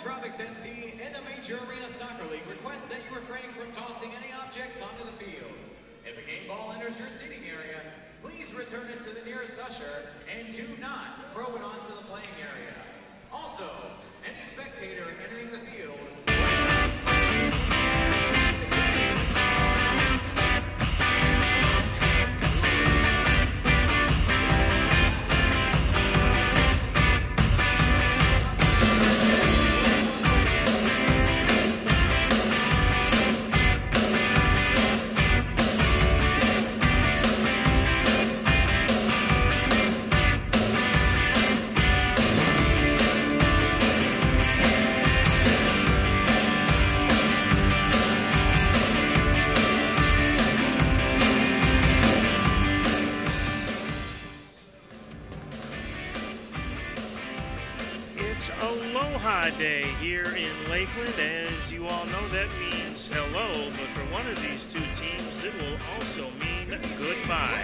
Tropics SC and the Major Arena Soccer League request that you refrain from tossing any objects onto the field. If a game ball enters your seating area, please return it to the nearest usher and do not throw it onto the playing area. Also, any spectator entering the field Aloha Day here in Lakeland. As you all know, that means hello, but for one of these two teams, it will also mean goodbye.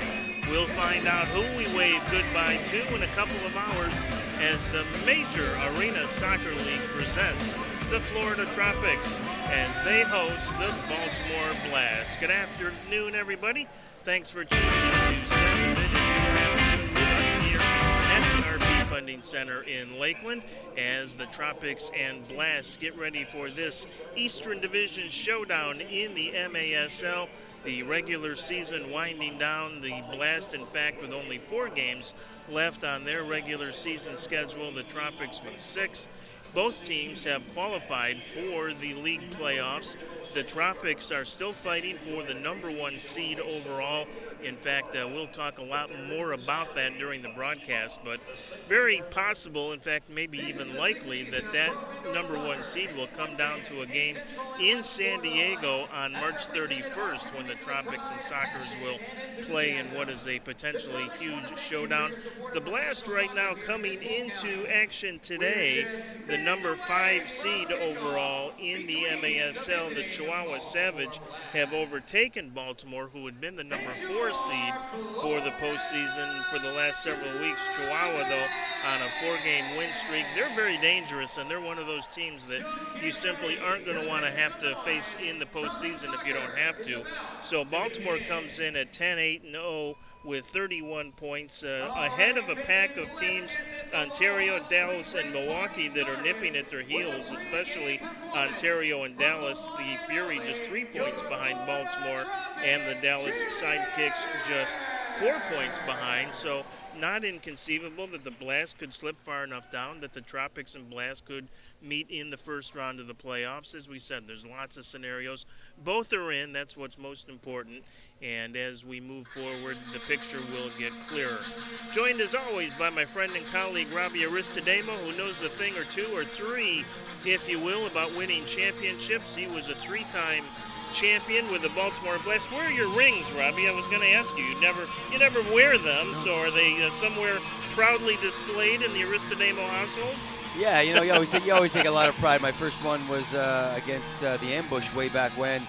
We'll find out who we wave goodbye to in a couple of hours as the Major Arena Soccer League presents the Florida Tropics as they host the Baltimore Blast. Good afternoon, everybody. Thanks for choosing to spend a bit of your afternoon with us here at the RP Funding Center in Lakeland as the Tropics and Blast get ready for this Eastern Division showdown in the MASL. The regular season winding down. The Blast, in fact, with only 4 games left on their regular season schedule. The Tropics with 6. Both teams have qualified for the league playoffs. The Tropics are still fighting for the #1 seed overall. In fact, we'll talk a lot more about that during the broadcast, but very possible, in fact, maybe even likely, that #1 seed will come down to a game in San Diego on March 31st when the Tropics and Sockers will play in what is a potentially huge showdown. The Blast right now coming into action today, the #5 seed overall in the MASL. The Chihuahua Savage have overtaken Baltimore, who had been the #4 seed for the postseason for the last several weeks. Chihuahua, though, on a 4-game win streak. They're very dangerous, and they're one of those teams that you simply aren't going to want to have to face in the postseason if you don't have to. So Baltimore comes in at 10-8-0 with 31 points, ahead of a pack of teams, Ontario, Dallas, and Milwaukee, that are nipping at their heels, especially Ontario and Dallas. The Fury just 3 points behind Baltimore, and the Dallas Sidekicks just 4 points behind. So not inconceivable that the Blast could slip far enough down that the Tropics and Blast could meet in the first round of the playoffs. As we said, there's lots of scenarios. Both are in. That's what's most important. And as we move forward, the picture will get clearer. Joined as always by my friend and colleague Robbie Aristodemo, who knows a thing or two or three, if you will, about winning championships. He was a 3-time champion with the Baltimore Blast. Where are your rings, Robbie? I was going to ask you. You never wear them, so are they somewhere proudly displayed in the Aristodemo household? Yeah, you always take a lot of pride. My first one was against the Ambush way back when.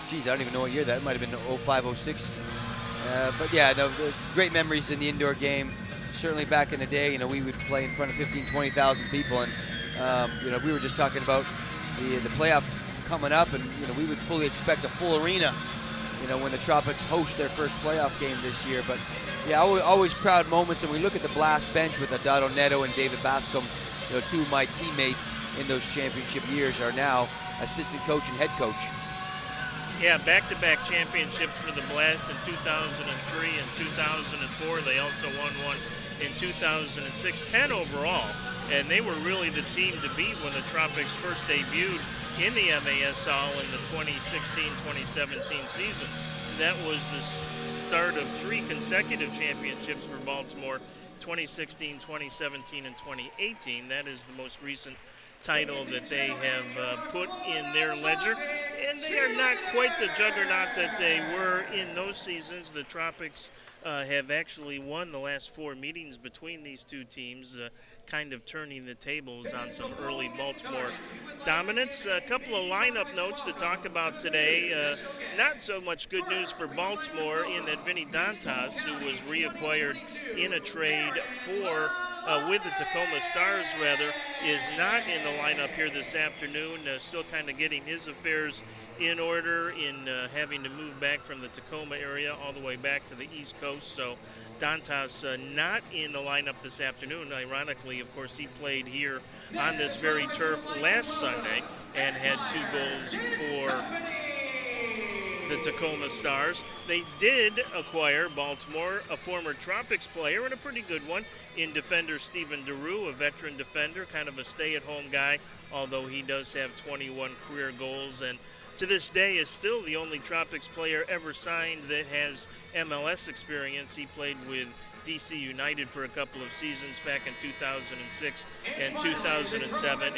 Geez, I don't even know what year that might have been. 05, 06. But yeah, the great memories in the indoor game. Certainly back in the day, we would play in front of 15, 20,000 people, and we were just talking about the playoff coming up, and we would fully expect a full arena, when the Tropics host their first playoff game this year. But yeah, always proud moments. And we look at the Blast bench with Adado Neto and David Bascom, 2 of my teammates in those championship years are now assistant coach and head coach. Yeah, back-to-back championships for the Blast in 2003 and 2004. They also won one in 2006, 10 overall. And they were really the team to beat when the Tropics first debuted in the MASL in the 2016-2017 season. That was the start of 3 consecutive championships for Baltimore, 2016, 2017, and 2018. That is the most recent title that they have put in their ledger, and they are not quite the juggernaut that they were in those seasons. The Tropics have actually won the last 4 meetings between these two teams, kind of turning the tables on some early Baltimore dominance. A couple of lineup notes to talk about today. Not so much good news for Baltimore in that Vinny Dantas, who was reacquired in a trade for with the Tacoma Stars, rather, is not in the lineup here this afternoon. Still kind of getting his affairs in order in having to move back from the Tacoma area all the way back to the East Coast. So Dantas not in the lineup this afternoon. Ironically, of course, he played here on this very turf last Sunday and had 2 goals for the Tacoma Stars. They did acquire Baltimore, a former Tropics player and a pretty good one, in defender Stephen DeRue, a veteran defender, kind of a stay-at-home guy, although he does have 21 career goals, and to this day is still the only Tropics player ever signed that has MLS experience. He played with DC United for a couple of seasons back in 2006 and 2007, and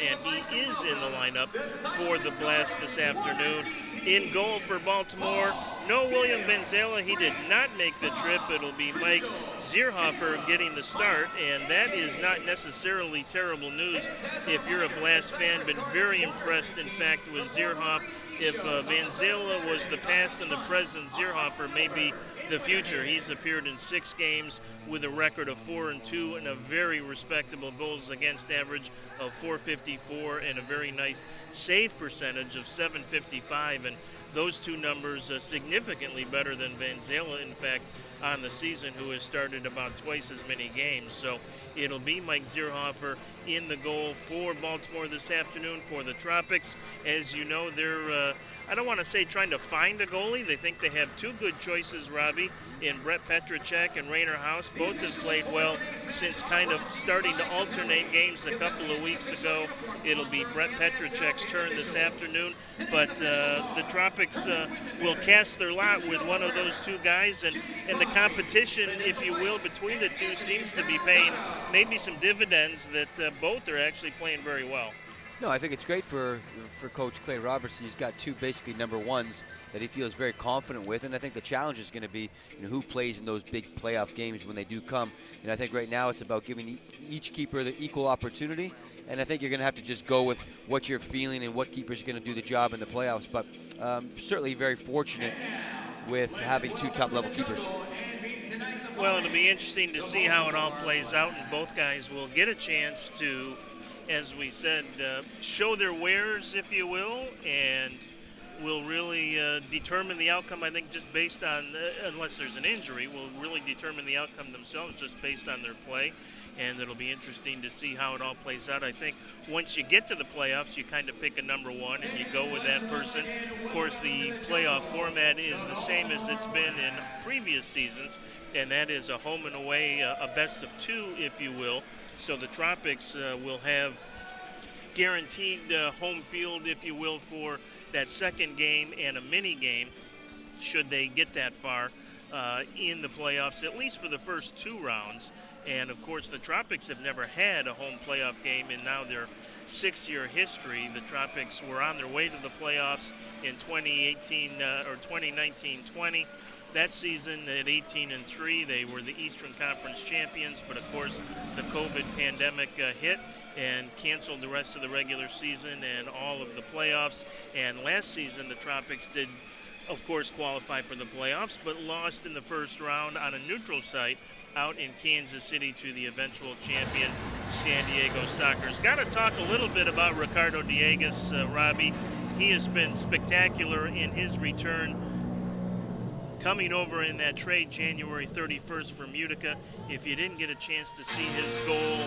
he is in the lineup for the Blast this afternoon. In goal for Baltimore, no William Benzela. He did not make the trip. It'll be Mike Zierhofer getting the start, and that is not necessarily terrible news if you're a Blast fan. Been very impressed, in fact, with Zierhoff. If Benzela was the past and the present, Zierhofer may be the future. He's appeared in 6 games with a record of 4-2 and a very respectable goals against average of .454 and a very nice save percentage of .755, and those 2 numbers significantly better than Benzela, in fact, on the season, who has started about twice as many games. So it'll be Mike Zierhofer in the goal for Baltimore this afternoon for the Tropics. As you know, they're I don't want to say trying to find a goalie. They think they have 2 good choices, Robbie, in Brett Petracek and Rainer House. Both have played well since kind of starting to alternate games a couple of weeks ago. It'll be Brett Petracek's turn this afternoon, but the Tropics will cast their lot with one of those 2 guys, and the competition, if you will, between the 2 seems to be paying maybe some dividends that both are actually playing very well. No, I think it's great for Coach Clay Roberts. He's got 2 basically number 1s that he feels very confident with, and I think the challenge is going to be, who plays in those big playoff games when they do come. And I think right now it's about giving each keeper the equal opportunity, and I think you're going to have to just go with what you're feeling and what keeper's going to do the job in the playoffs. But certainly very fortunate with having 2 top-level keepers. Well, it'll be interesting to see how it all plays out, and both guys will get a chance to, as we said, show their wares, if you will, and will really determine the outcome, I think, just based on, unless there's an injury, will really determine the outcome themselves just based on their play. And it'll be interesting to see how it all plays out. I think once you get to the playoffs, you kind of pick a number 1 and you go with that person. Of course, the playoff format is the same as it's been in previous seasons, and that is a home and away, a best of 2, if you will. So the Tropics will have guaranteed home field, if you will, for that second game and a mini game, should they get that far in the playoffs, at least for the first 2 rounds. And of course, the Tropics have never had a home playoff game in now their 6-year history. The Tropics were on their way to the playoffs in 2018 or 2019-20. That season at 18-3, they were the Eastern Conference champions, but of course the COVID pandemic hit and canceled the rest of the regular season and all of the playoffs. And last season, the Tropics did, of course, qualify for the playoffs, but lost in the first round on a neutral site out in Kansas City to the eventual champion, San Diego Sockers. Got to talk a little bit about Ricardo Dieguez, Robbie. He has been spectacular in his return, coming over in that trade January 31st from Utica. If you didn't get a chance to see his goal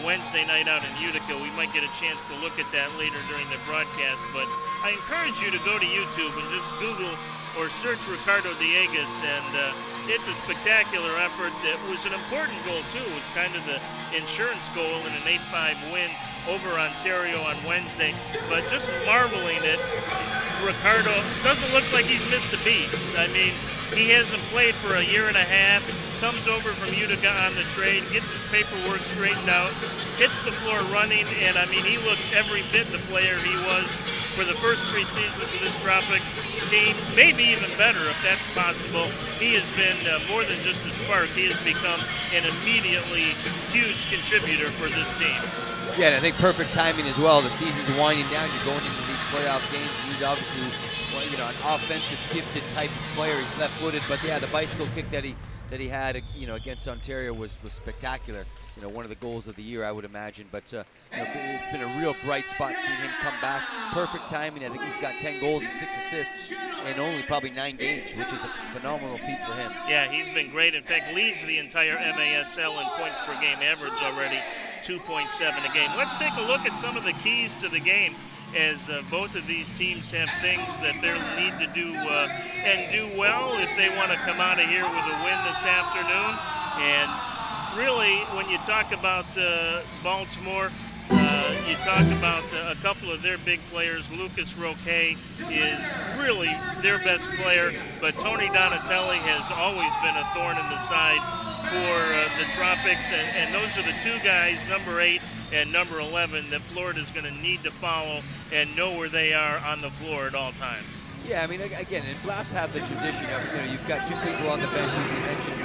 Wednesday night out in Utica, we might get a chance to look at that later during the broadcast. But I encourage you to go to YouTube and just Google or search Ricardo Dieguez, and it's a spectacular effort. It was an important goal, too. It was kind of the insurance goal in an 8-5 win over Ontario on Wednesday. But just marveling at Ricardo. Doesn't look like he's missed a beat. I mean, he hasn't played for a year and a half, comes over from Utica on the trade, gets his paperwork straightened out, hits the floor running, and, I mean, he looks every bit the player he was for the first 3 seasons of this Tropics team, maybe even better if that's possible. He has been more than just a spark. He has become an immediately huge contributor for this team. Yeah, and I think perfect timing as well. The season's winding down. You're going into these playoff games. He's obviously, an offensive gifted type of player. He's left-footed, but yeah, the bicycle kick that he that he had, against Ontario was spectacular. One of the goals of the year, I would imagine. But it's been a real bright spot seeing him come back. Perfect timing. I think he's got 10 goals and 6 assists in only probably 9 games, which is a phenomenal feat for him. Yeah, he's been great. In fact, leads the entire MASL in points per game average already, 2.7 a game. Let's take a look at some of the keys to the game, as both of these teams have things that they need to do and do well if they want to come out of here with a win this afternoon. And really, when you talk about Baltimore, you talk about a couple of their big players. Lucas Roque is really their best player, but Tony Donatelli has always been a thorn in the side for the Tropics, and those are the two guys, number 8 and number 11, that Florida's going to need to follow and know where they are on the floor at all times. Yeah, I mean, again, and Blast have the tradition of, you've got 2 people on the bench. You mentioned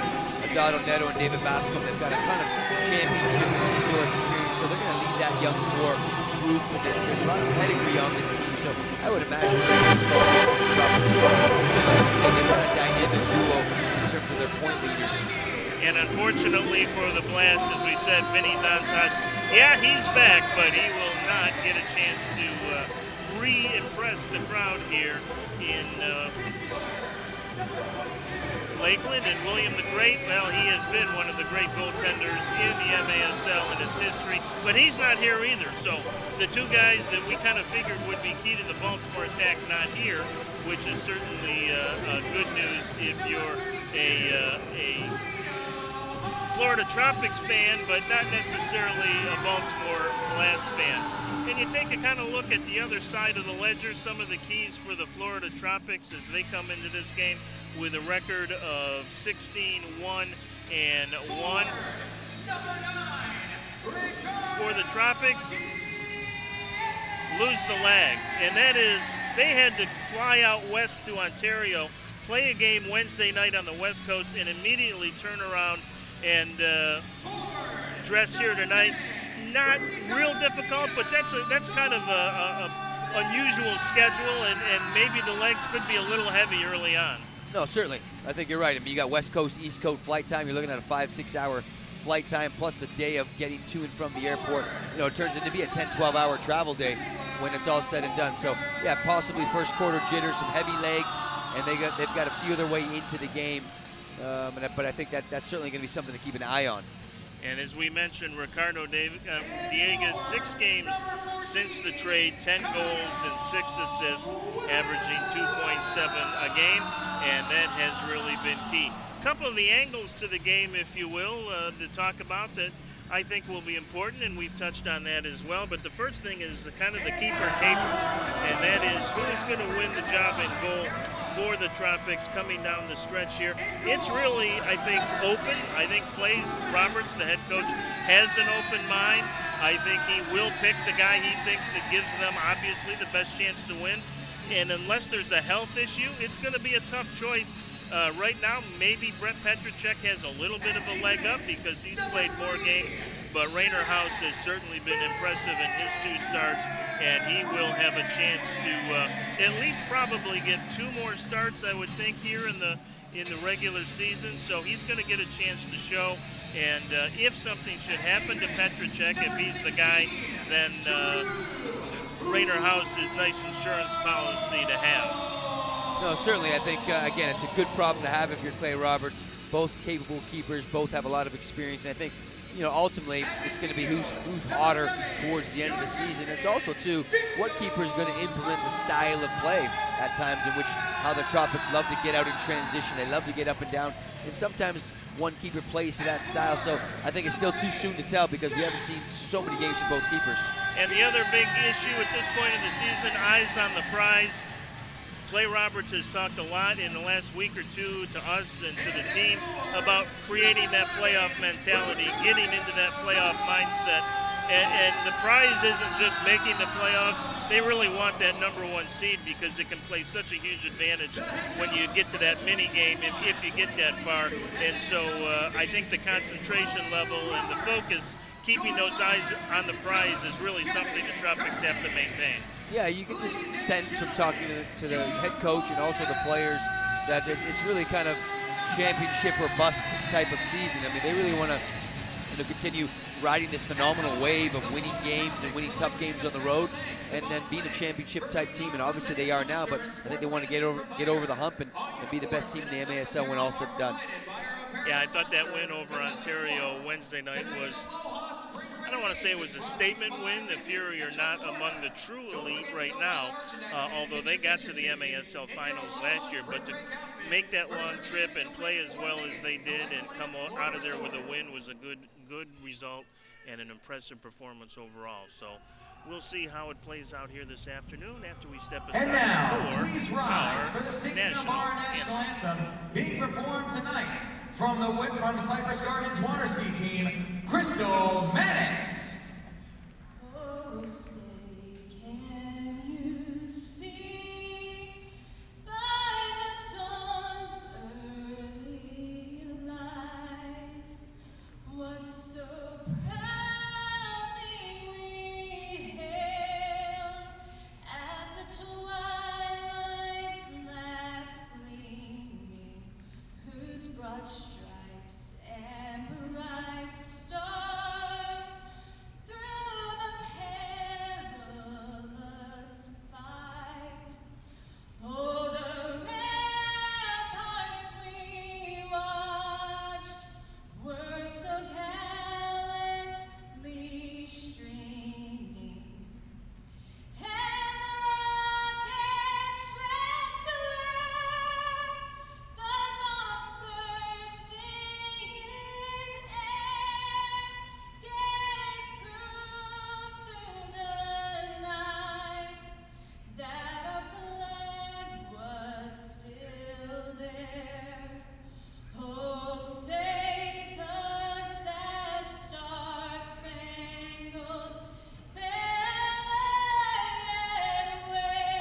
Adado Neto and David Bascom. They've got a ton of championship and indoor experience, so they're going to lead that young core group. There's a lot of pedigree on this team, so I would imagine they've got a dynamic duo in terms of their point leaders. And unfortunately for the Blast, as we said, Vinny Dantas, yeah, he's back, but he will not get a chance to re-impress the crowd here in Lakeland. And William the Great, well, he has been one of the great goaltenders in the MASL in its history, but he's not here either. So the two guys that we kind of figured would be key to the Baltimore attack not here, which is certainly good news if you're a Florida Tropics fan, but not necessarily a Baltimore Blast fan. And you take a kind of look at the other side of the ledger, some of the keys for the Florida Tropics as they come into this game with a record of 16-1-1. For the Tropics, lose the lag. And that is, they had to fly out west to Ontario, play a game Wednesday night on the West Coast, and immediately turn around and dress here tonight. Not real difficult, but that's kind of a unusual schedule, and maybe the legs could be a little heavy early on. No, certainly. I think you're right. I mean, you got West Coast, East Coast flight time. You're looking at a 5-6 hour flight time, plus the day of getting to and from the airport. It turns into be a 10-12 hour travel day when it's all said and done. So, yeah, possibly first quarter jitters, some heavy legs, and they've got to feel their way into the game. But I think that's certainly going to be something to keep an eye on. And as we mentioned, Ricardo Dieguez, 6 games since the trade, 10 goals and 6 assists, averaging 2.7 a game, and that has really been key. A couple of the angles to the game, if you will, to talk about that I think will be important, and we've touched on that as well. But the first thing is kind of the keeper capers, and that is who is going to win the job in goal for the Tropics coming down the stretch here. It's really, I think, open. I think Clay Roberts, the head coach, has an open mind. I think he will pick the guy he thinks that gives them, obviously, the best chance to win. And unless there's a health issue, it's going to be a tough choice. Right now, maybe Brett Petracek has a little bit of a leg up because he's played more games, but Rainer House has certainly been impressive in his 2 starts, and he will have a chance to at least probably get 2 more starts, I would think, here in the regular season. So he's going to get a chance to show, and if something should happen to Petracek, if he's the guy, then Rainer House is nice insurance policy to have. No, certainly. I think, again, it's a good problem to have if you're Clay Roberts. Both capable keepers, both have a lot of experience. And I think, ultimately, it's going to be who's hotter towards the end of the season. It's also, too, what keeper is going to implement the style of play at times in which how the Tropics love to get out in transition. They love to get up and down. And sometimes one keeper plays to that style. So I think it's still too soon to tell because we haven't seen so many games from both keepers. And the other big issue at this point in the season, eyes on the prize. Clay Roberts has talked a lot in the last week or two to us and to the team about creating that playoff mentality, getting into that playoff mindset. And the prize isn't just making the playoffs. They really want that #1 seed because it can play such a huge advantage when you get to that mini game if you get that far. And so I think the concentration level and the focus, keeping those eyes on the prize, is really something the Tropics have to maintain. Yeah, you can just sense from talking to the head coach and also the players that it's really kind of championship or bust type of season. I mean, they really want to continue riding this phenomenal wave of winning games and winning tough games on the road, and then being a championship type team. And obviously they are now, but I think they want to get over the hump and be the best team in the MASL when all's said and done. Yeah, I thought that win over Ontario Wednesday night was, I don't want to say it was a statement win. The Fury are not among the true elite right now, although they got to the MASL finals last year. But to make that long trip and play as well as they did and come out of there with a win was a good result and an impressive performance overall. So we'll see how it plays out here this afternoon after we step aside. And now, for please rise for the singing of our national anthem being performed tonight from Cypress Gardens water ski team, Crystal Mannix. Oh, say, can you see by the dawn's early light what so proudly we hailed at the twilight's last gleaming, whose broad stripes and bright stars through the perilous fight. Oh, the ramparts we watched were so gallantly streaming, and the rockets red glare, the bombs bursting in air, gave proof through the night that our flag was still there. Oh, say does that star-spangled banner yet wave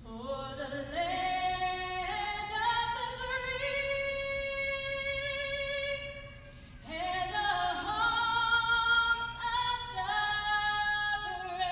o'er the land of the free and the home of the brave?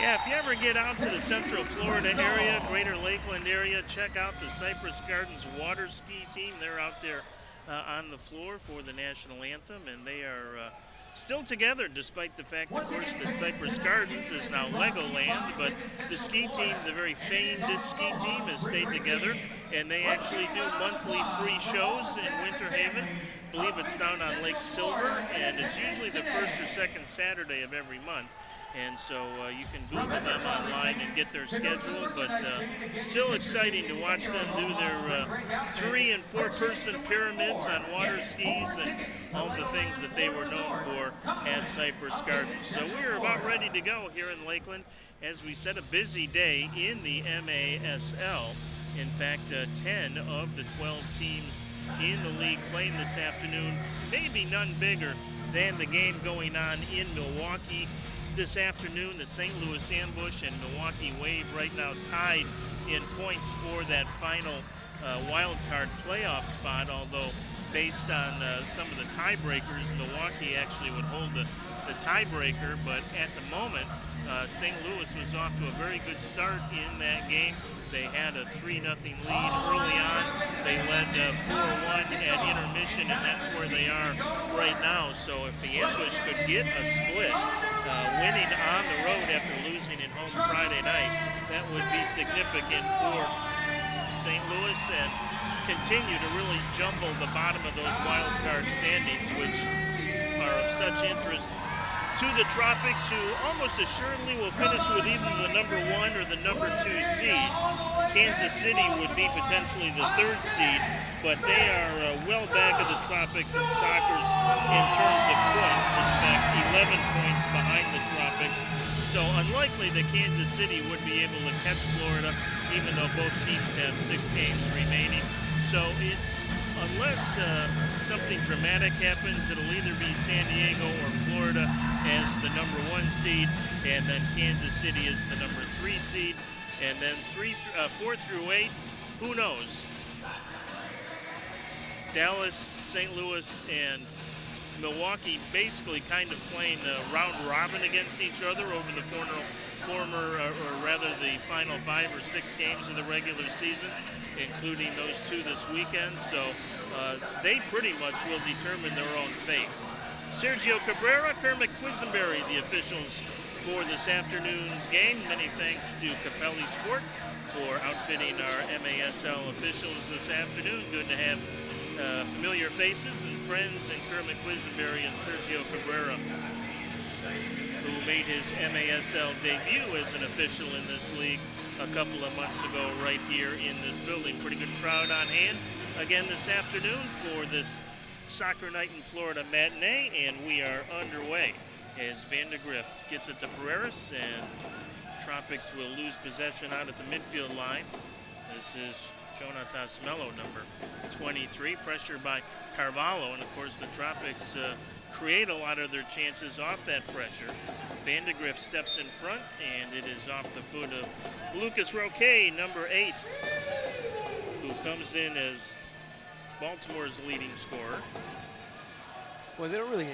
Yeah, if you ever get out to the Central Florida area, Greater Lakeland area, check out the Cypress Gardens water ski team. They're out there on the floor for the national anthem, and they are still together despite the fact, of course, that Cypress Gardens is now Legoland. But the ski team, the very famed ski team, has stayed together, and they actually do monthly free shows in Winter Haven. I believe it's down on Lake Silver, and it's usually the first or second Saturday of every month. And so you can Google them online and get their schedule, but still exciting to watch them do their 3- and 4-person pyramids on water skis and all the things that they were known for at Cypress Gardens. So we're about ready to go here in Lakeland. As we said, a busy day in the MASL. In fact, 10 of the 12 teams in the league playing this afternoon, maybe none bigger than the game going on in Milwaukee this afternoon. The St. Louis Ambush and Milwaukee Wave right now tied in points for that final wild card playoff spot, although based on some of the tiebreakers, Milwaukee actually would hold the tiebreaker. But at the moment, St. Louis was off to a very good start in that game. They had a 3-0 lead early on. They led 4-1 at intermission, and that's where they are right now. So if the Ambush could get a split, winning on the road after losing at home Friday night, that would be significant for St. Louis and continue to really jumble the bottom of those wild card standings, which are of such interest to the Tropics, who almost assuredly will finish with either the number 1 or the number 2 seed. Kansas City would be potentially the 3rd seed, but they are well back of the Tropics and Sockers in terms of points. In fact, 11 points behind the Tropics. So unlikely that Kansas City would be able to catch Florida, even though both teams have 6 games remaining. So unless something dramatic happens, it'll either be San Diego or Florida as the number 1 seed, and then Kansas City is the number 3 seed, and then 4 through 8, who knows? Dallas, St. Louis, and Milwaukee basically kind of playing round robin against each other over the the final 5 or 6 games of the regular season, including those 2 this weekend. So they pretty much will determine their own fate. Sergio Cabrera, Kermit Quisenberry, the officials for this afternoon's game. Many thanks to Capelli Sport for outfitting our MASL officials this afternoon. Good to have familiar faces and friends in Kermit Quisenberry and Sergio Cabrera, who made his MASL debut as an official in this league a couple of months ago right here in this building. Pretty good crowd on hand again this afternoon for this Soccer Night in Florida matinee, and we are underway as Vandergrift gets it to Pereiras, and Tropics will lose possession out at the midfield line. This is Jonatas Mello, number 23, pressured by Carvalho, and of course the Tropics create a lot of their chances off that pressure. Vandergrift steps in front, and it is off the foot of Lucas Roque, number 8, who comes in as Baltimore's leading scorer. Well, they don't really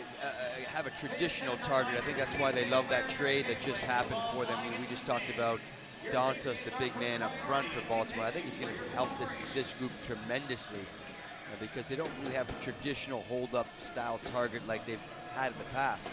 have a traditional target. I think that's why they love that trade that just happened for them. I mean, we just talked about Dantas, the big man up front for Baltimore. I think he's going to help this group tremendously because they don't really have a traditional hold-up style target like they've had in the past.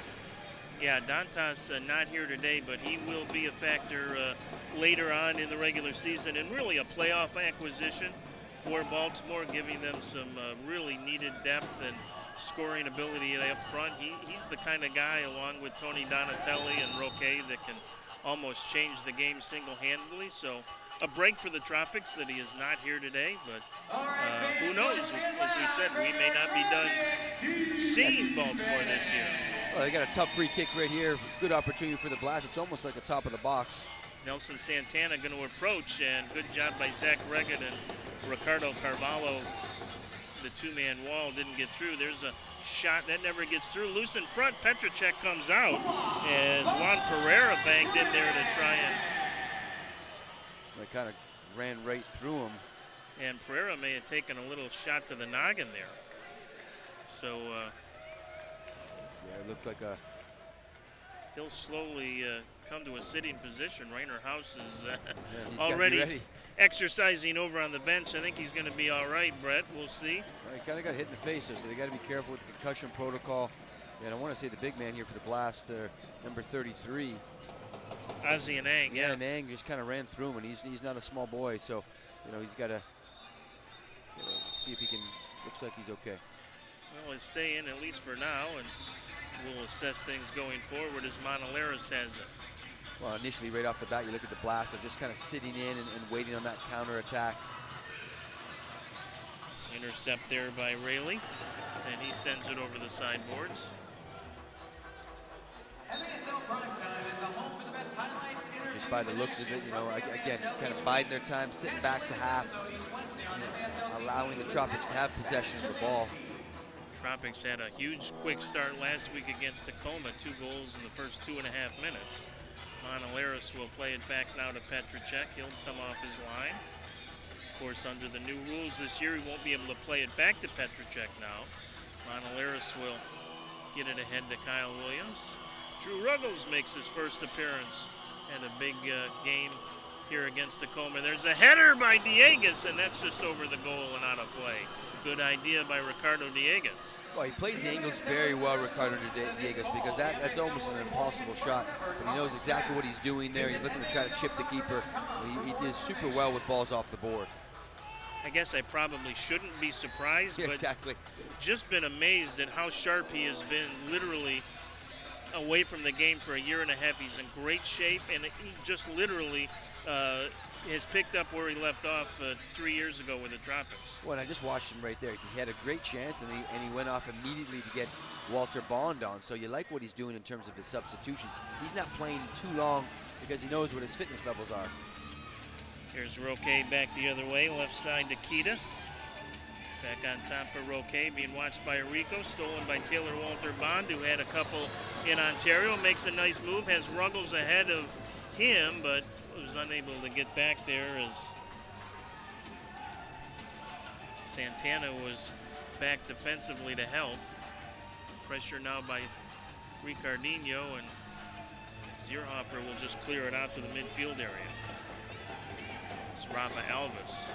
Yeah, Dantas not here today, but he will be a factor later on in the regular season, and really a playoff acquisition for Baltimore, giving them some really needed depth and scoring ability up front. He's the kind of guy, along with Tony Donatelli and Roque, that can almost change the game single-handedly. So a break for the Tropics that he is not here today, but who knows? As we said, we may not be done seeing Baltimore this year. Well, they got a tough free kick right here. Good opportunity for the Blast. It's almost like the top of the box. Nelson Santana going to approach, and good job by Zach Regan and Ricardo Carvalho. The 2-man wall didn't get through. There's a shot that never gets through. Loose in front. Petracek comes out as Juan Pereira banged in there to try and... They kind of ran right through him. And Pereira may have taken a little shot to the noggin there. So... yeah, it looked like a... He'll slowly come to a sitting position. Rainer House is already exercising over on the bench. I think he's going to be all right, Brett. We'll see. Well, he kind of got hit in the face, so they got to be careful with the concussion protocol. And I want to say the big man here for the Blast, number 33. Ozzy Anang, yeah. Anang just kind of ran through him, and he's not a small boy, so he's got to see if he can. Looks like he's okay. Well, he'll stay in at least for now, and we'll assess things going forward as Monaleras has it. Well, initially, right off the bat, you look at the Blast, they're just kind of sitting in and waiting on that counterattack. Intercept there by Rayleigh, and he sends it over the sideboards. MASL Primetime is the home for the best highlights, interviews, just by the looks of it, again, kind of biding their time, sitting back to half, allowing the Tropics to have possession of the ball. Tropics had a huge quick start last week against Tacoma, 2 goals in the first 2.5 minutes. Monaleras will play it back now to Petracek. He'll come off his line. Of course, under the new rules this year, he won't be able to play it back to Petracek now. Monaleras will get it ahead to Kyle Williams. Drew Ruggles makes his first appearance at a big game here against Tacoma. There's a header by Diegues, and that's just over the goal and out of play. Good idea by Ricardo Diegues. Well, he plays the angles very well, Ricardo Diegues, because that's almost an impossible shot. But he knows exactly what he's doing there. He's looking to try to chip the keeper. He did super well with balls off the board. I guess I probably shouldn't be surprised, Yeah, but exactly. Just been amazed at how sharp he has been, literally away from the game for a year and a half. He's in great shape, and he just literally has picked up where he left off 3 years ago with the Tropics. Well, and I just watched him right there. He had a great chance, and he went off immediately to get Walter Bond on. So you like what he's doing in terms of his substitutions. He's not playing too long because he knows what his fitness levels are. Here's Roque back the other way, left side to Kita. Back on top for Roque, being watched by Rico, stolen by Taylor Walter Bond, who had a couple in Ontario. Makes a nice move, has Ruggles ahead of him, but was unable to get back there as Santana was back defensively to help. Pressure now by Ricardinho, and Zierhofer will just clear it out to the midfield area. It's Rafa Alves.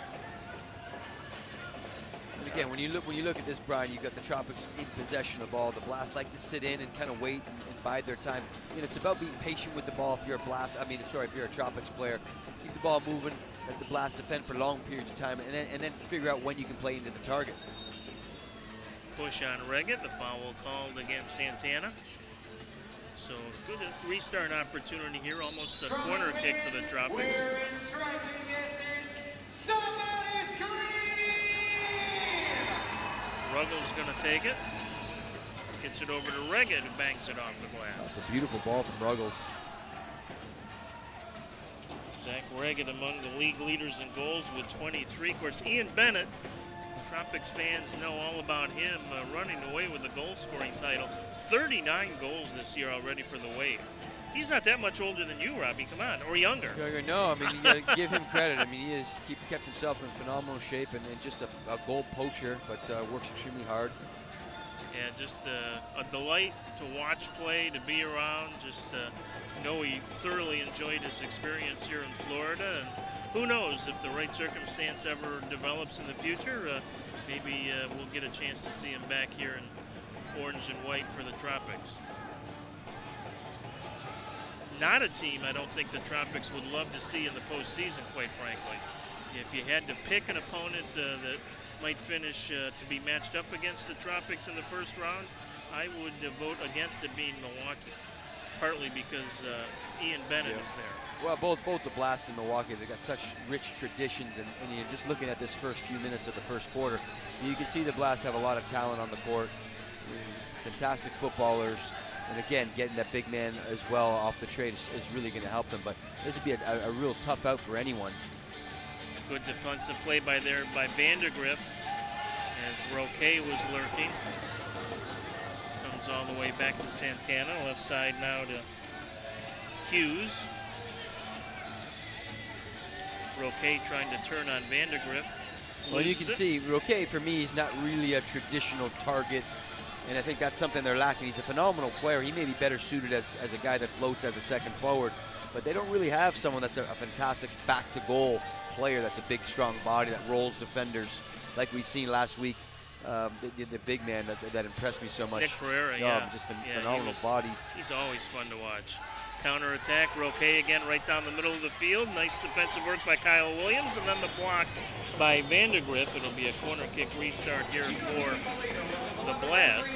And again, when you look at this, Brian, you've got the Tropics in possession of the ball. The Blast like to sit in and kind of wait and bide their time. You know, it's about being patient with the ball. If you're a Blast, if you're a Tropics player, keep the ball moving, let the Blast defend for long periods of time, and then figure out when you can play into the target. Push on Reggett, the foul called against Santana. So good restart opportunity here, almost a corner kick for the Tropics. We're in striking distance. Somebody scream! Ruggles gonna take it. Gets it over to Reggett, who banks it off the glass. That's a beautiful ball from Ruggles. Zach Reggett among the league leaders in goals with 23. Of course, Ian Bennett, Tropics fans know all about him running away with the goal-scoring title. 39 goals this year already for the Wave. He's not that much older than you, Robbie. Come on, or younger. No, I mean, you got to give him credit. I mean, he kept himself in phenomenal shape and just a goal poacher, but works extremely hard. Yeah, just a delight to watch play, to be around. Just know he thoroughly enjoyed his experience here in Florida. And who knows, if the right circumstance ever develops in the future, maybe we'll get a chance to see him back here in orange and white for the Tropics. Not a team I don't think the Tropics would love to see in the postseason, quite frankly. If you had to pick an opponent that might finish to be matched up against the Tropics in the first round, I would vote against it being Milwaukee, partly because Ian Bennett is there. Well, both the Blast and Milwaukee, they've got such rich traditions, and you're just looking at this first few minutes of the first quarter, you can see the Blast have a lot of talent on the court, fantastic footballers, and again, getting that big man as well off the trade is really going to help them, but this would be a real tough out for anyone. Good defensive play by Vandergrift as Roque was lurking. Comes all the way back to Santana, left side now to Hughes. Roque trying to turn on Vandergrift. Well, you can see Roque, for me, is not really a traditional target, and I think that's something they're lacking. He's a phenomenal player. He may be better suited as a guy that floats as a second forward, but they don't really have someone that's a fantastic back-to-goal player that's a big, strong body that rolls defenders like we've seen last week. The big man that impressed me so much. Nick Pereira, Just phenomenal body. He's always fun to watch. Counter attack, Roque again right down the middle of the field. Nice defensive work by Kyle Williams, and then the block by Vandergrift. It'll be a corner kick restart here for the Blast.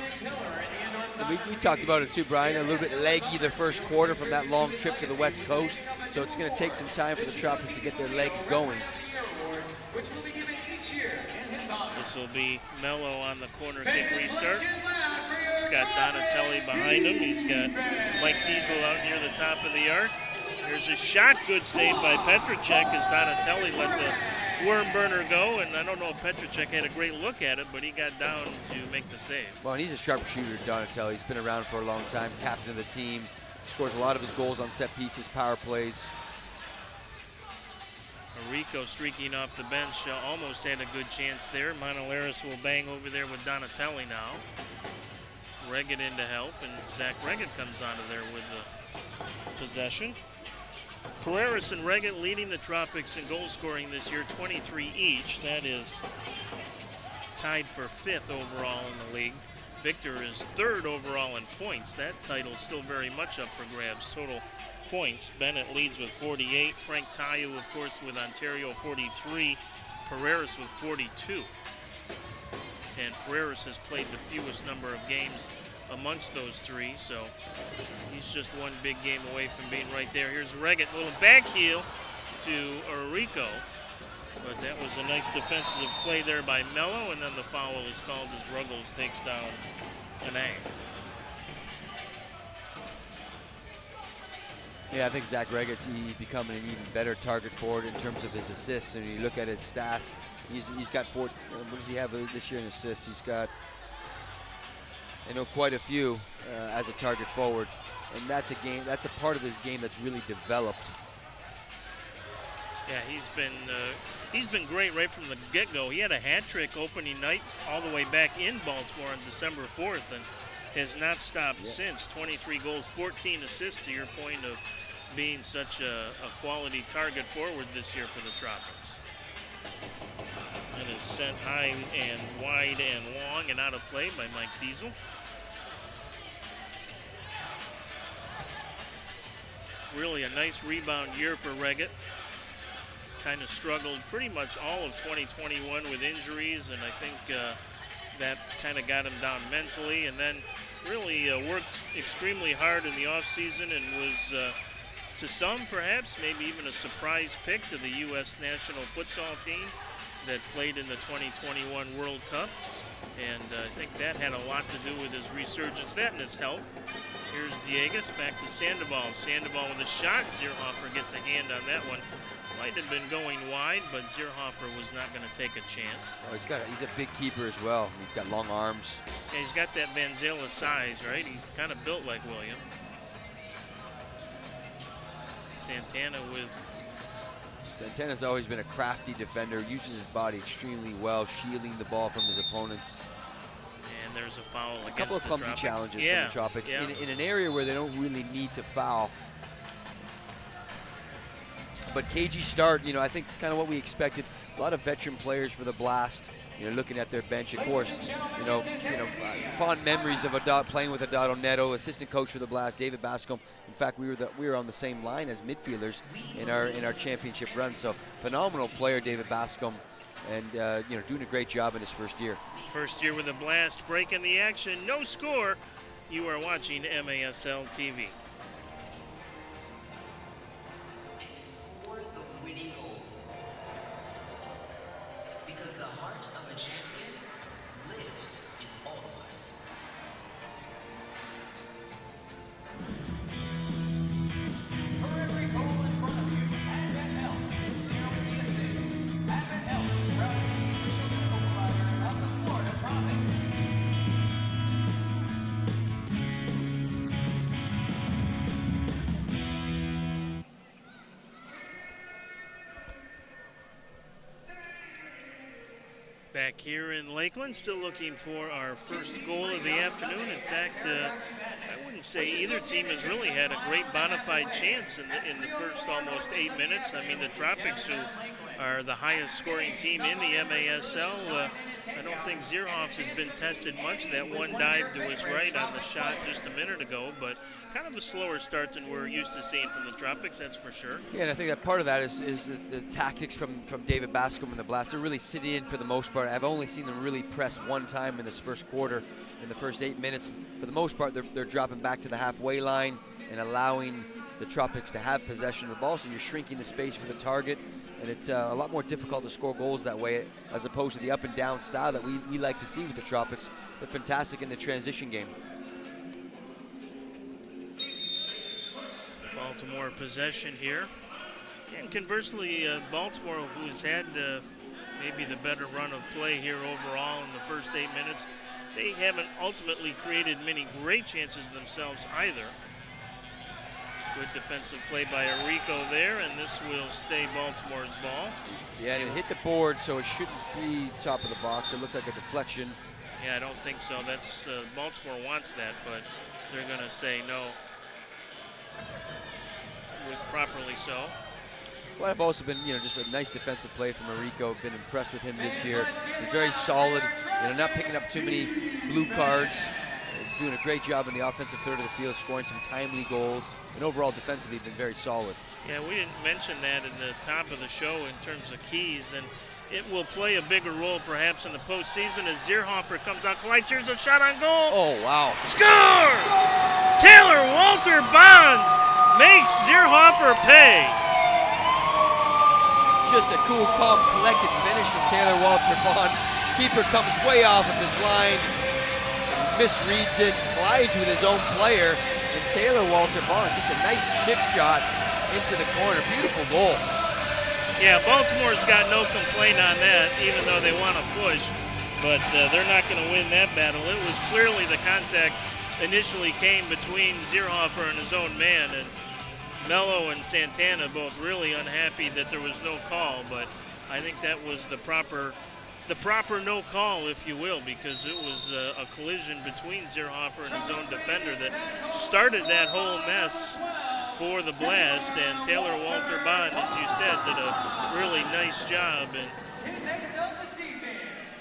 And we talked about it too, Brian. A little bit leggy the first quarter from that long trip to the West Coast, so it's going to take some time for the Tropics to get their legs going. This will be Mello on the corner kick restart. He's got Donatelli behind him. He's got Mike Diesel out near the top of the arc. There's a shot, good save by Petracek as Donatelli let the worm burner go. And I don't know if Petracek had a great look at it, but he got down to make the save. Well, and he's a sharp shooter, Donatelli. He's been around for a long time, captain of the team. Scores a lot of his goals on set pieces, power plays. Rico streaking off the bench, almost had a good chance there. Monolaris will bang over there with Donatelli now. Reggett in to help, and Zach Reggett comes out of there with the possession. Pereiras and Reggett leading the Tropics in goal scoring this year, 23 each. That is tied for 5th overall in the league. Victor is 3rd overall in points. That title still very much up for grabs. Total points, Bennett leads with 48. Frank Tayu, of course, with Ontario, 43. Pereiras with 42. And Pereiras has played the fewest number of games amongst those three, so he's just one big game away from being right there. Here's Reggett, a little back heel to Rico, but that was a nice defensive play there by Mello, and then the foul is called as Ruggles takes down Anang. Yeah, I think Zach Reggett's becoming an even better target forward in terms of his assists. And you look at his stats, he's got what does he have this year in assists? He's got, quite a few as a target forward, and that's a part of his game that's really developed. Yeah, he's been great right from the get-go. He had a hat trick opening night all the way back in Baltimore on December 4th, and has not stopped since. 23 goals, 14 assists, to your point of being such a quality target forward this year for the Tropics. And is sent high and wide and long and out of play by Mike Diesel. Really a nice rebound year for Reggett. Kind of struggled pretty much all of 2021 with injuries, and I think that kind of got him down mentally, and then really worked extremely hard in the offseason and was, to some perhaps, maybe even a surprise pick to the U.S. national futsal team that played in the 2021 World Cup. And I think that had a lot to do with his resurgence, that and his health. Here's Diegas back to Sandoval. Sandoval with a shot. Zierhofer gets a hand on that one. Might have been going wide, but Zierhofer was not going to take a chance. Oh, he's a big keeper as well. He's got long arms. Yeah, he's got that Van Zela size, right? He's kind of built like William. Santana's always been a crafty defender, uses his body extremely well, shielding the ball from his opponents. And there's a foul against the Tropics. A couple of clumsy challenges from the Tropics in an area where they don't really need to foul. But KG start, I think kind of what we expected. A lot of veteran players for the Blast. Looking at their bench, of course. Fond memories of playing with Adado Neto, assistant coach for the Blast, David Bascom. In fact, we were on the same line as midfielders in our championship run. So phenomenal player, David Bascom, and doing a great job in his first year. First year with the Blast, breaking the action, no score. You are watching MASL TV. Back here in Lakeland, still looking for our first goal of the afternoon. In fact, I wouldn't say either team has really had a great bona fide chance in the first almost 8 minutes. I mean, the Tropics, who are the highest scoring team in the MASL, I don't think Zierhoff has been tested much. That one dive to his right on the shot just a minute ago, but kind of a slower start than we're used to seeing from the Tropics, that's for sure. Yeah, and I think that part of that is the tactics from David Bascom and the Blast. They're really sitting in for the most part. I've only seen them really press one time in this first quarter, in the first 8 minutes. For the most part, they're dropping back to the halfway line and allowing the Tropics to have possession of the ball, so you're shrinking the space for the target. And it's a lot more difficult to score goals that way, as opposed to the up and down style that we like to see with the Tropics. They're fantastic in the transition game. Baltimore possession here. And conversely, Baltimore, who's had maybe the better run of play here overall in the first 8 minutes, they haven't ultimately created many great chances themselves either. Good defensive play by Arico there, and this will stay Baltimore's ball. Yeah, and it hit the board, so it shouldn't be top of the box. It looked like a deflection. Yeah, I don't think so. That's Baltimore wants that, but they're going to say no. Properly so. Well, I've also been, just a nice defensive play from Arico. Been impressed with him this year. Been very solid. Not picking up too many blue cards. Doing a great job in the offensive third of the field, scoring some timely goals, and overall defensively been very solid. Yeah, we didn't mention that in the top of the show in terms of keys, and it will play a bigger role perhaps in the postseason as Zierhofer comes out. Collides, here's a shot on goal. Oh, wow. Score! Taylor Walter Bond makes Zierhofer pay. Just a cool, calm, collected finish from Taylor Walter Bond. Keeper comes way off of his line. Misreads it, collides with his own player, and Taylor Walter Bond, just a nice chip shot into the corner. Beautiful goal. Yeah, Baltimore's got no complaint on that, even though they want to push, but they're not going to win that battle. It was clearly the contact initially came between Zierhofer and his own man, and Mello and Santana both really unhappy that there was no call, but I think that was the proper the proper no call, if you will, because it was a collision between Zierhofer and his own defender that started that whole mess for the Blast. And Taylor Walter Bond, as you said, did a really nice job, and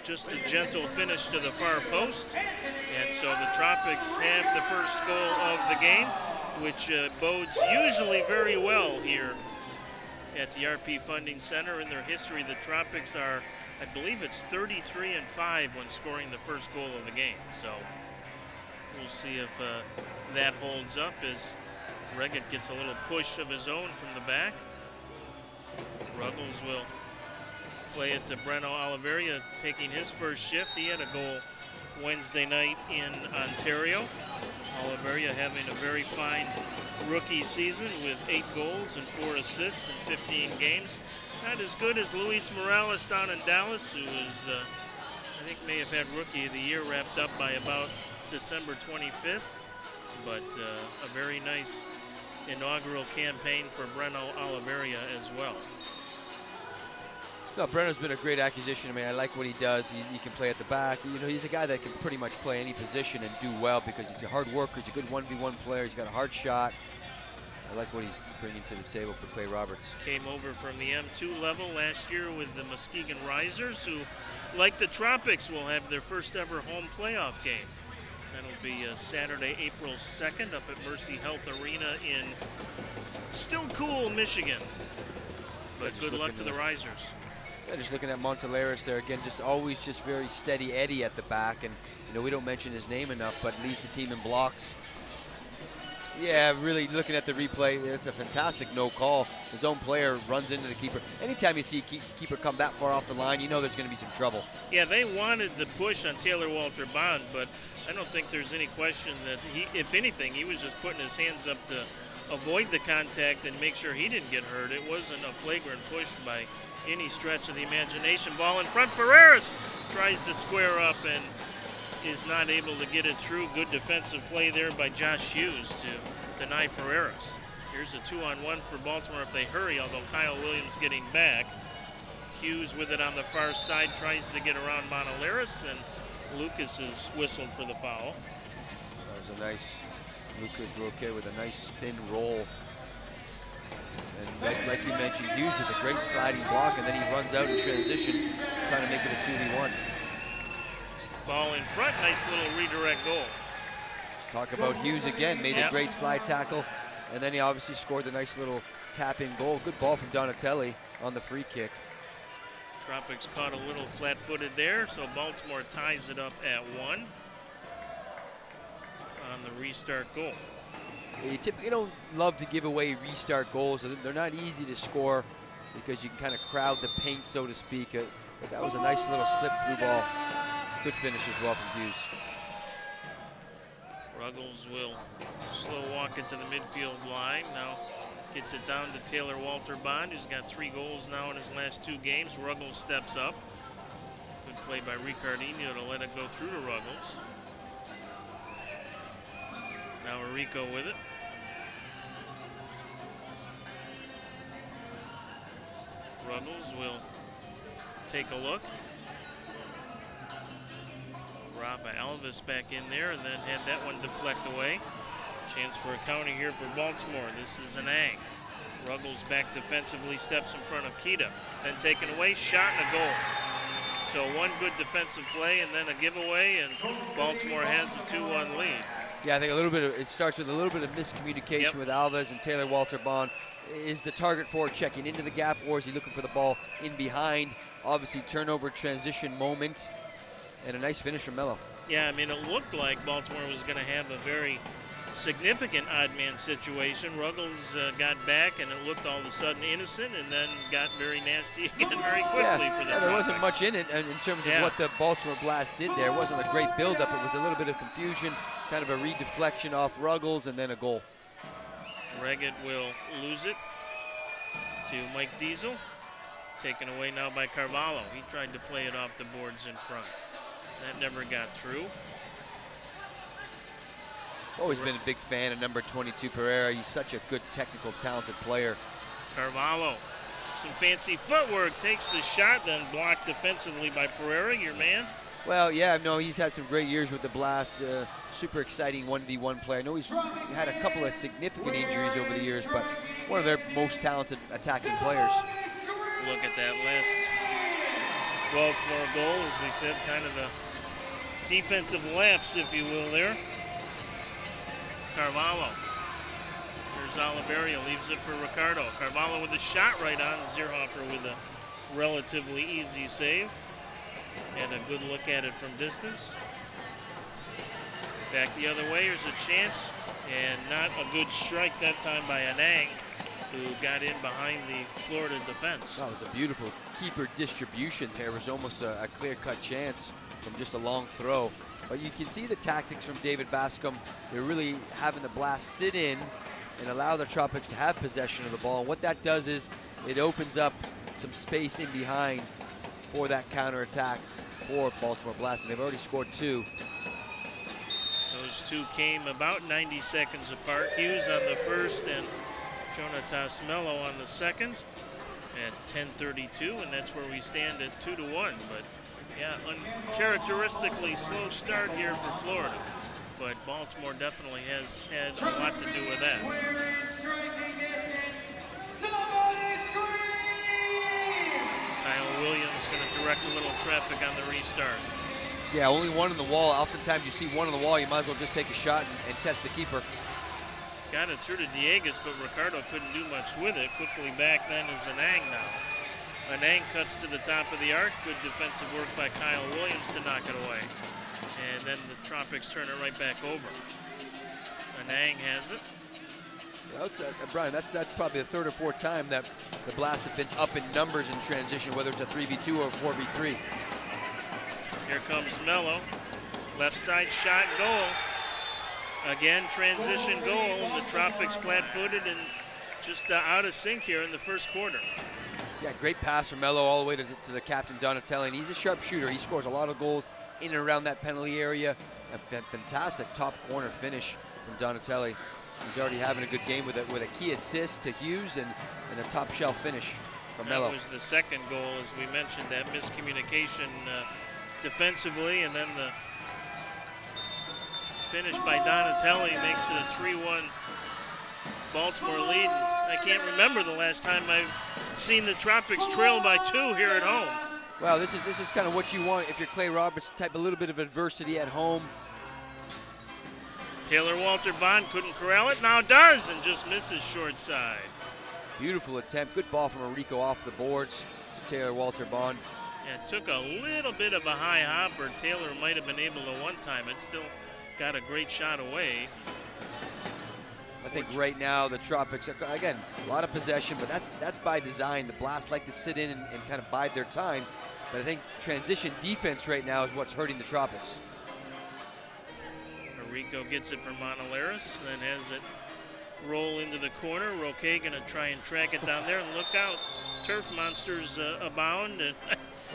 just a gentle finish to the far post. And so the Tropics have the first goal of the game, which bodes usually very well here at the RP Funding Center. In their history, the Tropics are, I believe it's 33-5 when scoring the first goal of the game. So we'll see if that holds up as Reggett gets a little push of his own from the back. Ruggles will play it to Breno Oliveria, taking his first shift. He had a goal Wednesday night in Ontario. Oliveria having a very fine rookie season with 8 goals and 4 assists in 15 games. Not as good as Luis Morales down in Dallas, who is, I think, may have had Rookie of the Year wrapped up by about December 25th. But a very nice inaugural campaign for Breno Oliveria as well. No, Breno's been a great acquisition. I mean, I like what he does. He can play at the back. You know, he's a guy that can pretty much play any position and do well because he's a hard worker. He's a good 1v1 player. He's got a hard shot. I like what he's bringing to the table for Clay Roberts. Came over from the M2 level last year with the Muskegon Risers, who, like the Tropics, will have their first ever home playoff game. That'll be Saturday, April 2nd up at Mercy Health Arena in still cool Michigan. But good luck to the Risers. Yeah, just looking at Monteleris there again, just always just very steady Eddie at the back, and you know we don't mention his name enough, but leads the team in blocks. Yeah, really looking at the replay, it's a fantastic no call. His own player runs into the keeper. Anytime you see a keeper come that far off the line, you know there's going to be some trouble. Yeah, they wanted the push on Taylor Walter Bond, but I don't think there's any question that he, if anything, he was just putting his hands up to avoid the contact and make sure he didn't get hurt. It wasn't a flagrant push by any stretch of the imagination. Ball in front, Pereiras tries to square up and is not able to get it through. Good defensive play there by Josh Hughes to deny Pereiras. Here's a 2-on-1 for Baltimore if they hurry, although Kyle Williams getting back. Hughes with it on the far side, tries to get around Monteleris, and Lucas is whistled for the foul. That was a nice, Lucas Roque with a nice spin roll. And like you mentioned, Hughes with a great sliding block, and then he runs out in transition, trying to make it a 2v1. Ball in front, nice little redirect goal. Let's talk about Hughes again, made a great slide tackle, and then he obviously scored the nice little tap-in goal. Good ball from Donatelli on the free kick. Tropics caught a little flat-footed there, so Baltimore ties it up at 1 on the restart goal. You typically don't love to give away restart goals. They're not easy to score because you can kind of crowd the paint, so to speak. But that was a nice little slip-through ball. Good finish as well from Hughes. Ruggles will slow walk it to the midfield line. Now gets it down to Taylor Walter Bond, who's got 3 goals now in his last 2 games. Ruggles steps up. Good play by Ricardinho to let it go through to Ruggles. Now Rico with it. Ruggles will take a look. Rafa Alves back in there and then had that one deflect away. Chance for a counter here for Baltimore. This is an ang. Ruggles back defensively, steps in front of Kita. Then taken away, shot and a goal. So one good defensive play and then a giveaway, and Baltimore has a 2-1 lead. Yeah, I think it starts with a little bit of miscommunication with Alves and Taylor Walter Bond. Is the target forward checking into the gap, or is he looking for the ball in behind? Obviously, turnover, transition moment, and a nice finish from Mello. Yeah, I mean, it looked like Baltimore was going to have a very significant odd man situation. Ruggles got back, and it looked all of a sudden innocent, and then got very nasty again very quickly for the Tropics. There wasn't much in it in terms of what the Baltimore Blast did there. It wasn't a great build-up. It was a little bit of confusion, kind of a redeflection off Ruggles, and then a goal. Reggett will lose it to Mike Diesel. Taken away now by Carvalho. He tried to play it off the boards in front. That never got through. Always been a big fan of number 22 Pereira. He's such a good, technical, talented player. Carvalho Some fancy footwork, takes the shot, then blocked defensively by Pereira, your man. Well, yeah, no, he's had some great years with the Blast. Super exciting 1v1 player. I know he's had a couple of significant injuries over the years, but one of their most talented attacking players. Look at that last Baltimore goal, as we said, kind of the defensive lapse, if you will, there. Carvalho. Here's Oliveria, leaves it for Ricardo. Carvalho with a shot right on. Zierhofer with a relatively easy save. And a good look at it from distance. Back the other way, here's a chance. And not a good strike that time by Anang, who got in behind the Florida defense. That was a beautiful keeper distribution there. It was almost a clear-cut chance from just a long throw. But you can see the tactics from David Bascom. They're really having the Blast sit in and allow the Tropics to have possession of the ball. And what that does is it opens up some space in behind for that counterattack for Baltimore Blast. And they've already scored 2. Those two came about 90 seconds apart. Hughes on the first and Jonatas Mello on the second at 10:32, and that's where we stand at 2-1. But yeah, uncharacteristically slow start here for Florida. But Baltimore definitely has had a lot to do with that. Kyle Williams going to direct a little traffic on the restart. Yeah, only one on the wall. Oftentimes you see one on the wall, you might as well just take a shot and test the keeper. Got it through to Dieguez, but Ricardo couldn't do much with it. Quickly back then is Anang now. Anang cuts to the top of the arc. Good defensive work by Kyle Williams to knock it away. And then the Tropics turn it right back over. Anang has it. Brian, that's probably the third or fourth time that the Blast have been up in numbers in transition, whether it's a 3v2 or a 4v3. Here comes Mello. Left side shot, goal. Again, transition goal, and the Tropics flat-footed and just out of sync here in the first quarter. Yeah, great pass from Mello all the way to the captain, Donatelli, and he's a sharp shooter. He scores a lot of goals in and around that penalty area. A fantastic top corner finish from Donatelli. He's already having a good game with a key assist to Hughes and a top shelf finish from Mello. That was the second goal, as we mentioned, that miscommunication defensively, and then the finish by Donatelli makes it a 3-1 Baltimore lead. I can't remember the last time I've seen the Tropics trail by 2 here at home. Well, this is kind of what you want if you're Clay Roberts, type a little bit of adversity at home. Taylor Walter Bond couldn't corral it, now does, and just misses short side. Beautiful attempt, good ball from Enrico off the boards to Taylor Walter Bond. Yeah, it took a little bit of a high hopper. Taylor might have been able to one-time it, still got a great shot away. I think right now the Tropics, again, a lot of possession, but that's by design. The Blast like to sit in and kind of bide their time. But I think transition defense right now is what's hurting the Tropics. Rico gets it from Monolaris, then has it roll into the corner. Roque gonna try and track it down there, and look out, turf monsters abound.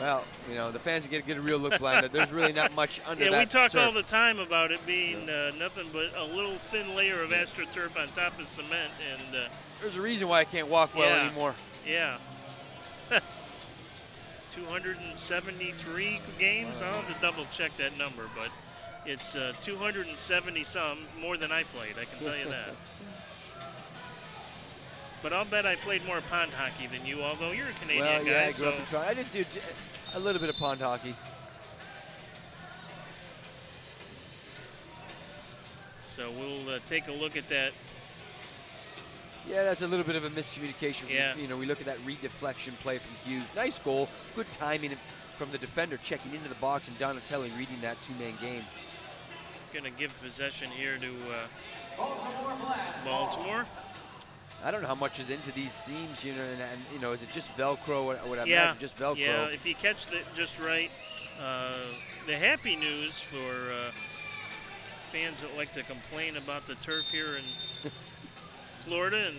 Well, you know, the fans get a real look blind. There's really not much under that Yeah, we talk turf. all the time about it being nothing but a little thin layer of AstroTurf on top of cement, and there's a reason why I can't walk well anymore. Yeah. 273 games. I'll have to double check that number, but it's 270 some, more than I played, I can tell you that. But I'll bet I played more pond hockey than you, although you're a Canadian guy. Yeah, I grew up in Toronto. I did do a little bit of pond hockey. So we'll take a look at that. Yeah, that's a little bit of a miscommunication. Yeah. You know, we look at that redeflection play from Hughes. Nice goal, good timing from the defender checking into the box, and Donatelli reading that two-man game. Going to give possession here to Baltimore. I don't know how much is into these seams, you know, and you know, is it just Velcro? What I Yeah, imagine just Velcro. yeah. If you catch it just right, the happy news for fans that like to complain about the turf here in Florida, and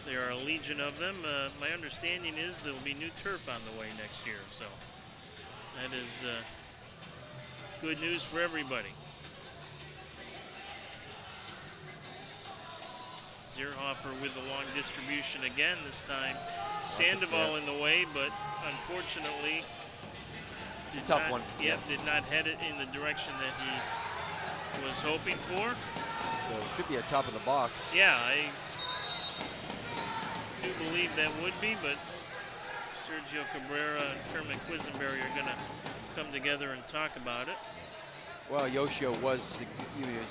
there are a legion of them. My understanding is there will be new turf on the way next year, so that is good news for everybody. Zierhofer with the long distribution again. This time Sandoval in the way, but unfortunately Tough one. Yep, did not head it in the direction that he was hoping for. So it should be a top of the box. Yeah, I do believe that would be, but Sergio Cabrera and Kermit Quisenberry are going to come together and talk about it. Well, Yoshio was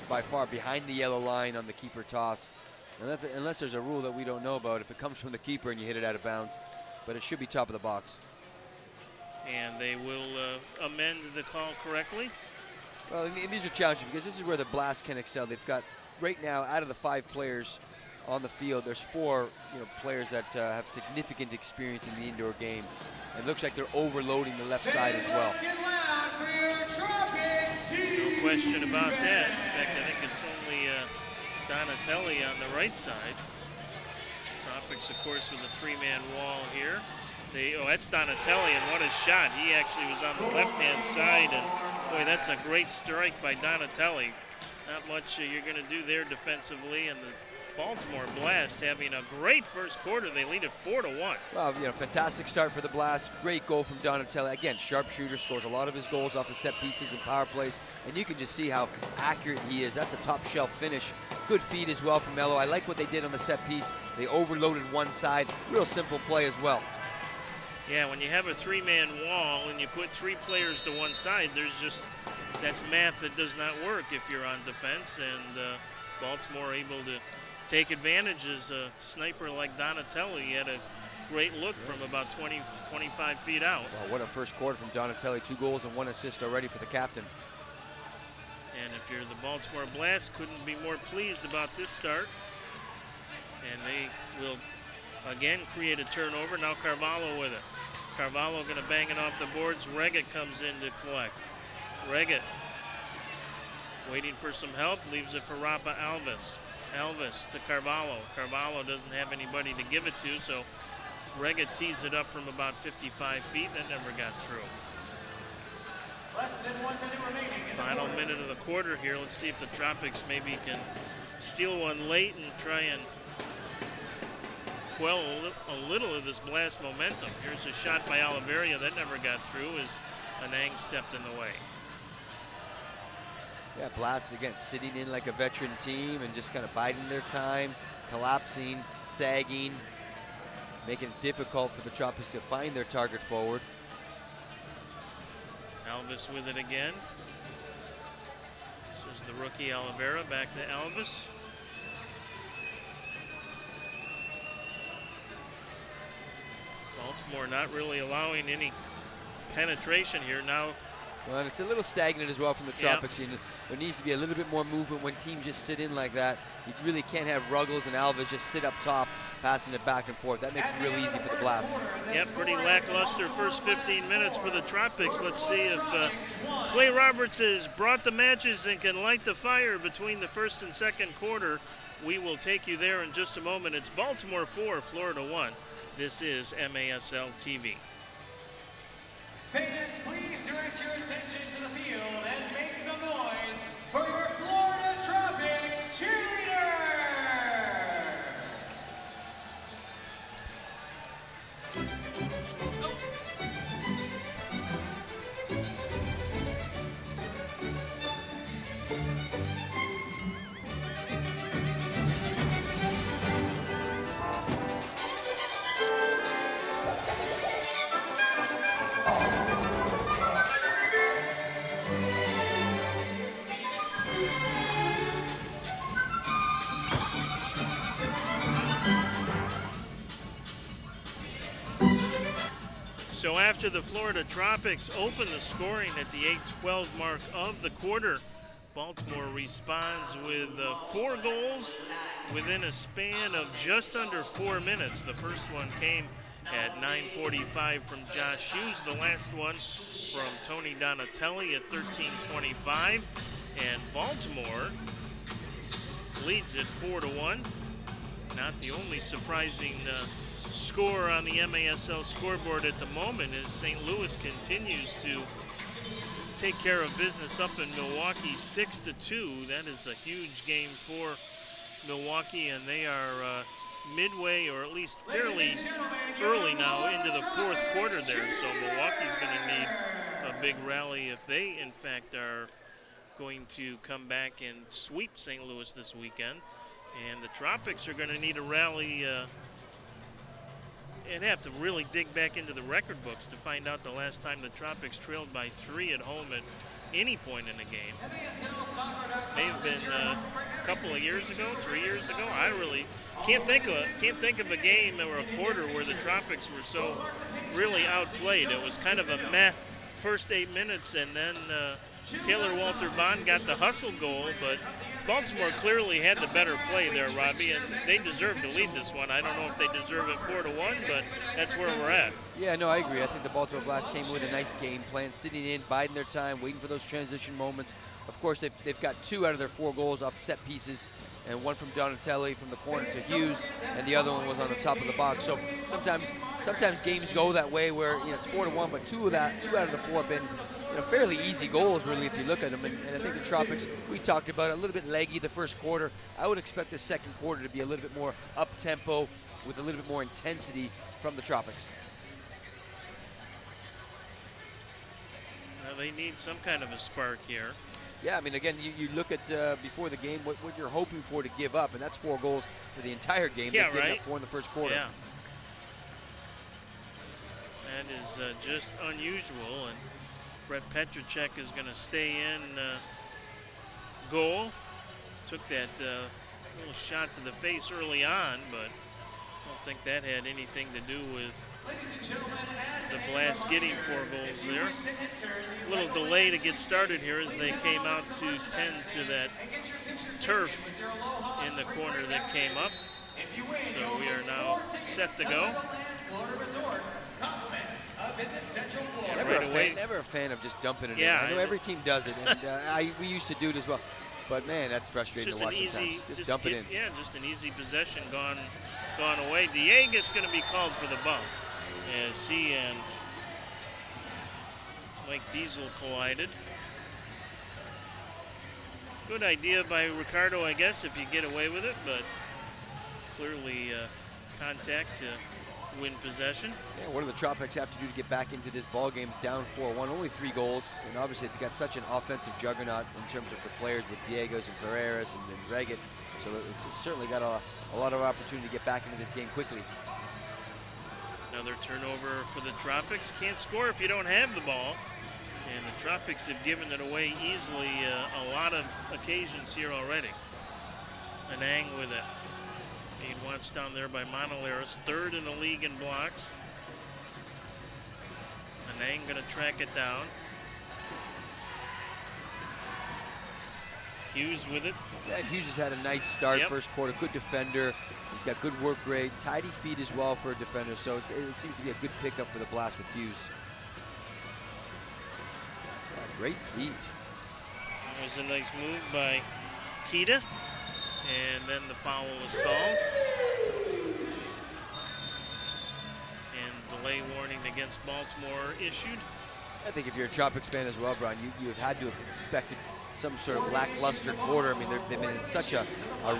by far behind the yellow line on the keeper toss. Unless there's a rule that we don't know about, if it comes from the keeper and you hit it out of bounds. But it should be top of the box. And they will amend the call correctly. Well, these are challenging because this is where the Blast can excel. They've got, right now, out of the 5 players on the field, there's 4 players that have significant experience in the indoor game. It looks like they're overloading the left side as well. No question about that. In fact, I think it's only Donatelli on the right side. Tropics, of course, with a 3-man wall here. Oh, that's Donatelli, and what a shot. He actually was on the left-hand side, and boy, that's a great strike by Donatelli. Not much you're going to do there defensively, and the Baltimore Blast having a great first quarter. They lead it 4-1. Well, fantastic start for the Blast. Great goal from Donatelli. Again, sharpshooter, scores a lot of his goals off of set pieces and power plays, and you can just see how accurate he is. That's a top shelf finish. Good feed as well from Mello. I like what they did on the set piece. They overloaded one side. Real simple play as well. Yeah, when you have a 3-man wall and you put 3 players to one side, that's math that does not work if you're on defense, and Baltimore able to take advantage as a sniper like Donatelli. He had a great look from about 20, 25 feet out. Wow, what a first quarter from Donatelli. 2 goals and 1 assist already for the captain. And if you're the Baltimore Blast, couldn't be more pleased about this start. And they will again create a turnover. Now Carvalho with it. Carvalho going to bang it off the boards. Reggett comes in to collect. Reggett waiting for some help, leaves it for Rafa Alves. Alves to Carvalho. Carvalho doesn't have anybody to give it to, so Reggett tees it up from about 55 feet. That never got through. Less than 1 minute remaining in the Final quarter. minute of the quarter here. Let's see if the Tropics maybe can steal one late and try and quell a little of this Blast momentum. Here's a shot by Oliveria that never got through as Anang stepped in the way. Yeah, Blast, again, sitting in like a veteran team and just kind of biding their time, collapsing, sagging, making it difficult for the Tropics to find their target forward. Alves with it again. This is the rookie Oliveira, back to Alves. Baltimore not really allowing any penetration here now. Well, and it's a little stagnant as well from the Tropics. Yep. There needs to be a little bit more movement when teams just sit in like that. You really can't have Ruggles and Alves just sit up top, passing it back and forth. That makes it real easy for the Blast. Yep, pretty lackluster first 15 minutes for the Tropics. Let's see if Clay Roberts has brought the matches and can light the fire between the first and second quarter. We will take you there in just a moment. It's Baltimore 4, Florida 1. This is MASL TV. Fans, please direct your attention to the field and make some noise for your Florida Tropics cheerleaders! So after the Florida Tropics open the scoring at the 8:12 mark of the quarter, Baltimore responds with 4 goals within a span of just under 4 minutes. The first one came at 9:45 from Josh Hughes. The last one from Tony Donatelli at 13:25. And Baltimore leads it 4-1. Not the only surprising score on the MASL scoreboard at the moment as St. Louis continues to take care of business up in Milwaukee 6-2. That is a huge game for Milwaukee, and they are midway, or at least fairly early now, into the fourth quarter there. So Milwaukee's going to need a big rally if they, in fact, are going to come back and sweep St. Louis this weekend. And the Tropics are going to need a rally and have to really dig back into the record books to find out the last time the Tropics trailed by 3 at home at any point in the game. May have been a couple of years ago, 3 years ago. I really can't think of a game or a quarter where the Tropics were so really outplayed. It was kind of a meh first 8 minutes, and then Taylor Walter Bond got the hustle goal, but Baltimore clearly had the better play there, Robbie, and they deserve to lead this one. I don't know if they deserve it 4-1, but that's where we're at. Yeah, no, I agree. I think the Baltimore Blast came with a nice game plan, sitting in, biding their time, waiting for those transition moments. Of course, they've got 2 out of their 4 goals off set pieces, and one from Donatelli from the corner to Hughes, and the other one was on the top of the box. So sometimes games go that way where it's 4-1, but 2 out of the 4 have been fairly easy goals, really, if you look at them. And I think the Tropics, we talked about it, a little bit leggy the first quarter. I would expect the second quarter to be a little bit more up-tempo with a little bit more intensity from the Tropics. Well, they need some kind of a spark here. Yeah, I mean, again, you look at before the game what you're hoping for to give up, and that's 4 goals for the entire game. Yeah, They've given right. up 4 in the first quarter. Yeah. That is just unusual, and Brett Petracek is going to stay in goal. Took that little shot to the face early on, but I don't think that had anything to do with the Blast getting 4 goals there. A little delay to get started here as they came out to tend to that turf in the corner that came up. So we are now set to go. Never a fan of just dumping it in. Yeah, I know every team does it, and we used to do it as well. But man, that's frustrating to watch sometimes. Just dump it in. Yeah, just an easy possession gone away. Diego's going to be called for the bump as he and Mike Diesel collided. Good idea by Ricardo, I guess, if you get away with it, but clearly contact to win possession. Yeah, what do the Tropics have to do to get back into this ball game down 4-1? Only 3 goals, and obviously they've got such an offensive juggernaut in terms of the players with Diego's and Ferreras and Reggett, so it's certainly got a lot of opportunity to get back into this game quickly. Another turnover for the Tropics. Can't score if you don't have the ball, and the Tropics have given it away easily a lot of occasions here already. Anang with it. Being watched down there by Monolaris, 3rd in the league in blocks. Anang going to track it down. Hughes with it. Yeah, Hughes has had a nice start. Yep. First quarter, good defender. He's got good work rate, tidy feet as well for a defender, so it seems to be a good pickup for the Blast with Hughes. Yeah, great feet. That was a nice move by Kita. And then the foul was called. And delay warning against Baltimore issued. I think if you're a Tropics fan as well, Brian, you have had to have expected some sort of lackluster quarter. I mean, they've been in such a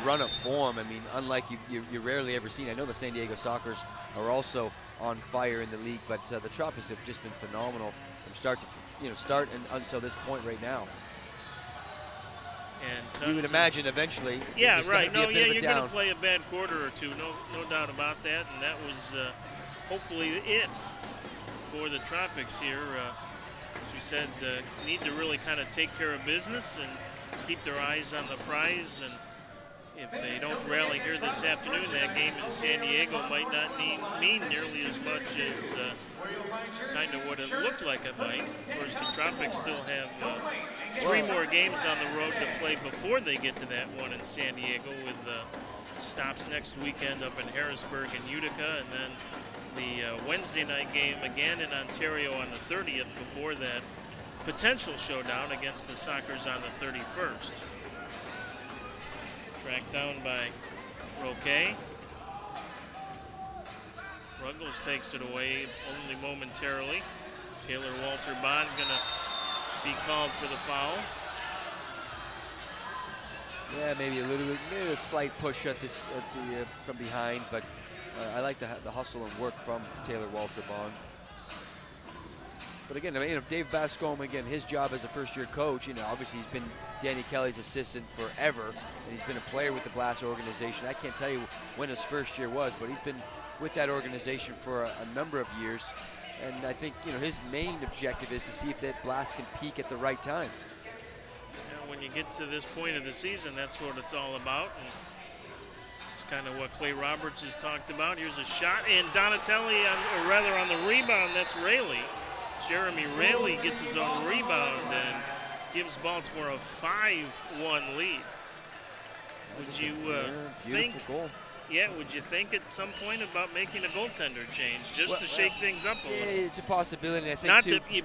run of form. I mean, unlike you rarely ever seen. I know the San Diego Sockers are also on fire in the league, but the Tropics have just been phenomenal from start and until this point right now. And you would imagine eventually. Yeah, right. No, yeah, you're going to play a bad quarter or two, no doubt about that. And that was hopefully it for the Tropics here. As we said, need to really kind of take care of business and keep their eyes on the prize. And if they don't rally here this afternoon, that game in San Diego might not mean nearly as much as kind of what it looked like it might. Of course, the Tropics still have 3 more games on the road to play before they get to that one in San Diego, with stops next weekend up in Harrisburg and Utica, and then the Wednesday night game again in Ontario on the 30th before that potential showdown against the Sockers on the 31st. Tracked down by Roque. Ruggles takes it away only momentarily. Taylor Walter Bond gonna be called for the foul. Yeah, maybe maybe a slight push at from behind, but I like the hustle and work from Taylor Walter Bond. But again, I mean, Dave Bascombe, again, his job as a first-year coach, obviously he's been Danny Kelly's assistant forever, and he's been a player with the Blast organization. I can't tell you when his first year was, but he's been with that organization for a number of years. And I think, his main objective is to see if that Blast can peak at the right time. When you get to this point of the season, that's what it's all about. And it's kind of what Clay Roberts has talked about. Here's a shot, and Donatelli, or rather on the rebound, that's Rayleigh. Jeremy Rayleigh gets his own rebound and gives Baltimore a 5-1 lead. Would you think? Goal. Yeah, would you think at some point about making a goaltender change just to shake things up a little? It's a possibility. I think not that you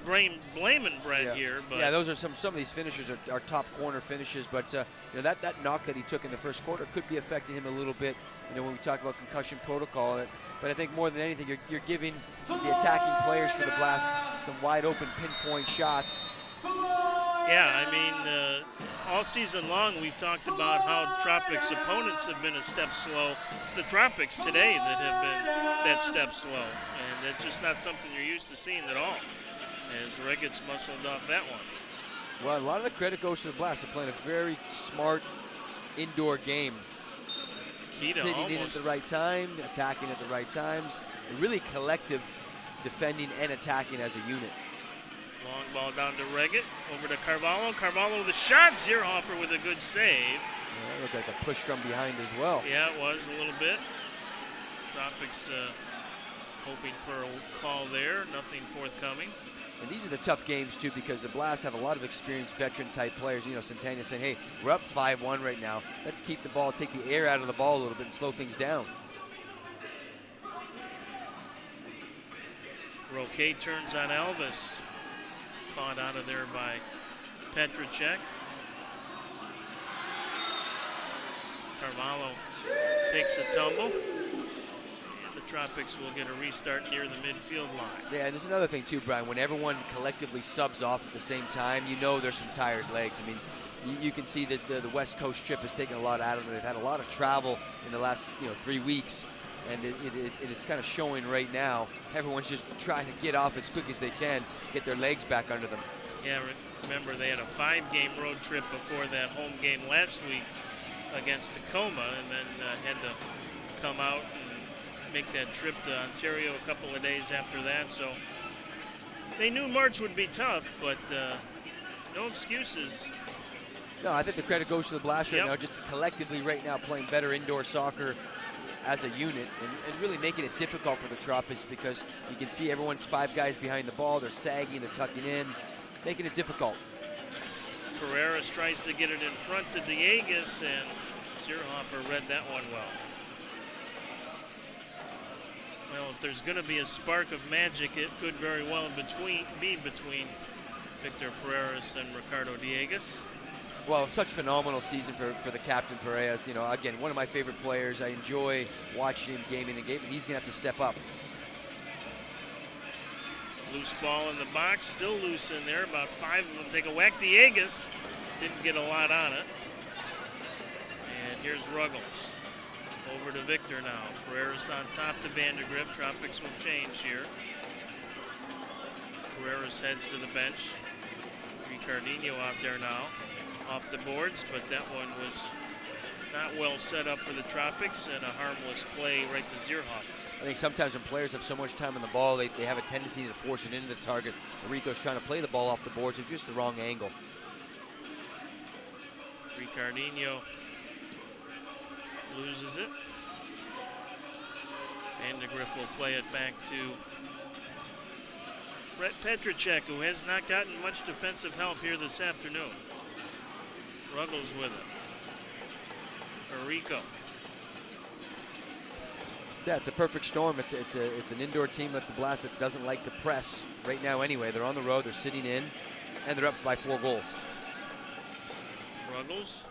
blaming Brett here, but those are some of these finishes are top corner finishes. But that knock that he took in the first quarter could be affecting him a little bit. When we talk about concussion protocol. But I think more than anything, you're giving the attacking players for the Blast some wide open pinpoint shots. Yeah, I mean, all season long we've talked about how Tropics opponents have been a step slow. It's the Tropics today that have been that step slow, and that's just not something you're used to seeing at all, as Reggett's muscled off that one. Well, a lot of the credit goes to the Blast. They're playing a very smart indoor game. Sitting in at the right time, attacking at the right times, really collective defending and attacking as a unit. Long ball down to Reggett, over to Carvalho. Carvalho with a shot, Zierhofer with a good save. Yeah, that looked like a push from behind as well. Yeah, it was a little bit. Tropics hoping for a call there, nothing forthcoming. And these are the tough games, too, because the Blast have a lot of experienced veteran-type players. Santana saying, hey, we're up 5-1 right now. Let's keep the ball, take the air out of the ball a little bit and slow things down. Roque turns on Elvis. Caught out of there by Petracek. Carvalho takes a tumble. Tropics will get a restart near the midfield line. Yeah, and there's another thing too, Brian. When everyone collectively subs off at the same time, there's some tired legs. I mean, you can see that the West Coast trip has taken a lot out of them. They've had a lot of travel in the last 3 weeks, and it's kind of showing right now. Everyone's just trying to get off as quick as they can, get their legs back under them. Yeah, remember they had a 5-game road trip before that home game last week against Tacoma, and then had to come out and make that trip to Ontario a couple of days after that. So they knew March would be tough, but no excuses. No, I think the credit goes to the Blast right now, just collectively right now playing better indoor soccer as a unit and really making it difficult for the Tropics, because you can see everyone's 5 guys behind the ball. They're sagging, they're tucking in, making it difficult. Carreras tries to get it in front to Diegues, and Zierhofer read that one well. Well, if there's going to be a spark of magic, it could very well be between Victor Paredes and Ricardo Diegues. Well, such phenomenal season for the captain, Paredes. Again, one of my favorite players. I enjoy watching him game in and game, and he's going to have to step up. Loose ball in the box, still loose in there. About 5 of them take a whack. Diegues didn't get a lot on it. And here's Ruggles. Over to Victor now. Paredes on top to Vandergrift. Tropics will change here. Paredes heads to the bench. Ricardinho out there now. Off the boards, but that one was not well set up for the Tropics, and a harmless play right to Zierhofer. I think sometimes when players have so much time on the ball, they have a tendency to force it into the target. Rico's trying to play the ball off the boards. It's just the wrong angle. Ricardinho loses it. Vandergrift will play it back to Brett Petracek, who has not gotten much defensive help here this afternoon. Ruggles with it. Rico. Yeah, it's a perfect storm. It's an indoor team that the Blast that doesn't like to press right now anyway. They're on the road, they're sitting in, and they're up by 4 goals. Ruggles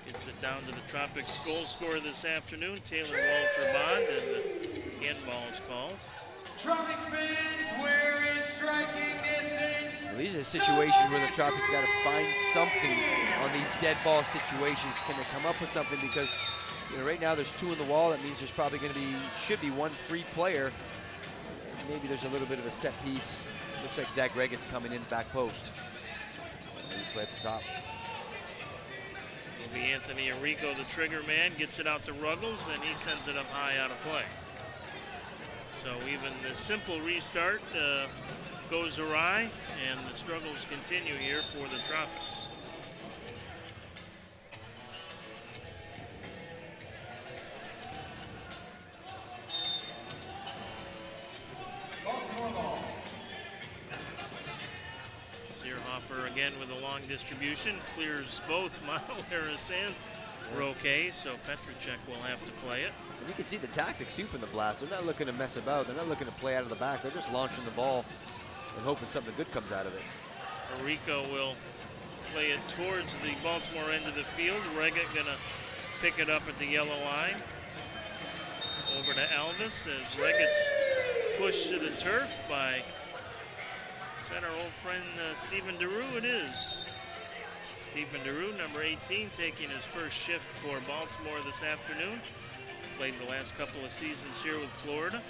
gets it down to the Tropics goal scorer this afternoon, Taylor Walter Bond, and the handball is called. Tropics fans, we're in striking distance. these are situations where the Tropics got to find something on these dead ball situations. Can they come up with something? Because right now there's 2 in the wall. That means there's probably going to be, should be 1 free player. Maybe there's a little bit of a set piece. Looks like Zach Regan's coming in back post. Maybe play at the top. It'll be Anthony Arrico, the trigger man, gets it out to Ruggles, and he sends it up high out of play. So even the simple restart goes awry, and the struggles continue here for the Tropics. Searhofer again with a long distribution, clears both Miles Harris and Roque, so Petracek will have to play it. And you can see the tactics too from the Blast. They're not looking to mess about. They're not looking to play out of the back. They're just launching the ball and hoping something good comes out of it. Arrico will play it towards the Baltimore end of the field. Reggett gonna pick it up at the yellow line. Over to Elvis as Reggett's pushed to the turf by, is that our old friend Stephen DeRue? It is. Stephen DeRue, number 18, taking his first shift for Baltimore this afternoon. Played the last couple of seasons here with Florida.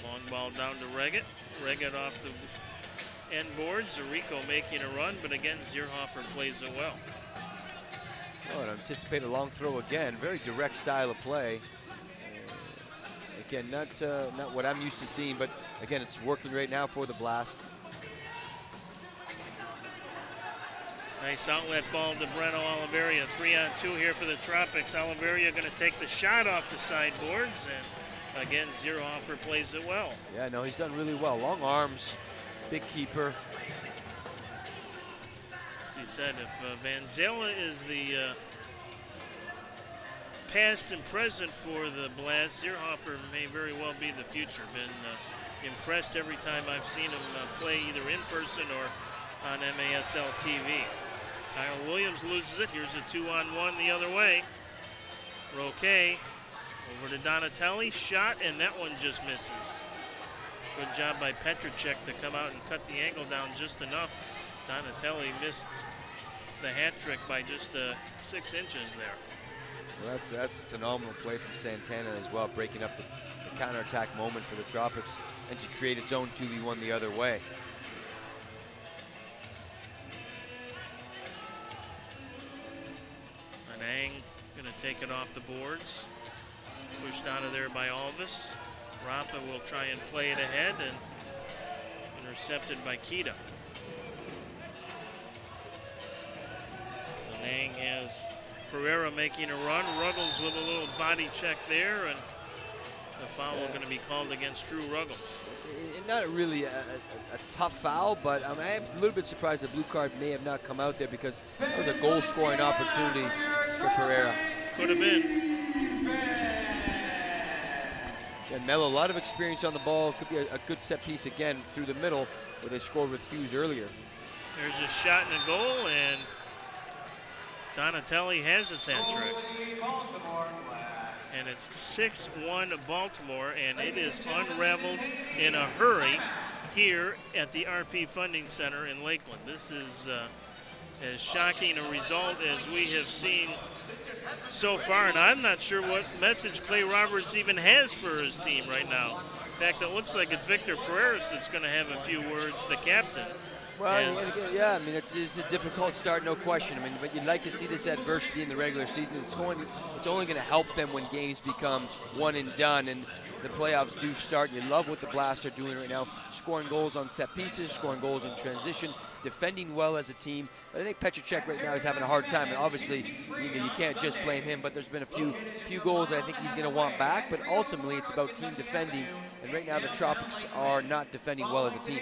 Long ball down to Reggett. Reggett off the end boards. Arrico making a run, but again, Searhofer plays it well. Oh, and anticipate a long throw again. Very direct style of play. Again, not what I'm used to seeing, but again, it's working right now for the Blast. Nice outlet ball to Breno Oliveria. 3-on-2 here for the Tropics. Oliveria going to take the shot off the sideboards, and again, Searhofer plays it well. Yeah, no, he's done really well. Long arms, big keeper. As he said, if Van Zela is the past and present for the Blast, Searhofer may very well be the future. Been impressed every time I've seen him play either in person or on MASL TV. Kyle Williams loses it. Here's a 2-on-1 the other way. Roque over to Donatelli. Shot, and that one just misses. Good job by Petracek to come out and cut the angle down just enough. Donatelli missed the hat trick by just 6 inches there. Well, that's a phenomenal play from Santana as well, breaking up the counterattack moment for the Tropics and to create its own 2v1 the other way. Anang gonna take it off the boards. Pushed out of there by Alvis. Rafa will try and play it ahead and intercepted by Kita. Anang has Pereira making a run. Ruggles with a little body check there, and the foul is going to be called against Drew Ruggles. Not really a tough foul, but I am a little bit surprised the blue card may have not come out there because that was a goal-scoring opportunity for Pereira. Could have been. And Mello, a lot of experience on the ball. Could be a good set piece again through the middle where they scored with Hughes earlier. There's a shot and a goal, and Donatelli has his hat trick. And it's 6-1 Baltimore, and it is unraveled in a hurry here at the RP Funding Center in Lakeland. This is as shocking a result as we have seen so far, and I'm not sure what message Clay Roberts even has for his team right now. In fact, it looks like it's Victor Pereira that's going to have a few words, the captain. Well, yeah, I mean, it's a difficult start, no question. I mean, but you'd like to see this adversity in the regular season. It's only going to help them when games become one and done, and the playoffs do start. You love what the Blast are doing right now, scoring goals on set pieces, scoring goals in transition, defending well as a team. But I think Petracek right now is having a hard time, and obviously, you can't just blame him, but there's been a few goals that I think he's going to want back, but ultimately it's about team defending, and right now the Tropics are not defending well as a team.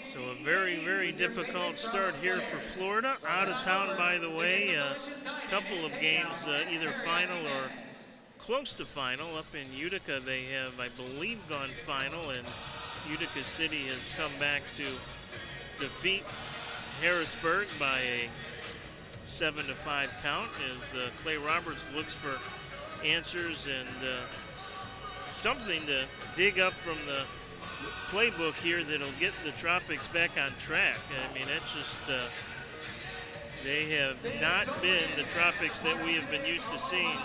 So a very, very difficult start here for Florida. Out of town, by the way, a couple of games, either final or close to final. Up in Utica, they have, I believe, gone final, and Utica City has come back to defeat Harrisburg by a 7-5 count as Clay Roberts looks for answers and something to dig up from the playbook here that'll get the Tropics back on track. I mean, it's just they have not been the Tropics that we have been used to seeing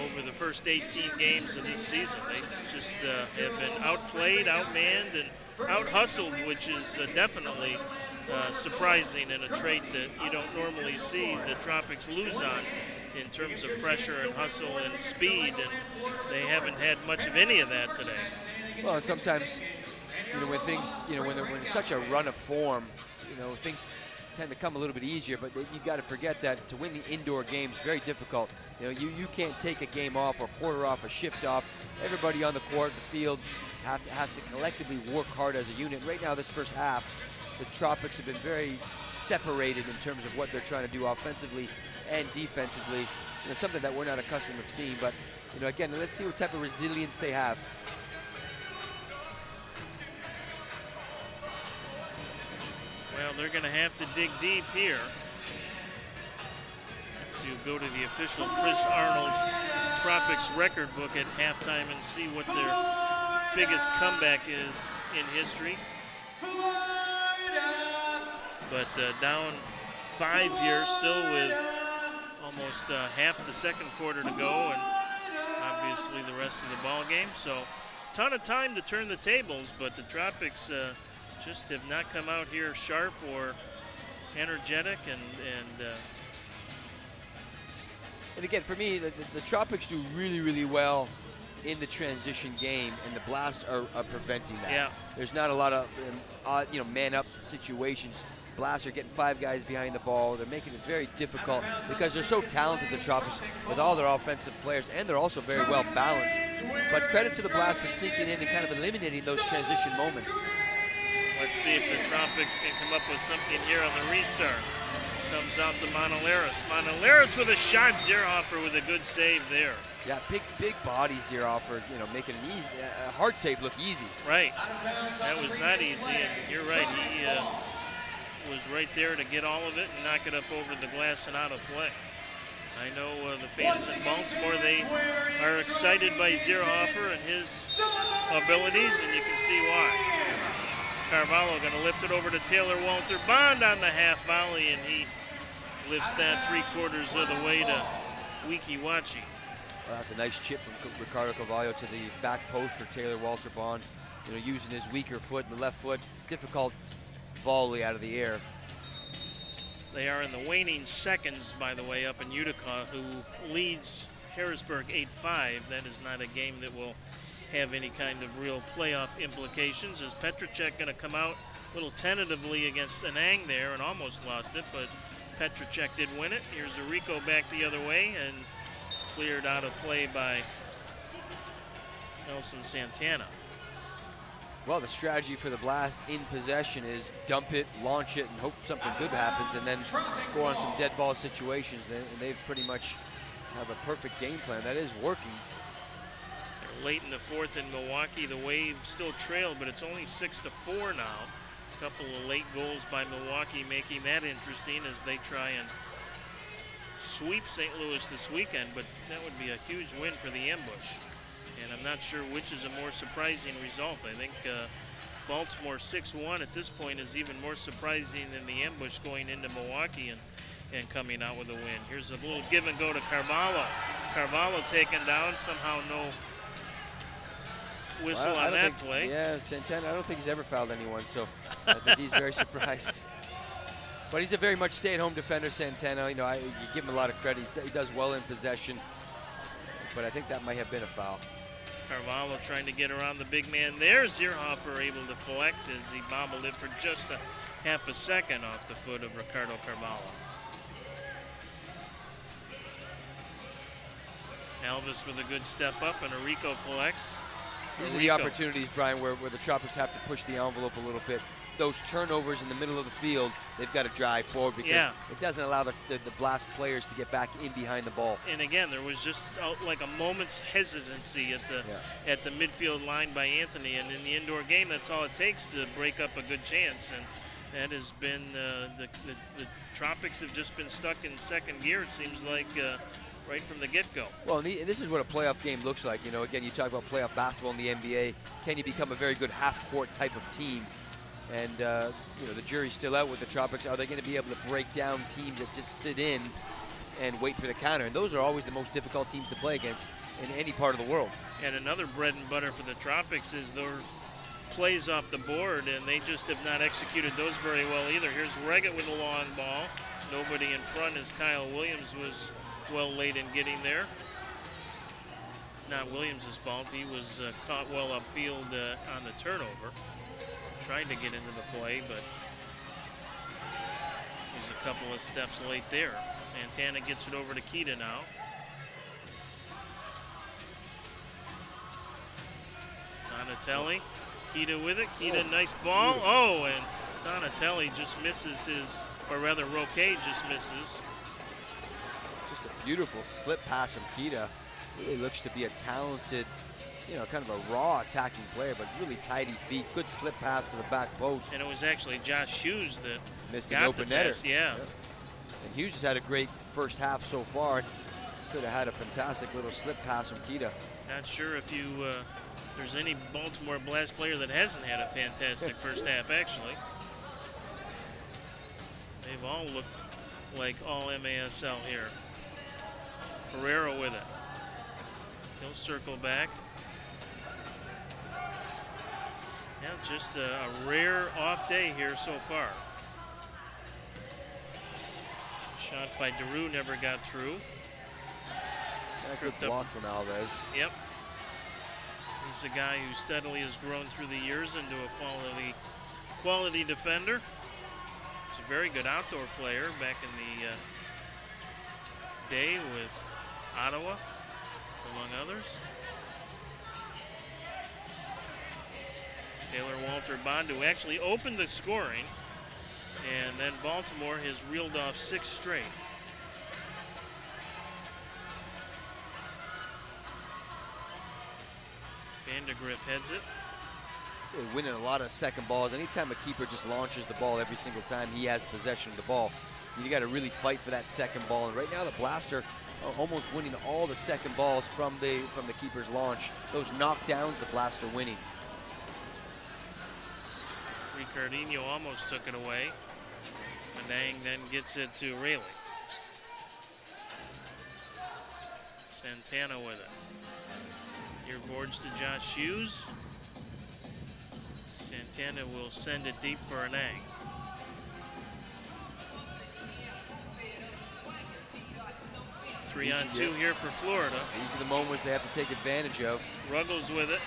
over the first 18 games of this season. They just have been outplayed, outmanned, and out-hustled, which is definitely surprising and a trait that you don't normally see the Tropics lose on in terms of pressure and hustle and speed, and they haven't had much of any of that today. Well, and sometimes, when things, when they're in such a run of form, things tend to come a little bit easier, but you've got to forget that to win the indoor games, very difficult. You can't take a game off or quarter off or shift off. Everybody on the court, the field, has to collectively work hard as a unit. Right now, this first half, the Tropics have been very separated in terms of what they're trying to do offensively and defensively. Something that we're not accustomed to seeing, but again, let's see what type of resilience they have. Well, they're going to have to dig deep here to go to the official Chris Arnold Tropics record book at halftime and see what their biggest comeback is in history. But down 5 here, still with almost half the second quarter to go, and obviously the rest of the ball game. So, ton of time to turn the tables, but the Tropics just have not come out here sharp or energetic, and again, for me, the Tropics do really, really well in the transition game, and the Blasts are preventing that. Yeah. There's not a lot of man-up situations. Blasts are getting 5 guys behind the ball. They're making it very difficult because they're so talented, the Tropics, with all their offensive players, and they're also very well balanced. But credit to the Blasts for sinking in and kind of eliminating those transition moments. Let's see if the Tropics can come up with something here on the restart. Comes out to Monaleris. Monaleris with a shot. Zierhofer with a good save there. Yeah, big body Zierhofer, making an easy, a hard save look easy. Right. That was not easy, and you're right. He was right there to get all of it and knock it up over the glass and out of play. I know the fans in Baltimore, they are excited by Zierhofer and his abilities, and you can see why. Carvalho going to lift it over to Taylor Walter Bond on the half volley, and he lifts that 3/4 of the way to Wikiwachi. Well, that's a nice chip from Ricardo Carvalho to the back post for Taylor Walter Bond. Using his weaker foot, the left foot, difficult volley out of the air. They are in the waning seconds, by the way, up in Utica, who leads Harrisburg 8-5. That is not a game that will have any kind of real playoff implications. Is Petracek going to come out a little tentatively against Anang there and almost lost it, but Petracek did win it. Here's Arico back the other way and cleared out of play by Nelson Santana. Well, the strategy for the Blast in possession is dump it, launch it, and hope something good happens, and then score on some dead ball situations. And they've pretty much have a perfect game plan. That is working. They're late in the fourth in Milwaukee. The Wave still trailed, but it's only 6-4 now. A couple of late goals by Milwaukee making that interesting as they try and sweep St. Louis this weekend, but that would be a huge win for the Ambush. And I'm not sure which is a more surprising result. I think Baltimore 6-1 at this point is even more surprising than the Ambush going into Milwaukee and coming out with a win. Here's a little give and go to Carvalho. Carvalho taken down, somehow no whistle on that play. Yeah, Santana, I don't think he's ever fouled anyone, so I think he's very surprised. But he's a very much stay-at-home defender, Santana. You give him a lot of credit. He does well in possession, but I think that might have been a foul. Carvalho trying to get around the big man there. Zierhofer able to collect as he bobbled it for just a half a second off the foot of Ricardo Carvalho. Alvis with a good step up, and Arico collects. These are the opportunities, Brian, where the Tropics have to push the envelope a little bit. Those turnovers in the middle of the field, they've got to drive forward because it doesn't allow the Blast players to get back in behind the ball. And again, there was just like a moment's hesitancy at the midfield line by Anthony. And in the indoor game, that's all it takes to break up a good chance. And that has been the Tropics have just been stuck in second gear. It seems like right from the get-go. Well, and this is what a playoff game looks like. You know, again, you talk about playoff basketball in the NBA. Can you become a very good half-court type of team? And, you know, the jury's still out with the Tropics. Are they going to be able to break down teams that just sit in and wait for the counter? And those are always the most difficult teams to play against in any part of the world. And another bread and butter for the Tropics is their plays off the board, and they just have not executed those very well either. Here's Reggett with a long ball. Nobody in front as Kyle Williams was well late in getting there. Not Williams' fault. He was caught well upfield on the turnover. Tried to get into the play, but he's a couple of steps late there. Santana gets it over to Kita now. Donatelli, Kita with it. Kita, nice ball. Oh, and Donatelli just misses his, or rather Roque just misses. Just a beautiful slip pass from Kita. Really looks to be a talented, you know, kind of a raw attacking player, but really tidy feet. Good slip pass to the back post. And it was actually Josh Hughes that missed got an open the netter. pass. Yeah. And Hughes has had a great first half so far. Could have had a fantastic little slip pass from Kita. Not sure if you there's any Baltimore Blast player that hasn't had a fantastic first half, actually. They've all looked like all MASL here. Herrera with it. He'll circle back. Yeah, just a rare off day here so far. Shot by Daru never got through. A good block from Alves. Yep. He's a guy who steadily has grown through the years into a quality defender. He's a very good outdoor player back in the day with Ottawa, among others. Taylor Walter Bond, who actually opened the scoring, and then Baltimore has reeled off 6 straight. Vandergriff heads it. They're winning a lot of second balls. Anytime a keeper just launches the ball every single time he has possession of the ball, you got to really fight for that second ball. And right now the Blaster are almost winning all the second balls from the keeper's launch. Those knockdowns, the Blaster winning. Ricardinho almost took it away. Manang then gets it to Rayleigh. Santana with it. Here boards to Josh Hughes. Santana will send it deep for Anang. Three on two here for Florida. These are the moments they have to take advantage of. Ruggles with it.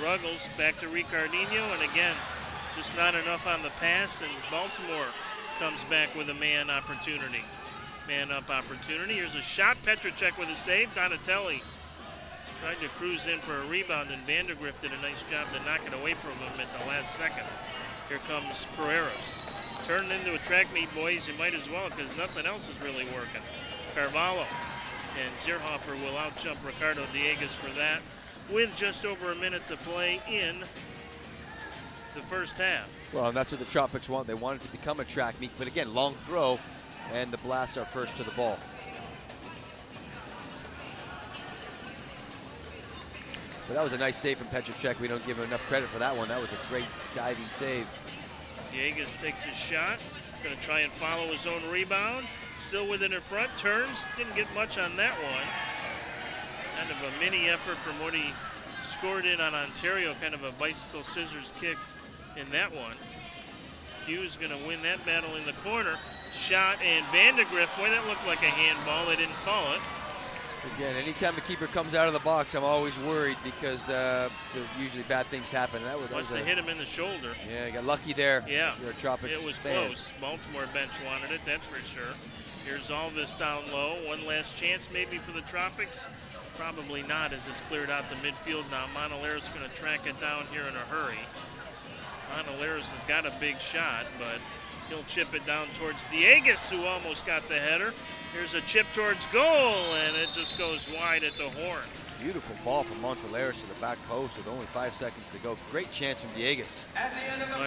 Ruggles back to Ricardinho, and again, just not enough on the pass, and Baltimore comes back with a man opportunity. Man up opportunity. Here's a shot. Petracek with a save. Donatelli tried to cruise in for a rebound, and Vandergriff did a nice job to knock it away from him at the last second. Here comes Pereiras. Turned into a track meet, boys. You might as well, because nothing else is really working. Carvalho and Zierhofer will outjump Ricardo Dieguez for that, with just over a minute to play in the first half. Well, and that's what the Tropics want. They want it to become a track meet, but again, long throw, and the Blast are first to the ball. But that was a nice save from Petracek. We don't give him enough credit for that one. That was a great diving save. Dieguez takes his shot. Going to try and follow his own rebound. Still with it in front. Turns. Didn't get much on that one. Kind of a mini effort from what he scored in on Ontario. Kind of a bicycle scissors kick in that one. Hughes going to win that battle in the corner. Shot, and Vandergriff. Boy, that looked like a handball. They didn't call it. Again, anytime the keeper comes out of the box, I'm always worried because usually bad things happen. Once they hit him in the shoulder. Yeah, got lucky there. Yeah, you're a Tropics it was fan. close. Baltimore bench wanted it, that's for sure. Here's Alves down low. One last chance maybe for the Tropics. Probably not, as it's cleared out the midfield now. Montoleros going to track it down here in a hurry. Montoleros has got a big shot, but he'll chip it down towards Dieguez, who almost got the header. Here's a chip towards goal, and it just goes wide at the horn. Beautiful ball from Montoleros to the back post with only 5 seconds to go. Great chance from Dieguez.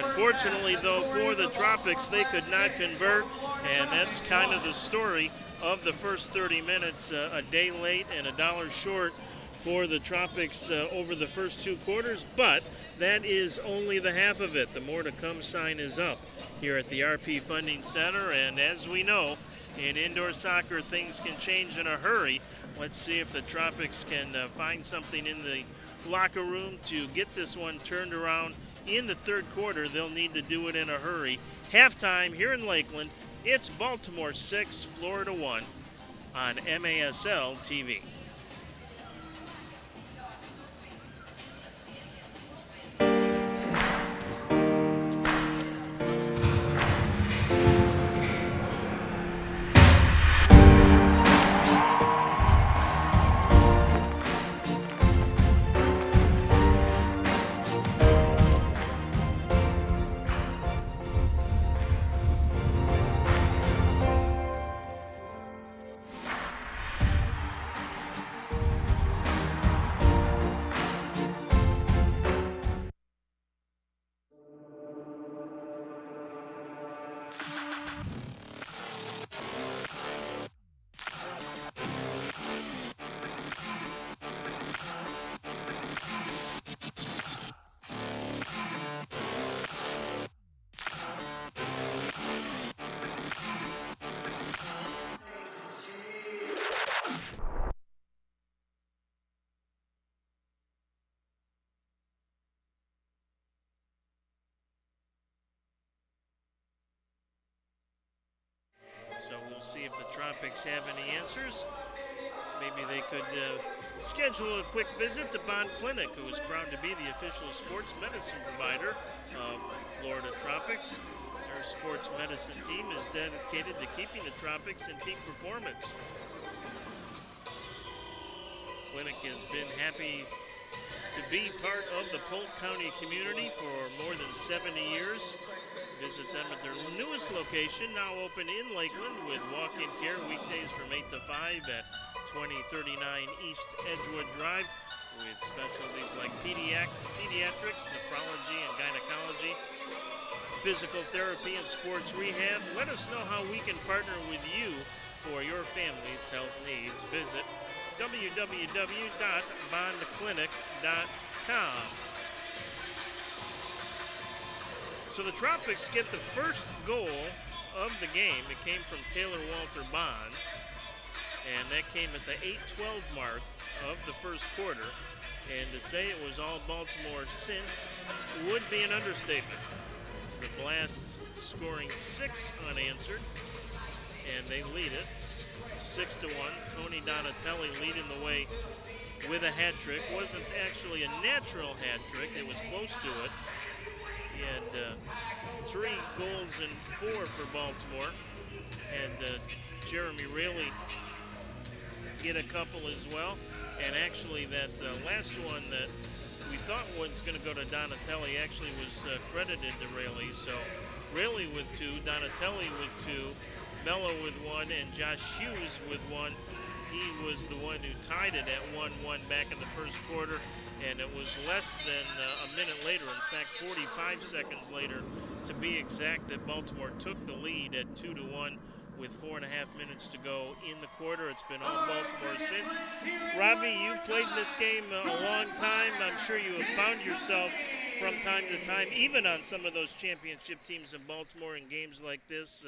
Unfortunately, though, for the Tropics, they could not convert. And that's kind of the story of the first 30 minutes. A day late and $1 short for the Tropics over the first 2 quarters, but that is only the half of it. The more to come sign is up here at the RP Funding Center, and as we know, in indoor soccer, things can change in a hurry. Let's see if the Tropics can find something in the locker room to get this one turned around in the third quarter. They'll need to do it in a hurry. Halftime here in Lakeland, it's Baltimore 6, Florida 1 on MASL TV. So we'll see if the Tropics have any answers. Maybe they could schedule a quick visit to Bond Clinic, who is proud to be the official sports medicine provider of Florida Tropics. Their sports medicine team is dedicated to keeping the Tropics in peak performance. Clinic has been happy to be part of the Polk County community for more than 70 years. Visit them at their newest location, now open in Lakeland, with walk-in care weekdays from 8 to 5 at 2039 East Edgewood Drive, with specialties like pediatrics, nephrology, and gynecology, physical therapy, and sports rehab. Let us know how we can partner with you for your family's health needs. Visit www.bondclinic.com. So the Tropics get the first goal of the game. It came from Taylor Walter Bond, and that came at the 8:12 mark of the first quarter. And to say it was all Baltimore since would be an understatement. The Blast scoring 6 unanswered, and they lead it 6-1. Tony Donatelli leading the way with a hat trick. Wasn't actually a natural hat trick. It was close to it. He had 3 goals and 4 for Baltimore, and Jeremy Raley get a couple as well. And actually that last one that we thought was going to go to Donatelli actually was credited to Raley. So Raley with 2, Donatelli with 2, Mello with 1, and Josh Hughes with 1. He was the one who tied it at 1-1 back in the first quarter. And it was less than a minute later, in fact 45 seconds later to be exact, that Baltimore took the lead at 2-1 with 4.5 minutes to go in the quarter. It's been all Baltimore since. Robbie, you've played in this game a long time. I'm sure you have found yourself from time to time, even on some of those championship teams in Baltimore in games like this.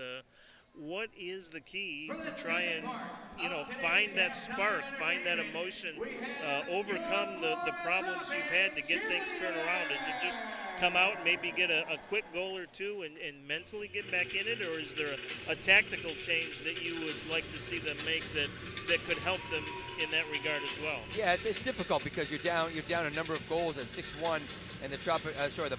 What is the key to try and, find that spark, find that emotion, overcome the problems you've had to get things turned around? Is it just come out and maybe get a quick goal or two and mentally get back in it, or is there a tactical change that you would like to see them make that could help them in that regard as well? Yeah, it's difficult because you're down a number of goals at 6-1, and the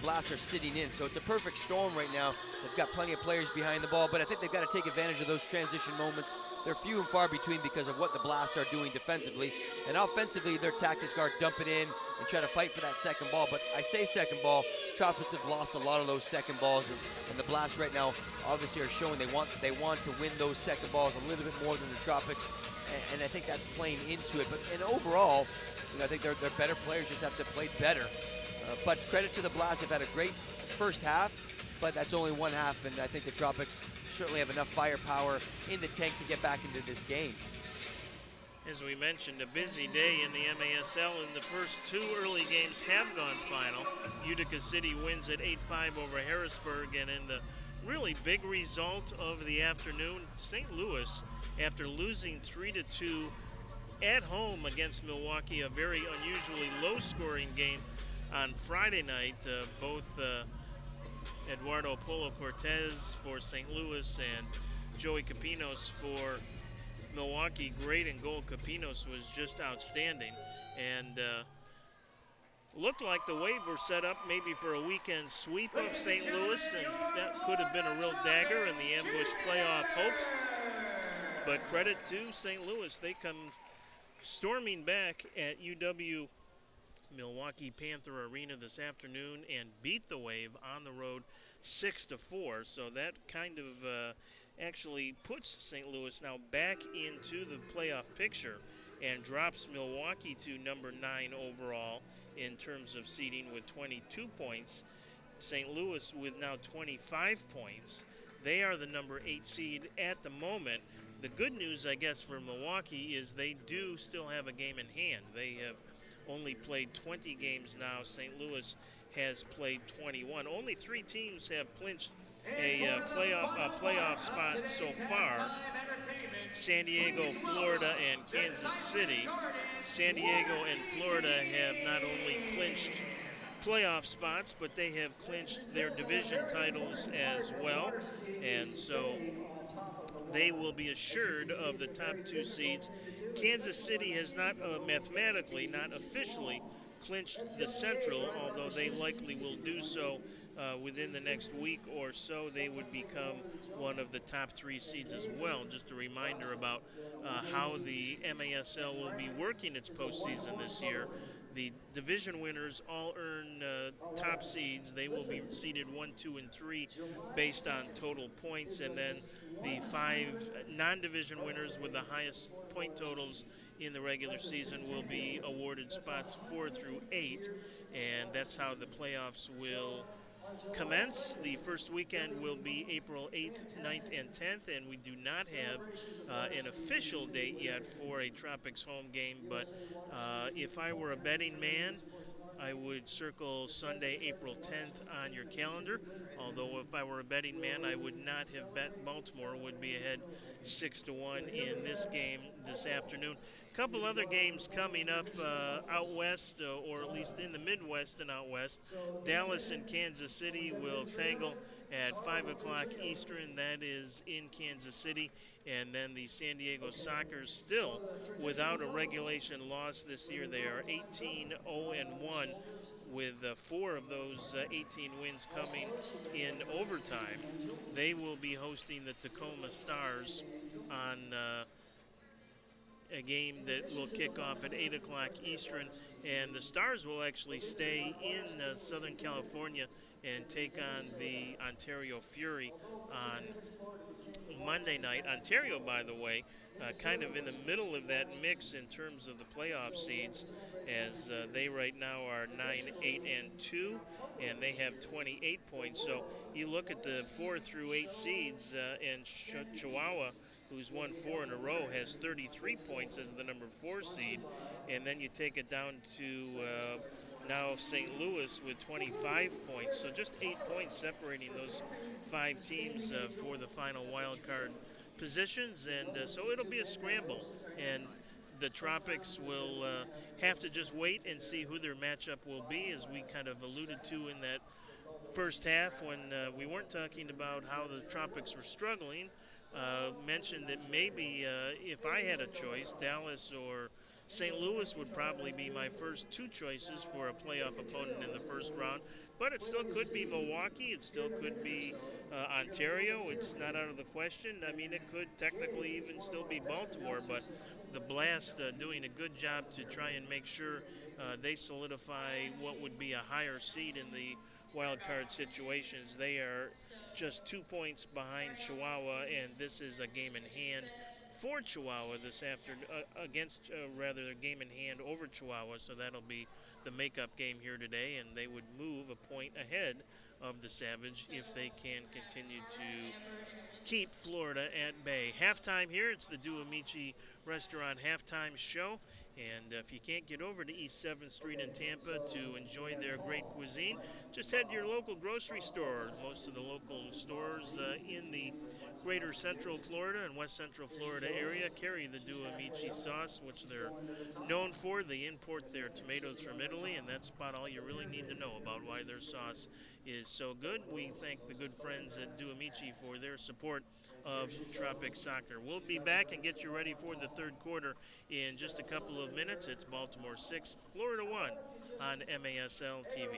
Blast are sitting in, so it's a perfect storm right now. They've got plenty of players behind the ball, but I think they've got to take advantage of those transition moments. They're few and far between because of what the Blast are doing defensively, and offensively their tactics are dump it in and try to fight for that second ball. But I say second ball, Tropics have lost a lot of those second balls, and the Blast right now obviously are showing they want to win those second balls a little bit more than the Tropics, and I think that's playing into it. But overall, I think they're better players, just have to play better. But credit to the Blast, they've had a great first half, but that's only one half, and I think the Tropics certainly have enough firepower in the tank to get back into this game. As we mentioned, a busy day in the MASL, and the first two early games have gone final. Utica City wins at 8-5 over Harrisburg, and in the really big result of the afternoon, St. Louis, after losing 3-2 at home against Milwaukee, a very unusually low-scoring game on Friday night. Both Eduardo Polo Cortez for St. Louis and Joey Capinos for Milwaukee. Great in goal. Capinos was just outstanding, and looked like the Wave were set up maybe for a weekend sweep of St. Louis, and that could have been a real dagger in the ambush playoff hopes. But credit to St. Louis. They come storming back at UW Milwaukee Panther Arena this afternoon and beat the Wave on the road 6-4. So that kind of actually puts St. Louis now back into the playoff picture and drops Milwaukee to number 9 overall in terms of seeding with 22 points. St. Louis with now 25 points. They are the number 8 seed at the moment. The good news, I guess, for Milwaukee is they do still have a game in hand. They have only played 20 games now. St. Louis has played 21. Only 3 teams have clinched a playoff spot so far: San Diego, Florida, and Kansas City. San Diego and Florida have not only clinched playoff spots, but they have clinched their division titles as well, and so they will be assured of the top 2 seeds. Kansas City has not mathematically, not officially, clinched the Central, although they likely will do so within the next week or so. They would become one of the top 3 seeds as well. Just a reminder about how the MASL will be working its postseason this year. The division winners all earn top seeds. They will be seeded 1, 2, and 3 based on total points, and then the 5 non-division winners with the highest point totals in the regular season will be awarded spots 4 through 8, and that's how the playoffs will commence. The first weekend will be April 8th, 9th, and 10th, and we do not have an official date yet for a Tropics home game, but if I were a betting man, I would circle Sunday, April 10th on your calendar, although if I were a betting man, I would not have bet Baltimore would be ahead 6-1 in this game this afternoon. A couple other games coming up out west, or at least in the Midwest and out west. Dallas and Kansas City will tangle at 5 o'clock Eastern. That is in Kansas City. And then the San Diego Sockers still without a regulation loss this year. They are 18-0-1 with 4 of those 18 wins coming in overtime. They will be hosting the Tacoma Stars on a game that will kick off at 8 o'clock Eastern, and the Stars will actually stay in Southern California and take on the Ontario Fury on Monday night. Ontario, by the way, kind of in the middle of that mix in terms of the playoff seeds, as they right now are 9-8-2, and they have 28 points. So you look at the 4 through 8 seeds, and Chihuahua, who's won 4 in a row, has 33 points as the number 4 seed, and then you take it down to now St. Louis with 25 points, so just 8 points separating those 5 teams for the final wild card positions, and so it'll be a scramble, and the Tropics will have to just wait and see who their matchup will be, as we kind of alluded to in that first half when we weren't talking about how the Tropics were struggling. Mentioned that maybe if I had a choice, Dallas or St. Louis would probably be my first 2 choices for a playoff opponent in the first round, but it still could be Milwaukee, it still could be Ontario. It's not out of the question. I mean, it could technically even still be Baltimore, but the Blast doing a good job to try and make sure they solidify what would be a higher seed in the wild card situations. They are just 2 points behind Chihuahua, and this is a game in hand for Chihuahua this afternoon, against a game in hand over Chihuahua, so that'll be the makeup game here today, and they would move a point ahead of the Savage if they can continue to keep Florida at bay. Halftime here, it's the Duamici Restaurant halftime show. And if you can't get over to East 7th Street in Tampa to enjoy their great cuisine, just head to your local grocery store. Most of the local stores in the greater Central Florida and West Central Florida area carry the Duamici sauce, which they're known for. They import their tomatoes from Italy, and that's about all you really need to know about why their sauce is so good. We thank the good friends at Duamici for their support of Tropics soccer. We'll be back and get you ready for the third quarter in just a couple of minutes. It's Baltimore 6, Florida 1 on MASL TV. There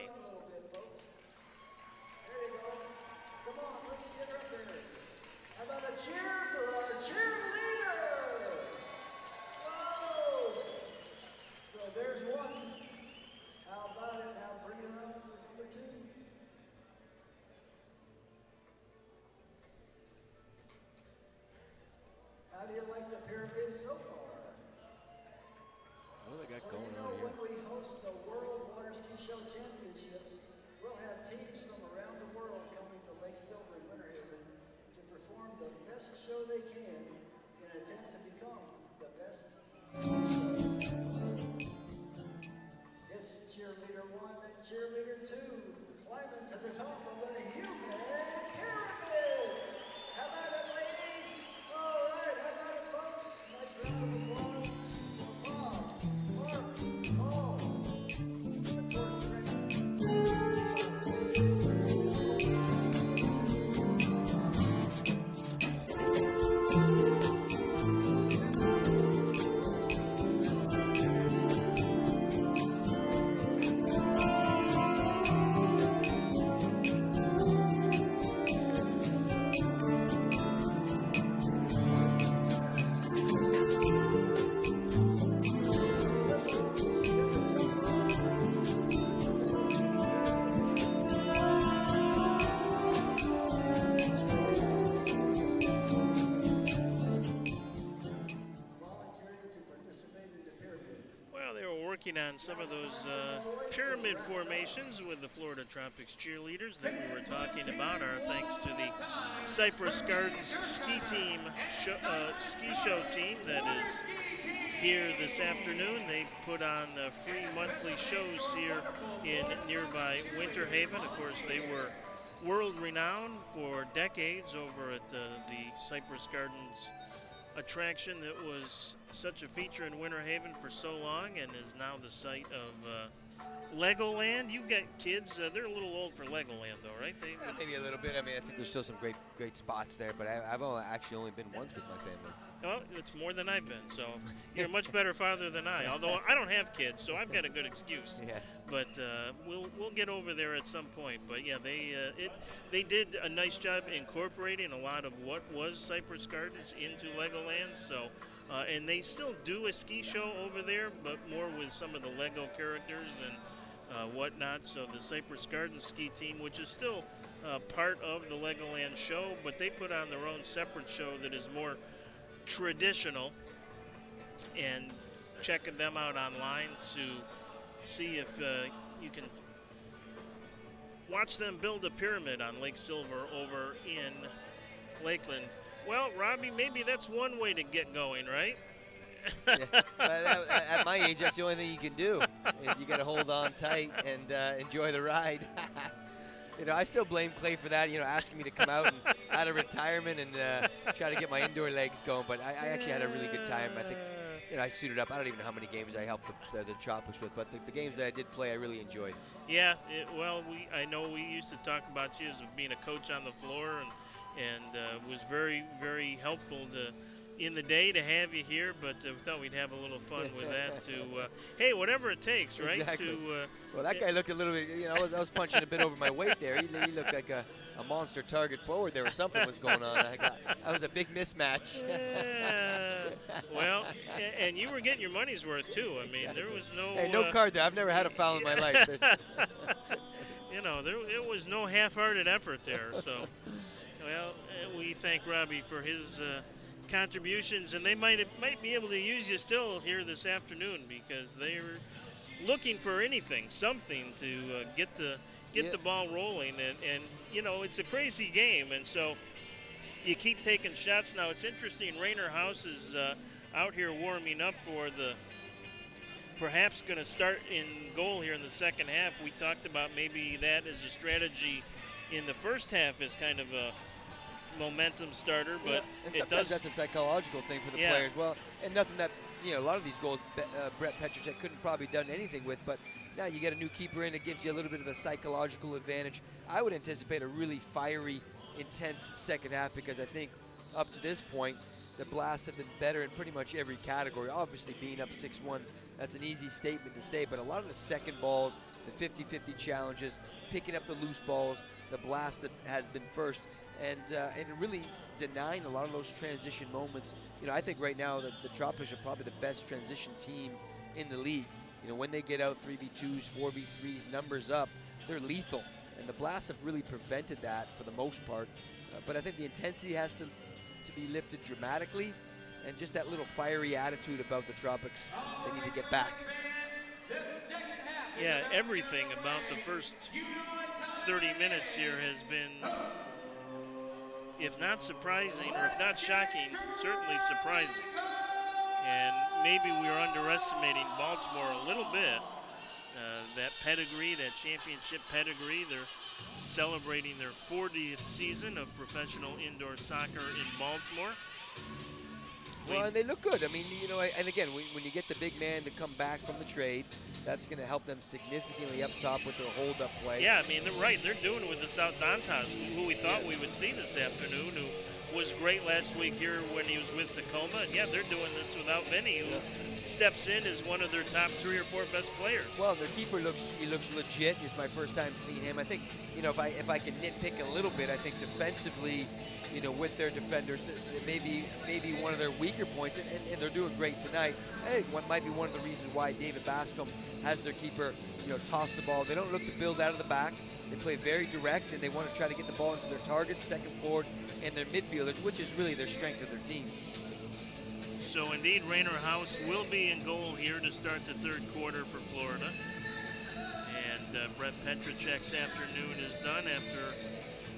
you go. Come on, let's get her up there. How about a cheer for our cheerleader? Whoa! So there's one. How about it? Now bring it on for number 2. How do you like the pyramid so far? What do they got So going you on know, here? when we host the World Water Ski Show Championships, we'll have teams from around the world coming to Lake Silver in Winter Haven to perform the best show they can in an attempt to become the best ski show. It's cheerleader 1 and cheerleader 2 climbing to the top of the human pyramid. How about it, ladies? All right, how about it, folks? Nice round of applause for Bob, Mark, Paul, and of course, volunteering to participate in the pyramid. Well, they were working on some of those pyramid formations with the Florida Tropics cheerleaders that we were talking about. Our thanks to the Cypress Gardens ski show team that is here this afternoon. They put on free monthly shows here in nearby Winter Haven. Of course, they were world renowned for decades over at the Cypress Gardens attraction that was such a feature in Winter Haven for so long and is now the site of Legoland. You've got kids, they're a little old for Legoland though, right? Yeah, maybe a little bit. I mean, I think there's still some great spots there, but I've actually only been once with my family. Well, it's more than I've been, so you're a much better father than I. Although I don't have kids, so I've got a good excuse. Yes. But we'll get over there at some point. But yeah, they did a nice job incorporating a lot of what was Cypress Gardens into Legoland. So and they still do a ski show over there, but more with some of the Lego characters and whatnot. So the Cypress Gardens ski team, which is still part of the Legoland show, but they put on their own separate show that is more traditional, and checking them out online to see if you can watch them build a pyramid on Lake Silver over in Lakeland. Well, Robbie, maybe that's one way to get going, right? Yeah. At my age, that's the only thing you can do is you got to hold on tight and enjoy the ride. You know, I still blame Clay for that, you know, asking me to come out and out of retirement and try to get my indoor legs going. But I actually had a really good time. I think, you know, I suited up. I don't even know how many games I helped the Tropics with, but the games that I did play, I really enjoyed. Yeah, I know we used to talk about you as being a coach on the floor, and was very, very helpful in the day to have you here, but we thought we'd have a little fun with that hey, whatever it takes, right? Exactly. Well, that guy looked a little bit, you know, I was punching a bit over my weight there. He looked like a monster target forward there, or something was going on. That was a big mismatch. Well, and you were getting your money's worth, too. I mean, there was no... Hey, no card there. I've never had a foul in my life. You know, it was no half-hearted effort there. So, well, we thank Robbie for his... contributions, and they might be able to use you still here this afternoon because they're looking for something to get the ball rolling, and you know, it's a crazy game, and so you keep taking shots. Now it's interesting. Rainer House is out here warming up for the perhaps going to start in goal here in the second half. We talked about maybe that as a strategy in the first half as kind of a momentum starter, but and it sometimes does. that's a psychological thing for the players. Well, and nothing that, you know, a lot of these goals Brett Petracek couldn't probably done anything with, but now you get a new keeper in, it gives you a little bit of a psychological advantage. I would anticipate a really fiery, intense second half, because I think up to this point, the Blasts have been better in pretty much every category. Obviously, being up 6-1, that's an easy statement to say, but a lot of the second balls, the 50-50 challenges, picking up the loose balls, the Blast that has been first, and really denying a lot of those transition moments. You know, I think right now that the Tropics are probably the best transition team in the league. You know, when they get out 3v2s, 4v3s, numbers up, they're lethal. And the Blasts have really prevented that for the most part. But I think the intensity has to be lifted dramatically, and just that little fiery attitude about the Tropics, they need to get back. Yeah, everything about the first 30 minutes here has been, if not surprising, or if not shocking, certainly surprising. And maybe we are underestimating Baltimore a little bit. That pedigree, that championship pedigree, they're celebrating their 40th season of professional indoor soccer in Baltimore. Well, and they look good. I mean, you know, and again, when you get the big man to come back from the trade, that's going to help them significantly up top with their hold-up play. Yeah, I mean, they're right. They're doing it with the South Dantas, who we thought we would see this afternoon, who was great last week here when he was with Tacoma. And yeah, they're doing this without Vinny, who steps in as one of their top 3 or 4 best players. Well, their keeper looks legit. It's my first time seeing him. I think, you know, if I can nitpick a little bit, I think defensively, you know, with their defenders, maybe one of their weaker points, and they're doing great tonight. I think what might be one of the reasons why David Bascom has their keeper, you know, toss the ball. They don't look to build out of the back. They play very direct, and they want to try to get the ball into their target, second forward, and their midfielders, which is really their strength of their team. So indeed, Rainer House will be in goal here to start the third quarter for Florida. And Brett Petracek's afternoon is done after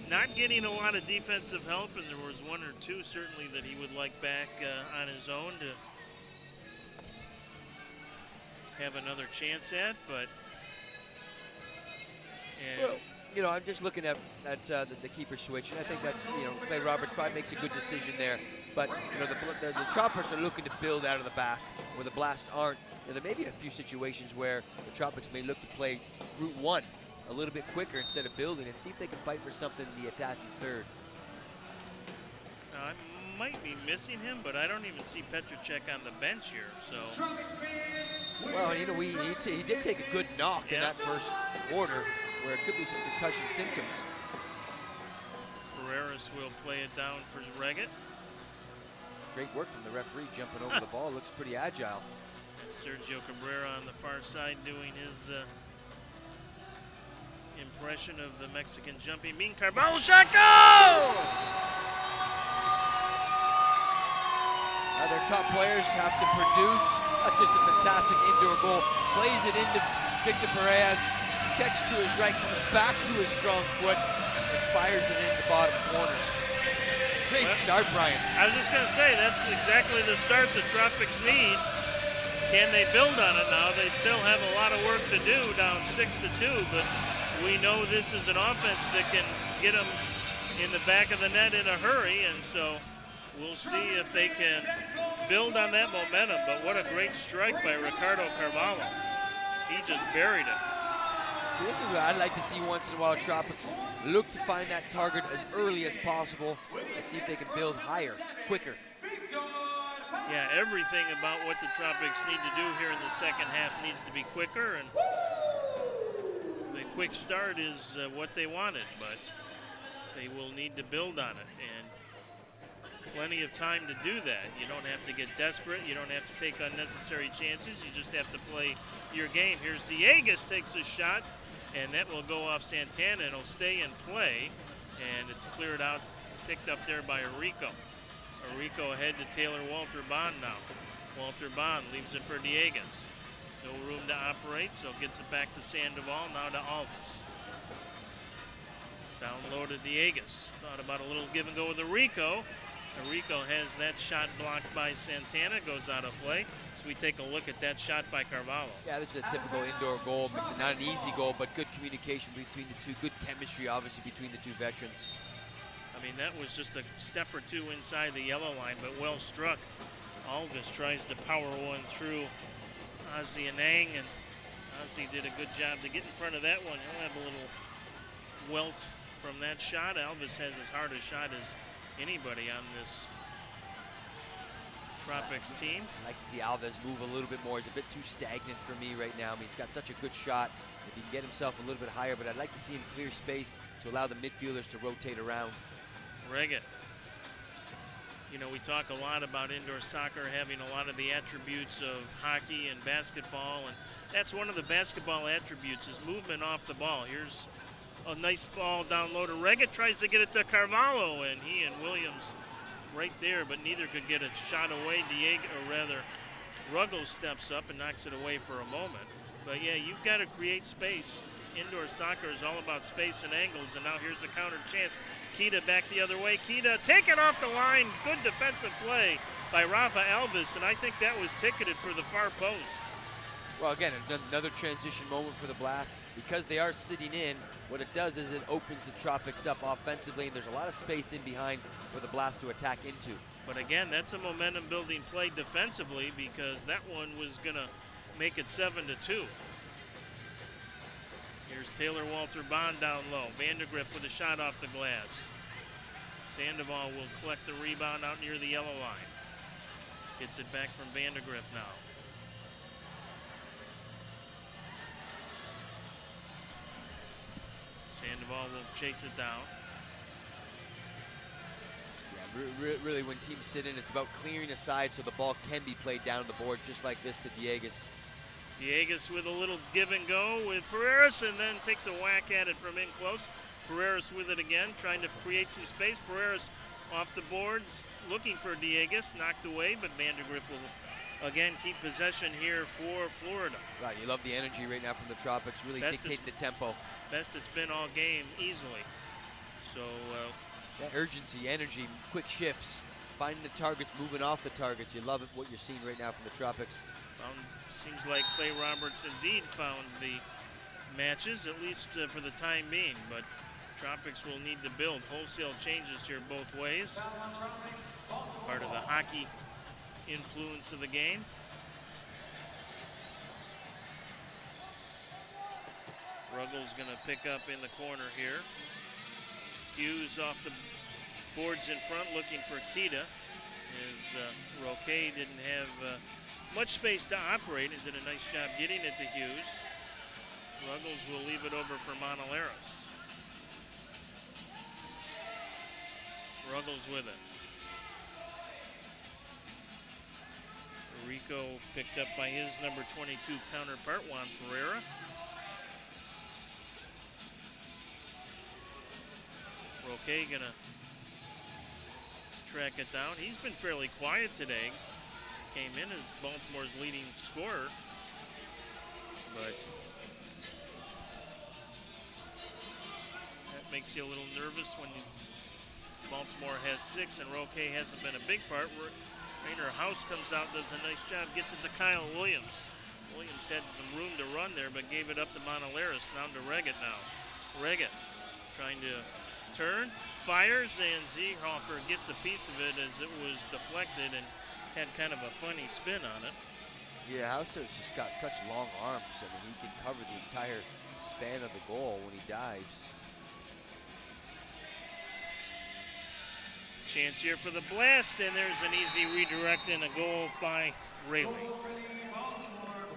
not getting a lot of defensive help, and there was 1 or 2 certainly that he would like back on his own to have another chance at, but well, you know, I'm just looking at the keeper switch, and I think that's, you know, Clay Roberts probably makes a good decision there. But, you know, the Tropics are looking to build out of the back, where the Blast aren't. You know, there may be a few situations where the Tropics may look to play Route 1 a little bit quicker instead of building, and see if they can fight for something in the attacking third. Now, I might be missing him, but I don't even see Petracek on the bench here. So, well, you know, he did take a good knock in that first quarter, where it could be some concussion symptoms. Ferreras will play it down for Reggett. Great work from the referee jumping over the ball. Looks pretty agile. And Sergio Cabrera on the far side doing his impression of the Mexican jumping mean Carvalho shot goal! Their top players have to produce. That's just a fantastic indoor goal. Plays it into Victor Perez. Checks to his right, comes back to his strong foot, and fires it in the bottom corner. Great start, Brian. I was just going to say, that's exactly the start the Tropics need. Can they build on it now? They still have a lot of work to do, down 6-2, but we know this is an offense that can get them in the back of the net in a hurry, and so we'll see if they can build on that momentum. But what a great strike by Ricardo Carvalho. He just buried it. See, this is what I'd like to see once in a while. Tropics look to find that target as early as possible and see if they can build higher, quicker. Yeah, everything about what the Tropics need to do here in the second half needs to be quicker, and the quick start is what they wanted, but they will need to build on it, and plenty of time to do that. You don't have to get desperate. You don't have to take unnecessary chances. You just have to play your game. Here's Dieguez, takes a shot, and that will go off Santana, and it'll stay in play, and it's cleared out, picked up there by Arico. Arico ahead to Taylor Walter Bond now. Walter Bond leaves it for Dieguez. No room to operate, so gets it back to Sandoval, now to Alves. Down low to Diegas. Thought about a little give and go with Rico. Rico has that shot blocked by Santana, goes out of play. So we take a look at that shot by Carvalho. Yeah, this is a typical indoor goal. It's not an easy goal, but good communication between the two. Good chemistry, obviously, between the two veterans. I mean, that was just a step or two inside the yellow line, but well struck. Alvis tries to power one through Ozzy and Ang, and Ozzy did a good job to get in front of that one. He'll have a little welt from that shot. Alvis has as hard a shot as anybody on this Tropics team. I like to see Alves move a little bit more. He's a bit too stagnant for me right now. I mean, he's got such a good shot. If he can get himself a little bit higher, but I'd like to see him clear space to allow the midfielders to rotate around. Reggett. You know, we talk a lot about indoor soccer having a lot of the attributes of hockey and basketball, and that's one of the basketball attributes is movement off the ball. Here's a nice ball down low to Reggett, tries to get it to Carvalho, and he and Williams right there, but neither could get a shot away. Ruggles steps up and knocks it away for a moment. But yeah, you've got to create space. Indoor soccer is all about space and angles, and now here's a counter chance. Kita back the other way. Kita taken off the line. Good defensive play by Rafa Alvis, and I think that was ticketed for the far post. Well, again, another transition moment for the Blast. Because they are sitting in, what it does is it opens the Tropics up offensively, and there's a lot of space in behind for the Blast to attack into. But again, that's a momentum-building play defensively because that one was going to make it 7-2. Here's Taylor Walter Bond down low. Vandergrift with a shot off the glass. Sandoval will collect the rebound out near the yellow line. Gets it back from Vandergrift now. Sandoval will chase it down. Yeah, really when teams sit in, it's about clearing aside so the ball can be played down the board just like this to Diegas. Diegas with a little give and go with Pereiras and then takes a whack at it from in close. Pereiras with it again, trying to create some space. Pereiras off the boards, looking for Diegas, knocked away, but Vandergrift will again keep possession here for Florida. Right, you love the energy right now from the Tropics, really dictating the tempo. Best it's been all game, easily. So, that urgency, energy, quick shifts, finding the targets, moving off the targets. You love it, what you're seeing right now from the Tropics. Seems like Clay Roberts indeed found the matches, at least for the time being, but Tropics will need to build. Wholesale changes here both ways. Part of the hockey influence of the game. Ruggles going to pick up in the corner here. Hughes off the boards in front looking for Kita. As Roque didn't have much space to operate and did a nice job getting it to Hughes. Ruggles will leave it over for Monaleras. Ruggles with it. Rico picked up by his number 22 counterpart, Juan Pereira. Roque gonna track it down. He's been fairly quiet today. Came in as Baltimore's leading scorer, but that makes you a little nervous when Baltimore has 6 and Roque hasn't been a big part. Rainer House comes out, does a nice job, gets it to Kyle Williams. Williams had some room to run there, but gave it up to Monaleras. Down to Reggett now. Reggett trying to turn, fires, and Seehofer gets a piece of it as it was deflected and had kind of a funny spin on it. Yeah, Hauser's just got such long arms. I mean, he can cover the entire span of the goal when he dives. Chance here for the Blast, and there's an easy redirect and a goal by Rayleigh.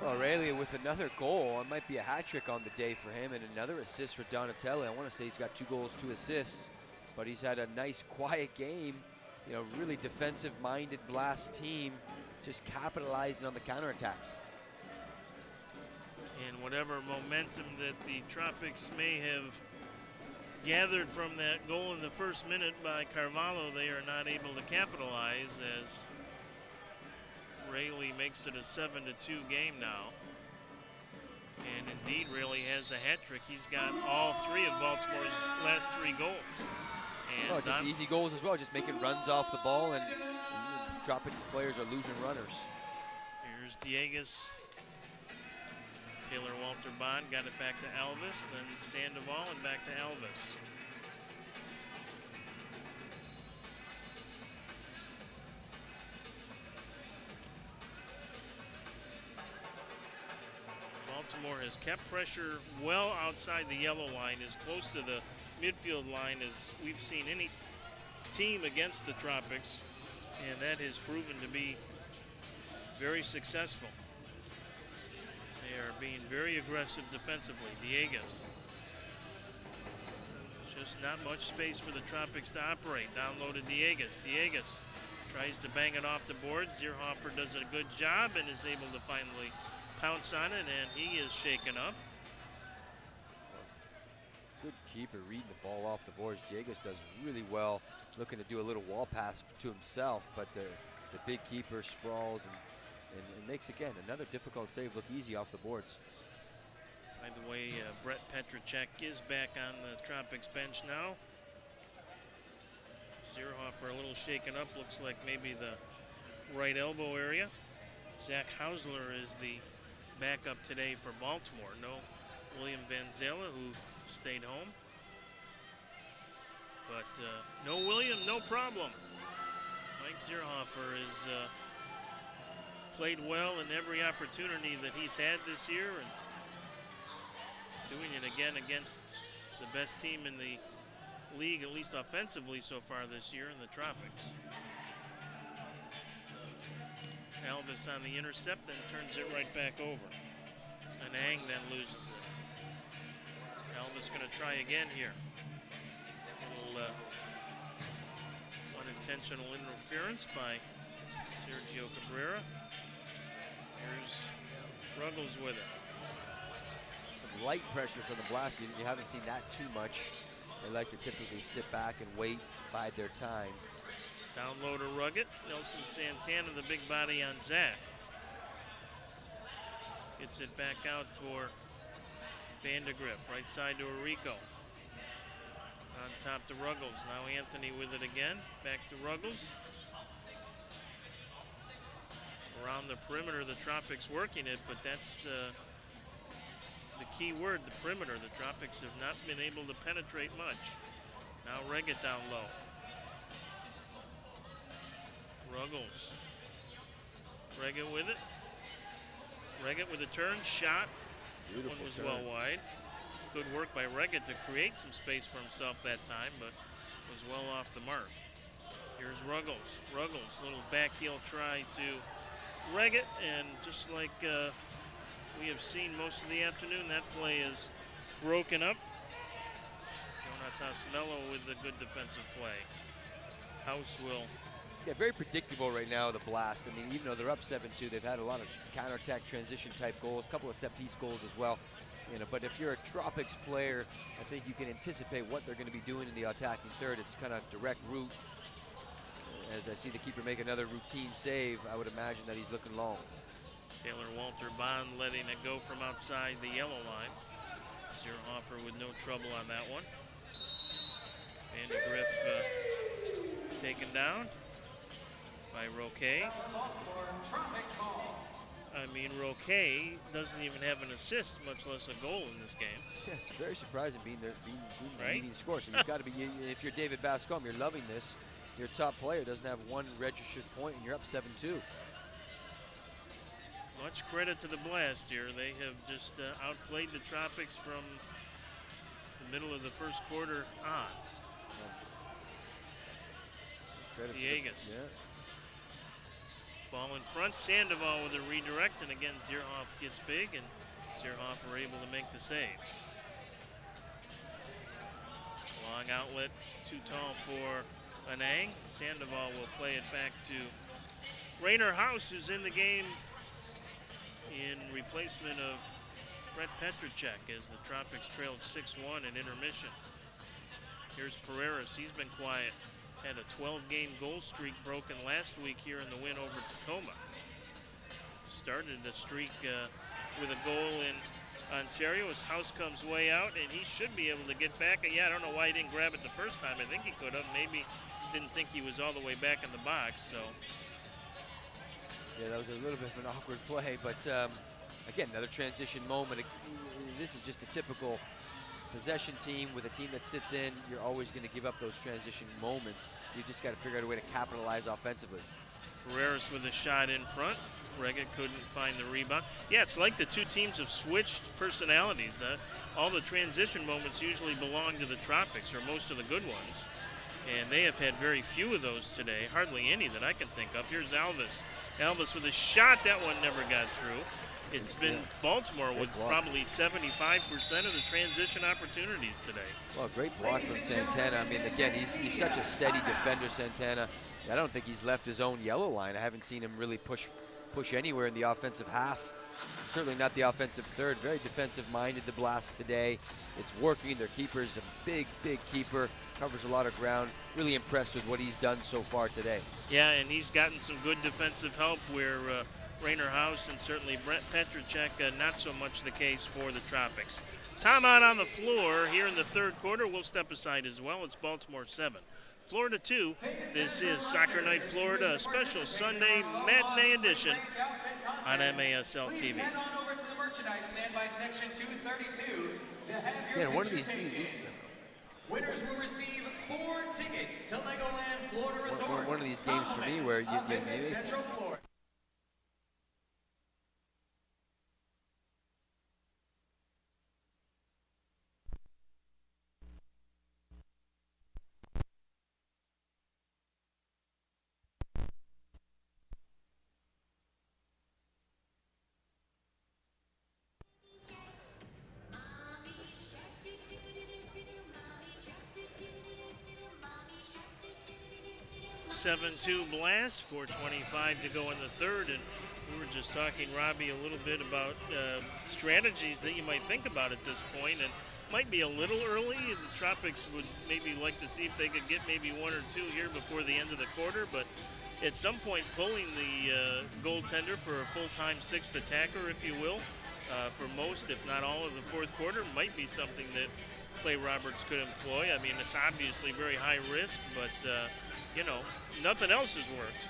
Well, Rayleigh with another goal. It might be a hat trick on the day for him, and another assist for Donatelli. I want to say he's got 2 goals, 2 assists, but he's had a nice, quiet game. You know, really defensive-minded Blast team, just capitalizing on the counterattacks. And whatever momentum that the Tropics may have gathered from that goal in the first minute by Carvalho, they are not able to capitalize as Rayleigh makes it a 7-2 game now. And indeed really has a hat trick. He's got all 3 of Baltimore's last 3 goals. And Oh, just easy goals as well, just making runs off the ball, and Tropics players are losing runners. Here's Diegas. Taylor Walter Bond got it back to Elvis, then Sandoval and back to Elvis. Baltimore has kept pressure well outside the yellow line, as close to the midfield line as we've seen any team against the Tropics, and that has proven to be very successful. They are being very aggressive defensively. Diegas. Just not much space for the Tropics to operate. Down low to Diegas. Diegas tries to bang it off the board. Zierhofer does a good job and is able to finally pounce on it, and he is shaken up. Good keeper reading the ball off the boards. Diegas does really well, looking to do a little wall pass to himself, but the big keeper sprawls and makes, again, another difficult save look easy off the boards. By the way, Brett Petracek is back on the Tropics bench now. Zierhofer a little shaken up, looks like maybe the right elbow area. Zach Hausler is the backup today for Baltimore. No William Van Zela, who stayed home. But no William, no problem. Mike Zierhofer is played well in every opportunity that he's had this year, and doing it again against the best team in the league, at least offensively so far this year, in the Tropics. Elvis on the intercept, then turns it right back over. And Ang then loses it. Elvis going to try again here. A little unintentional interference by Sergio Cabrera. Here's Ruggles with it. Some light pressure from the Blast. You haven't seen that too much. They like to typically sit back and wait, bide their time. Down low to Rugged. Nelson Santana, the big body on Zach. Gets it back out for Vandegrift. Right side to Arico. On top to Ruggles. Now Anthony with it again. Back to Ruggles. Around the perimeter, the Tropics working it, but that's the key word, the perimeter. The Tropics have not been able to penetrate much. Now Reggett down low. Ruggles. Reggett with it. Reggett with a turn, shot. Beautiful One was turn. well wide. Good work by Reggett to create some space for himself that time, but was well off the mark. Here's Ruggles. Ruggles, little back heel try to Reggett, and just like we have seen most of the afternoon, that play is broken up. Jonatas Mello with the good defensive play. House will. Yeah, very predictable right now, the Blast. I mean, even though they're up 7-2, they've had a lot of counterattack transition type goals, a couple of set piece goals as well. You know, but if you're a Tropics player, I think you can anticipate what they're going to be doing in the attacking third. It's kind of direct route. As I see the keeper make another routine save, I would imagine that he's looking long. Taylor Walter Bond letting it go from outside the yellow line. Zierhofer with no trouble on that one. Vandegrift taken down by Roque. I mean, Roque doesn't even have an assist, much less a goal in this game. Yes, very surprising being the Right? leading scorer. So you've got to be, if you're David Bascom, you're loving this. Your top player doesn't have one registered point, and you're up 7-2. Much credit to the Blast here. They have just outplayed the Tropics from the middle of the first quarter on. Credit to Diegas. yeah. Ball in front, Sandoval with a redirect, and again Zierhoff gets big, and Zierhoff are able to make the save. Long outlet, too tall for Anang. Sandoval will play it back to Rainer House, who's in the game in replacement of Brett Petracek as the Tropics trailed 6-1 at intermission. Here's Pereiras, he's been quiet. Had a 12-game goal streak broken last week here in the win over Tacoma. Started the streak with a goal in Ontario. His house comes way out, and he should be able to get back. Yeah, I don't know why he didn't grab it the first time. I think he could have. Maybe didn't think he was all the way back in the box. So yeah, that was a little bit of an awkward play, but again, another transition moment. This is just a typical possession team with a team that sits in. You're always going to give up those transition moments. You just got to figure out a way to capitalize offensively. Ferreras with a shot in front. Reggett couldn't find the rebound. Yeah, it's like the two teams have switched personalities. All the transition moments usually belong to the Tropics, or most of the good ones. And they have had very few of those today, hardly any that I can think of. Here's Alvis. Alvis with a shot. That one never got through. It's been Baltimore with probably 75% of the transition opportunities today. Well, great block from Santana. I mean, again, he's such a steady defender, Santana. I don't think he's left his own yellow line. I haven't seen him really push anywhere in the offensive half. Certainly not the offensive third. Very defensive-minded, the Blast today. It's working. Their keeper's a big, big keeper. Covers a lot of ground. Really impressed with what he's done so far today. Yeah, and he's gotten some good defensive help where Rainer House and certainly Brent Petracek, not so much the case for the Tropics. Timeout on the floor here in the third quarter. We'll step aside as well. It's Baltimore 7, Florida 2. This is Soccer Night Florida, a special Sunday matinee edition on MASL TV. Head on over to the merchandise stand by section 232 to have your one of these winners will receive 4 tickets to Legoland Florida Resort. One of these games for me where you Central Florida. (7-2) Blast, 4:25 to go in the third, and we were just talking, Robbie, a little bit about strategies that you might think about at this point, and might be a little early. The Tropics would maybe like to see if they could get maybe 1 or 2 here before the end of the quarter, but at some point pulling the goaltender for a full-time 6th attacker, if you will, for most, if not all, of the fourth quarter might be something that Clay Roberts could employ. I mean, it's obviously very high risk, but you know, nothing else has worked.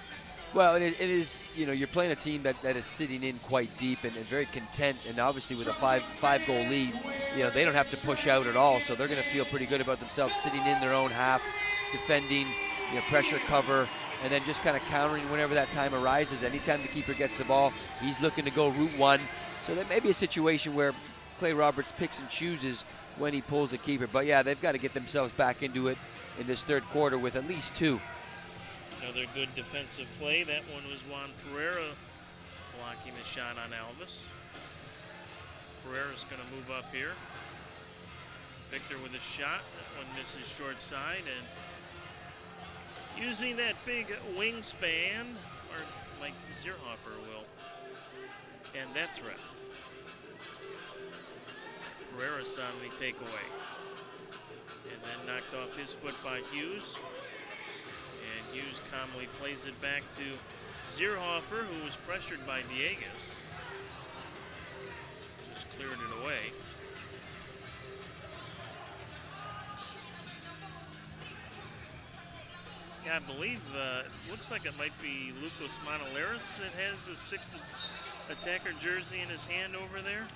Well, it is, you know, you're playing a team that is sitting in quite deep and very content, and obviously with a five goal lead, you know, they don't have to push out at all, so they're going to feel pretty good about themselves sitting in their own half, defending, you know, pressure cover, and then just kind of countering whenever that time arises. Anytime the keeper gets the ball, he's looking to go route one. So that may be a situation where Clay Roberts picks and chooses when he pulls the keeper. But yeah, they've got to get themselves back into it in this third quarter with at least 2. Another good defensive play. That one was Juan Pereira blocking the shot on Alvis. Pereira's going to move up here. Victor with a shot. That one misses short side, and using that big wingspan, or Mike Zierhofer will, and that threat. Pereira's on the takeaway. And then knocked off his foot by Hughes. And Hughes calmly plays it back to Zierhofer, who was pressured by Diegas. Just cleared it away. Yeah, I believe it looks like it might be Lucas Montoleras that has a 6th attacker jersey in his hand over there.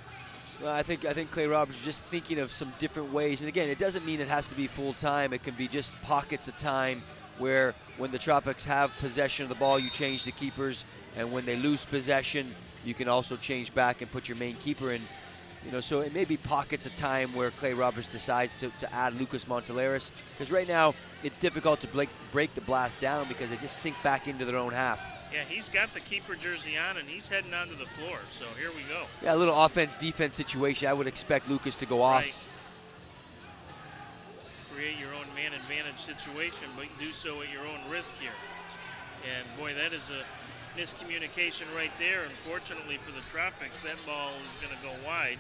Well, I think Clay Roberts is just thinking of some different ways. And again, it doesn't mean it has to be full time. It can be just pockets of time where when the Tropics have possession of the ball, you change the keepers. And when they lose possession, you can also change back and put your main keeper in. You know, so it may be pockets of time where Clay Roberts decides to add Lucas Montoleras. Because right now, it's difficult to break the Blast down because they just sink back into their own half. Yeah, he's got the keeper jersey on, and he's heading onto the floor, so here we go. Yeah, a little offense-defense situation. I would expect Lucas to go off. Right. Create your own man advantage situation, but do so at your own risk here. And, boy, that is a miscommunication right there. Unfortunately for the Tropics, that ball is going to go wide.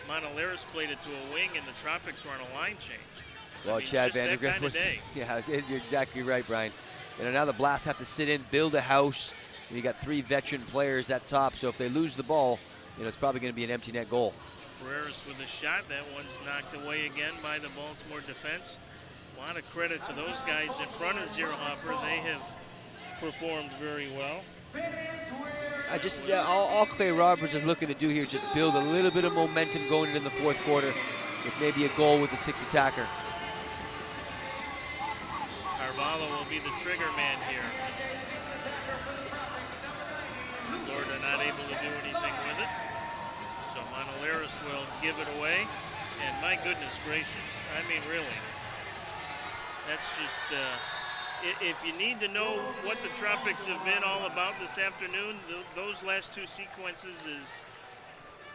Montoleras played it to a wing, and the Tropics were on a line change. Well, Chad Vandergrift was, yeah, you're exactly right, Brian. You know, now the Blast have to sit in, build a house. And you got 3 veteran players at top, so if they lose the ball, you know, it's probably going to be an empty net goal. Pereiras with a shot. That one's knocked away again by the Baltimore defense. A lot of credit to those guys in front of Zierhofer. They have performed very well. All Clay Roberts is looking to do here is just build a little bit of momentum going into the fourth quarter with maybe a goal with the 6th attacker. Carvalho will be the trigger man here. Florida not able to do anything with it. So Manolares will give it away. And my goodness gracious, I mean really, that's just, if you need to know what the Tropics have been all about this afternoon, those last two sequences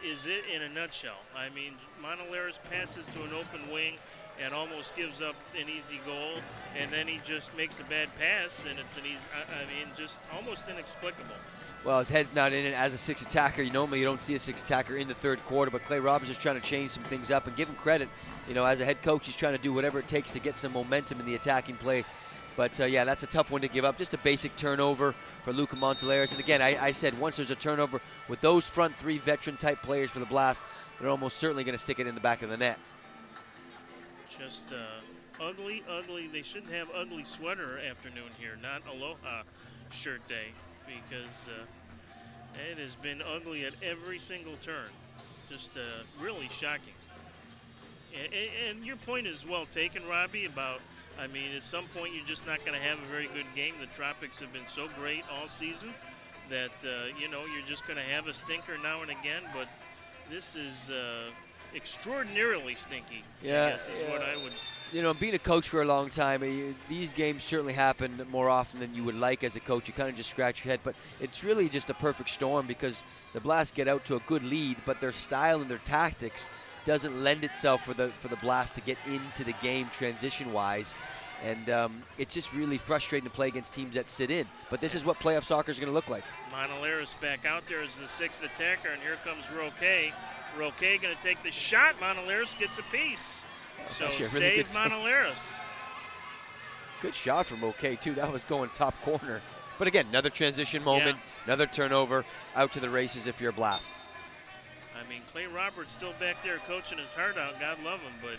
is it in a nutshell. I mean, Manolares passes to an open wing and almost gives up an easy goal, and then he just makes a bad pass, and it's an easy, I mean, just almost inexplicable. Well, his head's not in it as a 6th attacker. Normally you don't see a 6th attacker in the third quarter, but Clay Roberts is trying to change some things up and give him credit. You know, as a head coach, he's trying to do whatever it takes to get some momentum in the attacking play. But, yeah, that's a tough one to give up. Just a basic turnover for Luca Montelares. And, again, I said once there's a turnover with those front three veteran-type players for the Blast, they're almost certainly going to stick it in the back of the net. Just ugly. They shouldn't have ugly sweater afternoon here, not Aloha shirt day, because it has been ugly at every single turn. Just really shocking. And your point is well taken, Robbie, about, I mean, at some point you're just not going to have a very good game. The Tropics have been so great all season that, you know, you're just going to have a stinker now and again. But this is extraordinarily stinky, Yeah, I guess is what I would. You know, being a coach for a long time, these games certainly happen more often than you would like as a coach. You kind of just scratch your head. But it's really just a perfect storm because the Blast get out to a good lead, but their style and their tactics doesn't lend itself for the Blast to get into the game transition-wise. And it's just really frustrating to play against teams that sit in. But this is what playoff soccer is going to look like. Manolares back out there as the 6th attacker, and here comes Roque. Roque going to take the shot. Manolares gets a piece. So Really save Manolares. Good shot from Roque, too. That was going top corner. But again, another transition moment, another turnover, out to the races if you're a Blast. I mean, Clay Roberts still back there coaching his heart out. God love him, but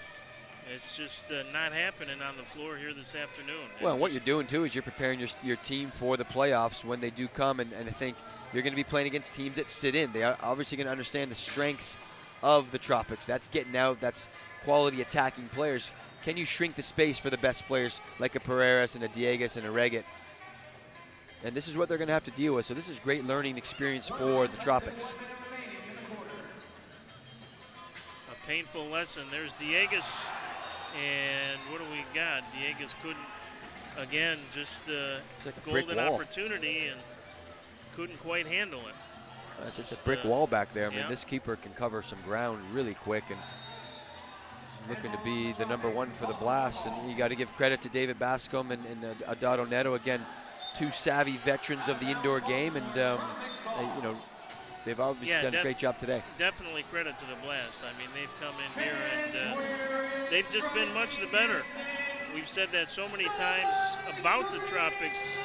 it's just not happening on the floor here this afternoon. Well, what you're doing, too, is you're preparing your team for the playoffs when they do come, and I think you're going to be playing against teams that sit in. They are obviously going to understand the strengths of the Tropics. That's getting out. That's quality attacking players. Can you shrink the space for the best players like a Pereiras and a Dieguez and a Reget? And this is what they're going to have to deal with. So this is great learning experience for the Tropics. A painful lesson. There's Dieguez. And what do we got? Dieguez couldn't, again, just like a golden brick wall. opportunity and couldn't quite handle it. It's just a brick wall back there. I mean, yeah. this keeper can cover some ground really quick and looking to be the #1 for the Blast. And you got to give credit to David Bascom and Adado Neto. Again, two savvy veterans of the indoor game. And, you know, they've obviously done a great job today. Definitely credit to the Blast. I mean, they've come in here and they've just been much the better. We've said that so many times about the Tropics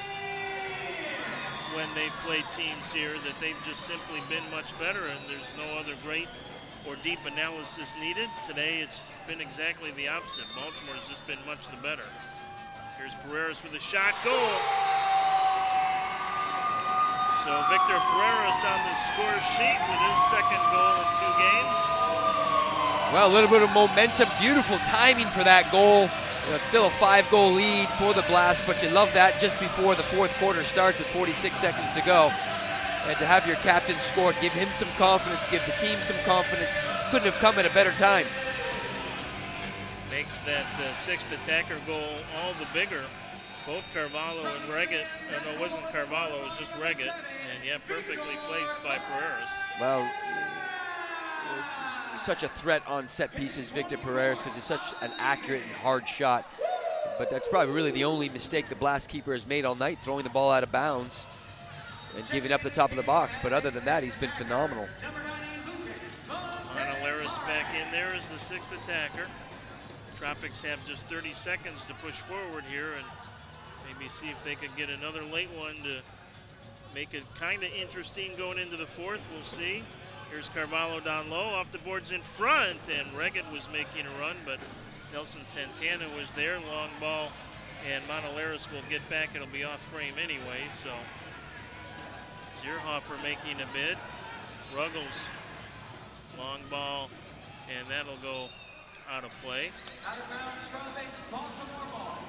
when they've played teams here, that they've just simply been much better, and there's no other great or deep analysis needed. Today, it's been exactly the opposite. Baltimore has just been much the better. Here's Pereiras with a shot. Goal! So Victor Pereiras on the score sheet with his second goal in 2 games. Well, a little bit of momentum. Beautiful timing for that goal. You know, it's still a 5-goal lead for the Blast, but you love that just before the fourth quarter starts with 46 seconds to go. And to have your captain score, give him some confidence, give the team some confidence. Couldn't have come at a better time. Makes that 6th attacker goal all the bigger. Both Carvalho and Reget. No, it wasn't Carvalho, it was just Reget. And yeah, perfectly placed by Pereiras. Well, such a threat on set pieces, Victor Pereiras, because it's such an accurate and hard shot. But that's probably really the only mistake the Blast keeper has made all night, throwing the ball out of bounds and giving up the top of the box. But other than that, he's been phenomenal. Manolares back in there as the 6th attacker. Tropics have just 30 seconds to push forward here and maybe see if they could get another late one to make it kind of interesting going into the fourth. We'll see. Here's Carvalho down low, off the boards in front, and Reggett was making a run, but Nelson Santana was there. Long ball, and Montoleros will get back. It'll be off frame anyway, so Zierhofer making a bid. Ruggles, long ball, and that'll go out of play. Out of bounds, Tropics, Baltimore ball.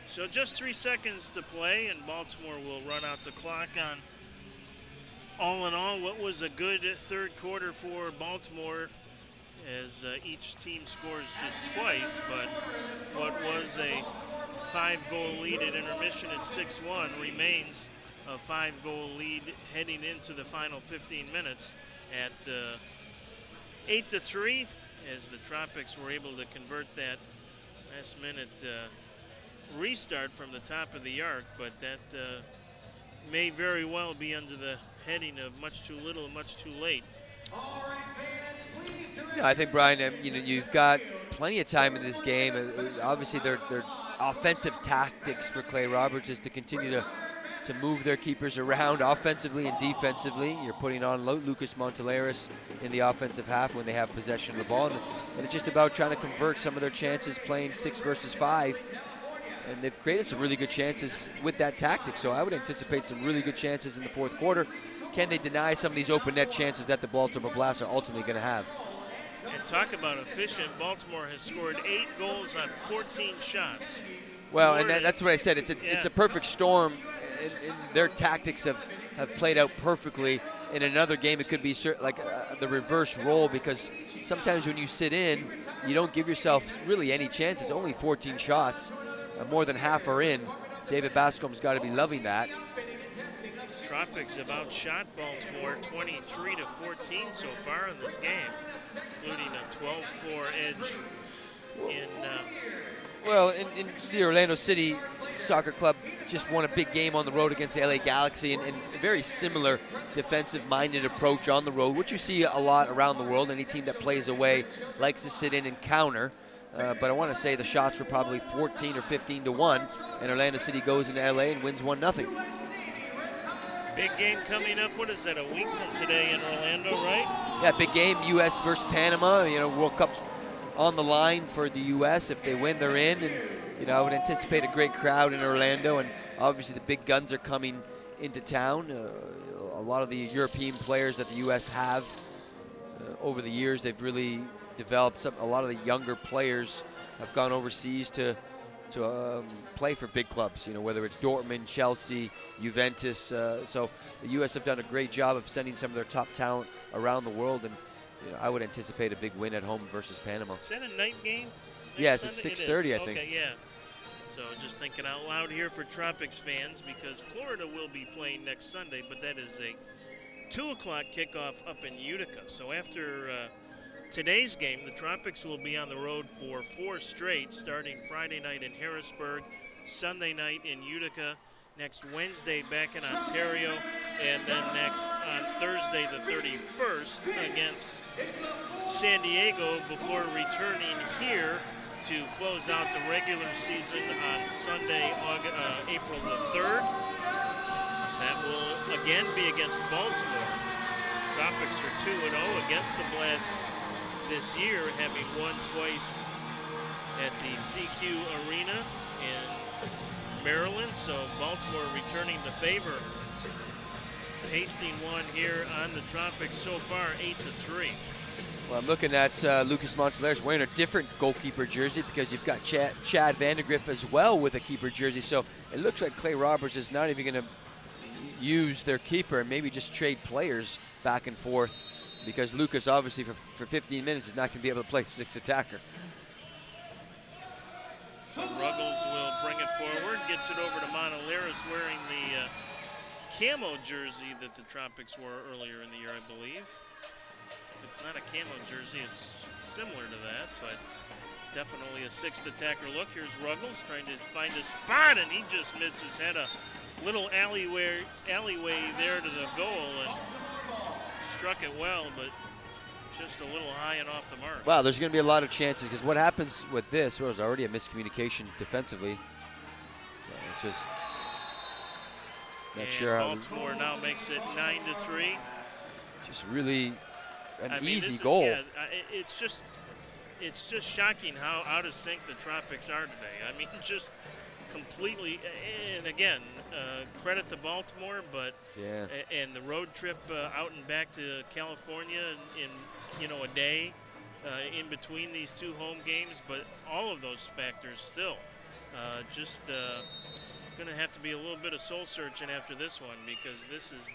So just 3 seconds to play, and Baltimore will run out the clock on, all in all, what was a good third quarter for Baltimore, as each team scores just twice, but what was a 5-goal lead at intermission at 6-1 remains a 5-goal lead heading into the final 15 minutes at 8-3, as the Tropics were able to convert that last-minute restart from the top of the arc, but that may very well be under the heading of much too little, much too late. All right, fans, please direct Yeah, I think, Brian, you've got plenty of time in this game. Obviously, their offensive tactics for Clay Roberts is to continue to move their keepers around offensively and defensively. You're putting on Lucas Montoleros in the offensive half when they have possession of the ball. And it's just about trying to convert some of their chances playing 6 versus 5. And they've created some really good chances with that tactic. So I would anticipate some really good chances in the fourth quarter. Can they deny some of these open net chances that the Baltimore Blast are ultimately going to have? And talk about efficient. Baltimore has scored 8 goals on 14 shots. Well, and that's what I said. It's a perfect storm. And their tactics have played out perfectly. In another game, it could be like the reverse role, because sometimes when you sit in, you don't give yourself really any chances. Only 14 shots. More than half are in. David Bascom's got to be loving that. Tropics have outshot Baltimore 23-14 so far in this game, including a 12-4 edge in... Well, in the Orlando City Soccer Club just won a big game on the road against the LA Galaxy, and a very similar defensive-minded approach on the road, which you see a lot around the world. Any team that plays away likes to sit in and counter. But I want to say the shots were probably 14 or 15-1, and Orlando City goes into LA and wins 1-0. Big game coming up. What is that, a week from today in Orlando, right? Yeah, big game, U.S. versus Panama. World Cup on the line for the U.S. If they win, they're in. And, I would anticipate a great crowd in Orlando. And obviously the big guns are coming into town. A lot of the European players that the U.S. have over the years, they've really developed a lot of the younger players have gone overseas to play for big clubs, whether it's Dortmund, Chelsea, Juventus. So the U.S. have done a great job of sending some of their top talent around the world, and I would anticipate a big win at home versus Panama. Is that a night game? Yes, it's 6:30, I think. Okay, yeah. So just thinking out loud here for Tropics fans, because Florida will be playing next Sunday, but that is a 2 o'clock kickoff up in Utica. So after today's game, the Tropics will be on the road for 4 straight, starting Friday night in Harrisburg, Sunday night in Utica, next Wednesday back in Ontario, and then next on Thursday the 31st against San Diego, before returning here to close out the regular season on Sunday, April the 3rd. That will again be against Baltimore. Tropics are 2-0 against the Blasts this year, having won twice at the CQ Arena in Maryland. So Baltimore returning the favor, tasting one here on the Tropics so far, 8-3. Well, I'm looking at Lucas Montoleros wearing a different goalkeeper jersey, because you've got Chad Vandergriff as well with a keeper jersey. So it looks like Clay Roberts is not even going to use their keeper and maybe just trade players back and forth, because Lucas obviously for 15 minutes is not going to be able to play 6 attacker. Ruggles will bring it forward, gets it over to Montoleros wearing the camo jersey that the Tropics wore earlier in the year, I believe. It's not a camo jersey, it's similar to that, but definitely a 6th attacker look. Here's Ruggles trying to find a spot, and he just misses. Had a little alleyway there to the goal, and struck it well, but just a little high and off the mark. Wow, there's going to be a lot of chances, because what happens with this was already a miscommunication defensively. And sure how. Baltimore now makes it 9-3. Just really an I mean, easy goal. Yeah, it's just shocking how out of sync the Tropics are today. I mean, just completely. And again, credit to Baltimore, but and the road trip out and back to California in a day in between these two home games, but all of those factors still just going to have to be a little bit of soul searching after this one, because this has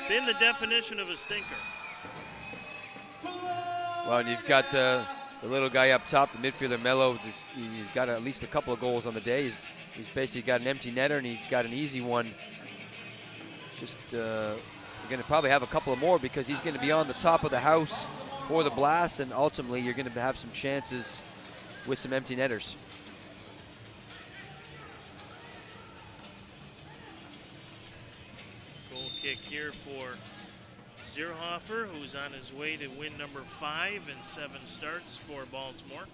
been the definition of a stinker. Well, and you've got the little guy up top, the midfielder Melo. He's got at least a couple of goals on the day. He's basically got an empty netter, and he's got an easy one. Just going to probably have a couple of more, because he's going to be on the top of the house for the Blast, and ultimately you're going to have some chances with some empty netters. Goal kick here for Zierhofer, who's on his way to win number 5 in 7 starts for Baltimore.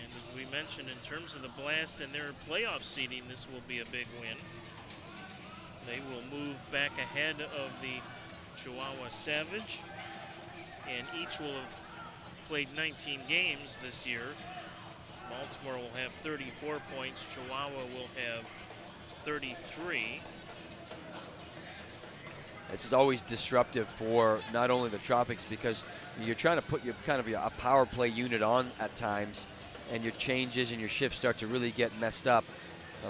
And as we mentioned, in terms of the Blast and their playoff seeding, this will be a big win. They will move back ahead of the Chihuahua Savage, and each will have played 19 games this year. Baltimore will have 34 points, Chihuahua will have 33. This is always disruptive for not only the Tropics, because you're trying to put a power play unit on at times, and your changes and your shifts start to really get messed up.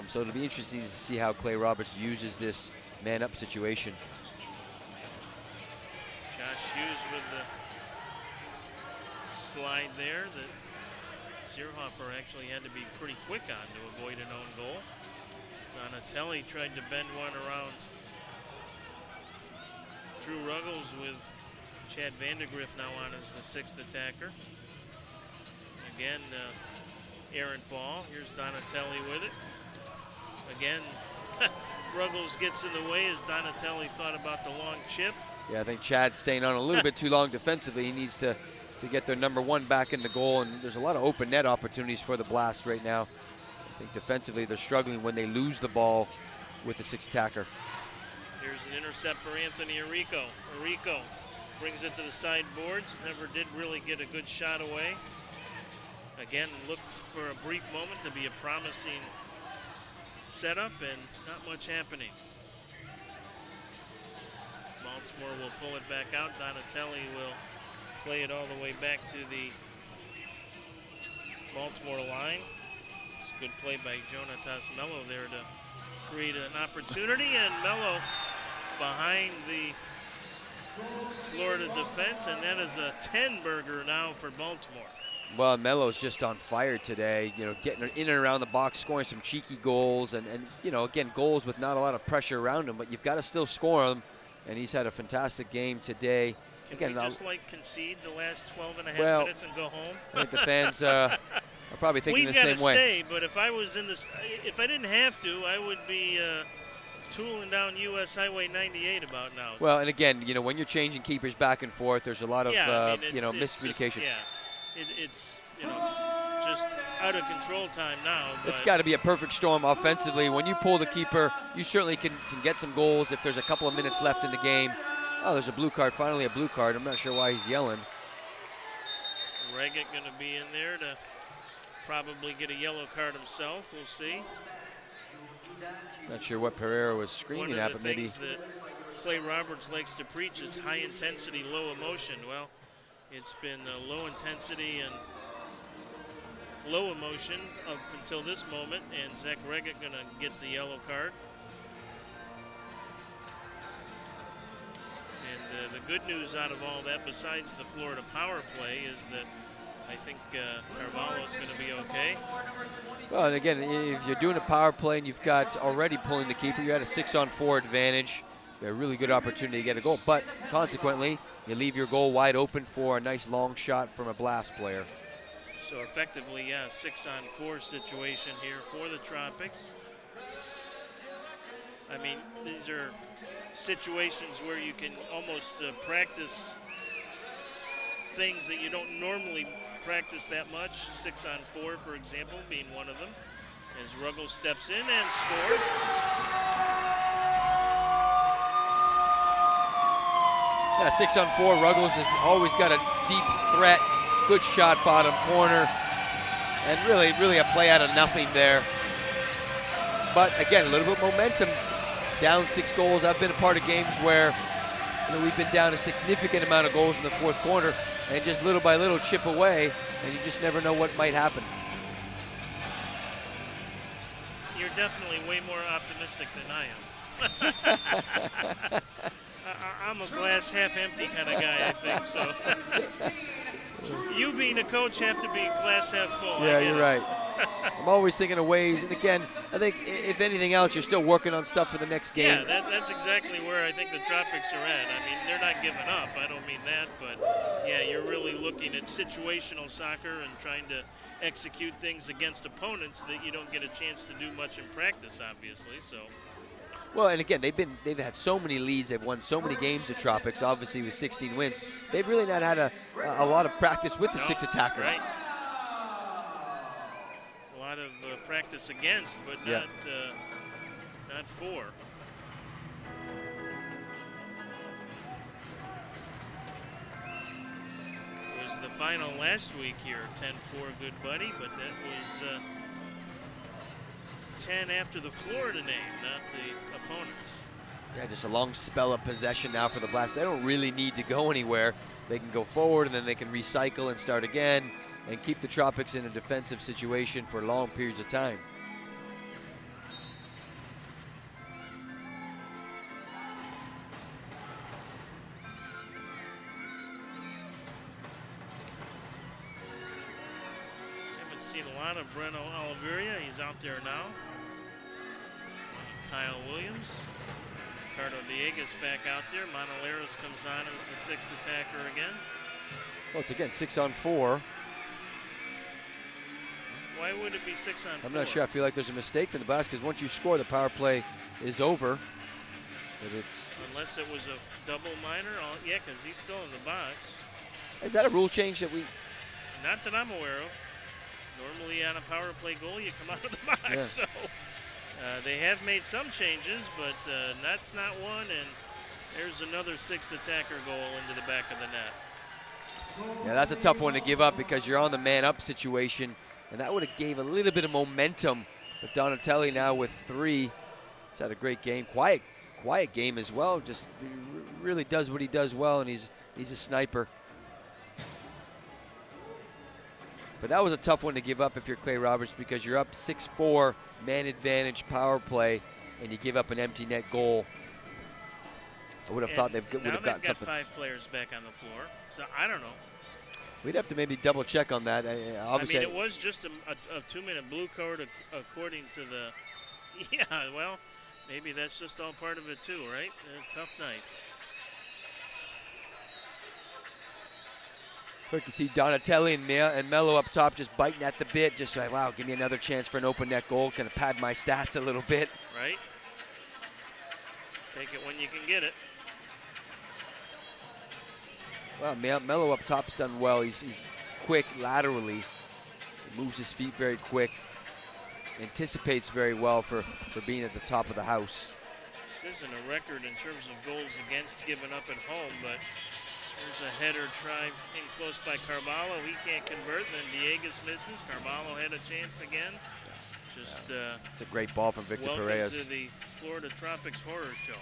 So it'll be interesting to see how Clay Roberts uses this man-up situation. Josh Hughes with the slide there that Zierhofer actually had to be pretty quick on to avoid an own goal. Donatelli tried to bend one around Drew Ruggles, with Chad Vandergriff now on as the 6th attacker. Again, errant ball. Here's Donatelli with it. Again, Ruggles gets in the way as Donatelli thought about the long chip. Yeah, I think Chad's staying on a little bit too long defensively. He needs to get their number 1 back in the goal, and there's a lot of open net opportunities for the Blast right now. I think defensively they're struggling when they lose the ball with the 6th attacker. Here's an intercept for Anthony Arrico. Arrico brings it to the sideboards. Never did really get a good shot away. Again, looked for a brief moment to be a promising setup, and not much happening. Baltimore will pull it back out. Donatelli will play it all the way back to the Baltimore line. It's a good play by Jonatas Mello there to create an opportunity, and Mello behind the Florida defense, and that is a 10-burger now for Baltimore. Well, Melo's just on fire today, getting in and around the box, scoring some cheeky goals, and again, goals with not a lot of pressure around him, but you've got to still score them, and he's had a fantastic game today. Can we just concede the last 12 and a half minutes and go home? I think the fans are probably thinking the same way. We've got to stay, but if I was if I didn't have to, I would be tooling down U.S. Highway 98 about now. Well, and again, when you're changing keepers back and forth, there's a lot of miscommunication. It's just out of control time now. It's got to be a perfect storm offensively. When you pull the keeper, you certainly can get some goals if there's a couple of minutes left in the game. Oh, there's a blue card, finally a blue card. I'm not sure why he's yelling. Reggett going to be in there to probably get a yellow card himself. We'll see. Not sure what Pereira was screaming at, but maybe. One of the things that Clay Roberts likes to preach is high intensity, low emotion. Well, it's been low intensity and low emotion up until this moment, and Zach Reggett going to get the yellow card. And the good news out of all that, besides the Florida power play, is that I think Carvalho's going to be okay. Well, and again, if you're doing a power play and you've got already pulling the keeper, you had a 6-on-4 advantage. A really good opportunity to get a goal, but consequently, you leave your goal wide open for a nice long shot from a Blast player. So effectively, yeah, 6-on-4 situation here for the Tropics. I mean, these are situations where you can almost practice things that you don't normally practice that much. 6-on-4, for example, being one of them. As Ruggles steps in and scores. Yeah, 6-on-4. Ruggles has always got a deep threat. Good shot, bottom corner. And really a play out of nothing there. But again, a little bit of momentum. Down 6 goals. I've been a part of games where we've been down a significant amount of goals in the fourth quarter, and just little by little chip away, and you just never know what might happen. You're definitely way more optimistic than I am. I'm a glass half empty kind of guy, I think, so. You being a coach have to be glass half full. Yeah, you're right. I'm always thinking of ways, and again, I think if anything else, you're still working on stuff for the next game. Yeah, that's exactly where I think the Tropics are at. I mean, they're not giving up. I don't mean that, but yeah, you're really looking at situational soccer and trying to execute things against opponents that you don't get a chance to do much in practice, obviously. So. Well, and again, they've had so many leads. They've won so many games at Tropics, obviously with 16 wins. They've really not had a lot of practice with the 6 attacker. Right. A lot of practice against, but not for. It was the final last week here, 10-4 Good Buddy, but that was 10 after the Florida name, not the opponents. Yeah, just a long spell of possession now for the Blast. They don't really need to go anywhere. They can go forward, and then they can recycle and start again and keep the Tropics in a defensive situation for long periods of time. Haven't seen a lot of Breno Oliveria. He's out there now. Kyle Williams. Ricardo Dieguez back out there. Monaleros comes on as the 6th attacker again. Well, it's again 6-on-4. Why would it be 6-on-4? I'm not sure. I feel like there's a mistake from the Blast because once you score, the power play is over. But unless it was a double minor. Yeah, because he's still in the box. Is that a rule change that we? Not that I'm aware of. Normally on a power play goal, you come out of the box. Yeah. So they have made some changes, but that's not one. And there's another 6th attacker goal into the back of the net. Yeah, that's a tough one to give up because you're on the man-up situation, and that would have gave a little bit of momentum. But Donatelli now with 3. He's had a great game. Quiet game as well. Just really does what he does well, and he's a sniper. But that was a tough one to give up if you're Clay Roberts because you're up 6-4, man advantage, power play, and you give up an empty net goal. I would have thought they would have gotten something. 5 players back on the floor, so I don't know. We'd have to maybe double check on that. Obviously, I mean, it was just a 2-minute blue card according to the. Yeah, well, maybe that's just all part of it too, right? A tough night. You can see Donatelli and Mello up top just biting at the bit, just like, wow, give me another chance for an open net goal. Kind of pad my stats a little bit. Right. Take it when you can get it. Well, Mello up top's done well. He's quick laterally. He moves his feet very quick. Anticipates very well for being at the top of the house. This isn't a record in terms of goals against given up at home, but there's a header try in close by Carvalho. He can't convert, then Dieguez misses. Carvalho had a chance again. Just it's a great ball from Victor welcome Perez. To the Florida Tropics horror show.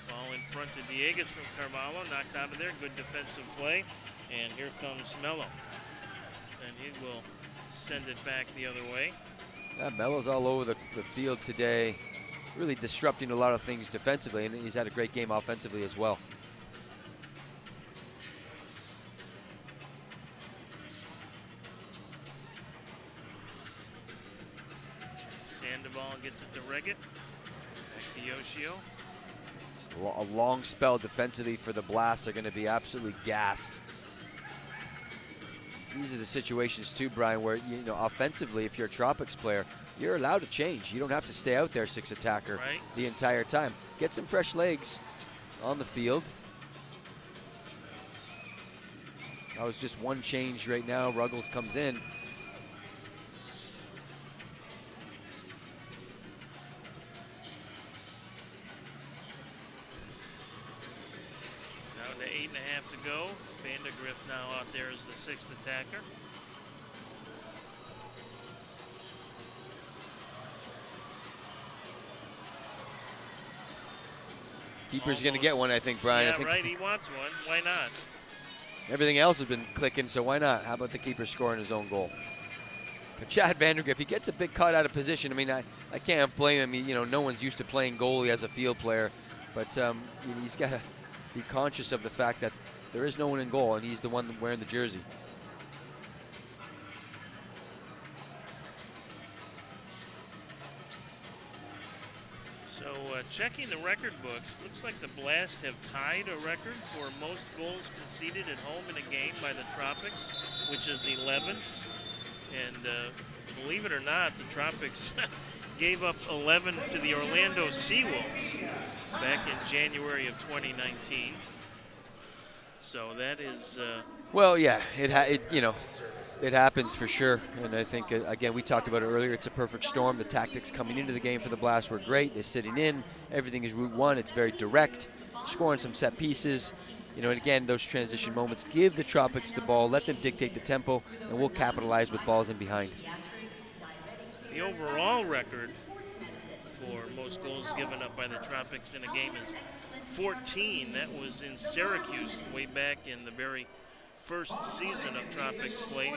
Ball in front of Dieguez from Carvalho, knocked out of there. Good defensive play, and here comes Mello, and he will send it back the other way. Yeah, Mello's all over the field today, really disrupting a lot of things defensively, and he's had a great game offensively as well. Sandoval gets it to Reggett. Back to Yoshio. A long spell defensively for the Blast. They're going to be absolutely gassed. These are the situations too, Brian, where offensively, if you're a Tropics player, you're allowed to change. You don't have to stay out there 6 attacker the entire time. Get some fresh legs on the field. That was just one change right now. Ruggles comes in. have to go. Vandegrift now out there as the 6th attacker. Keeper's going to get one, I think, Brian. Yeah, I think right. He wants one. Why not? everything else has been clicking, so why not? How about the keeper scoring his own goal? But Chad Vandegrift, he gets a big cut out of position. I mean, I can't blame him. You know, no one's used to playing goalie as a field player, but he's got to be conscious of the fact that there is no one in goal, and he's the one wearing the jersey. Checking the record books, looks like the Blast have tied a record for most goals conceded at home in a game by the Tropics, which is 11. And believe it or not, the Tropics gave up 11 to the Orlando Seawolves back in January of 2019. So that is... well, yeah, it happens for sure. And I think, again, we talked about it earlier. It's a perfect storm. The tactics coming into the game for the Blast were great. They're sitting in. Everything is route one. It's very direct, scoring some set pieces. You know, and again, those transition moments, give the Tropics the ball, let them dictate the tempo, and we'll capitalize with balls in behind. The overall record for most goals given up by the Tropics in a game is 14. That was in Syracuse way back in the very first season of Tropics play,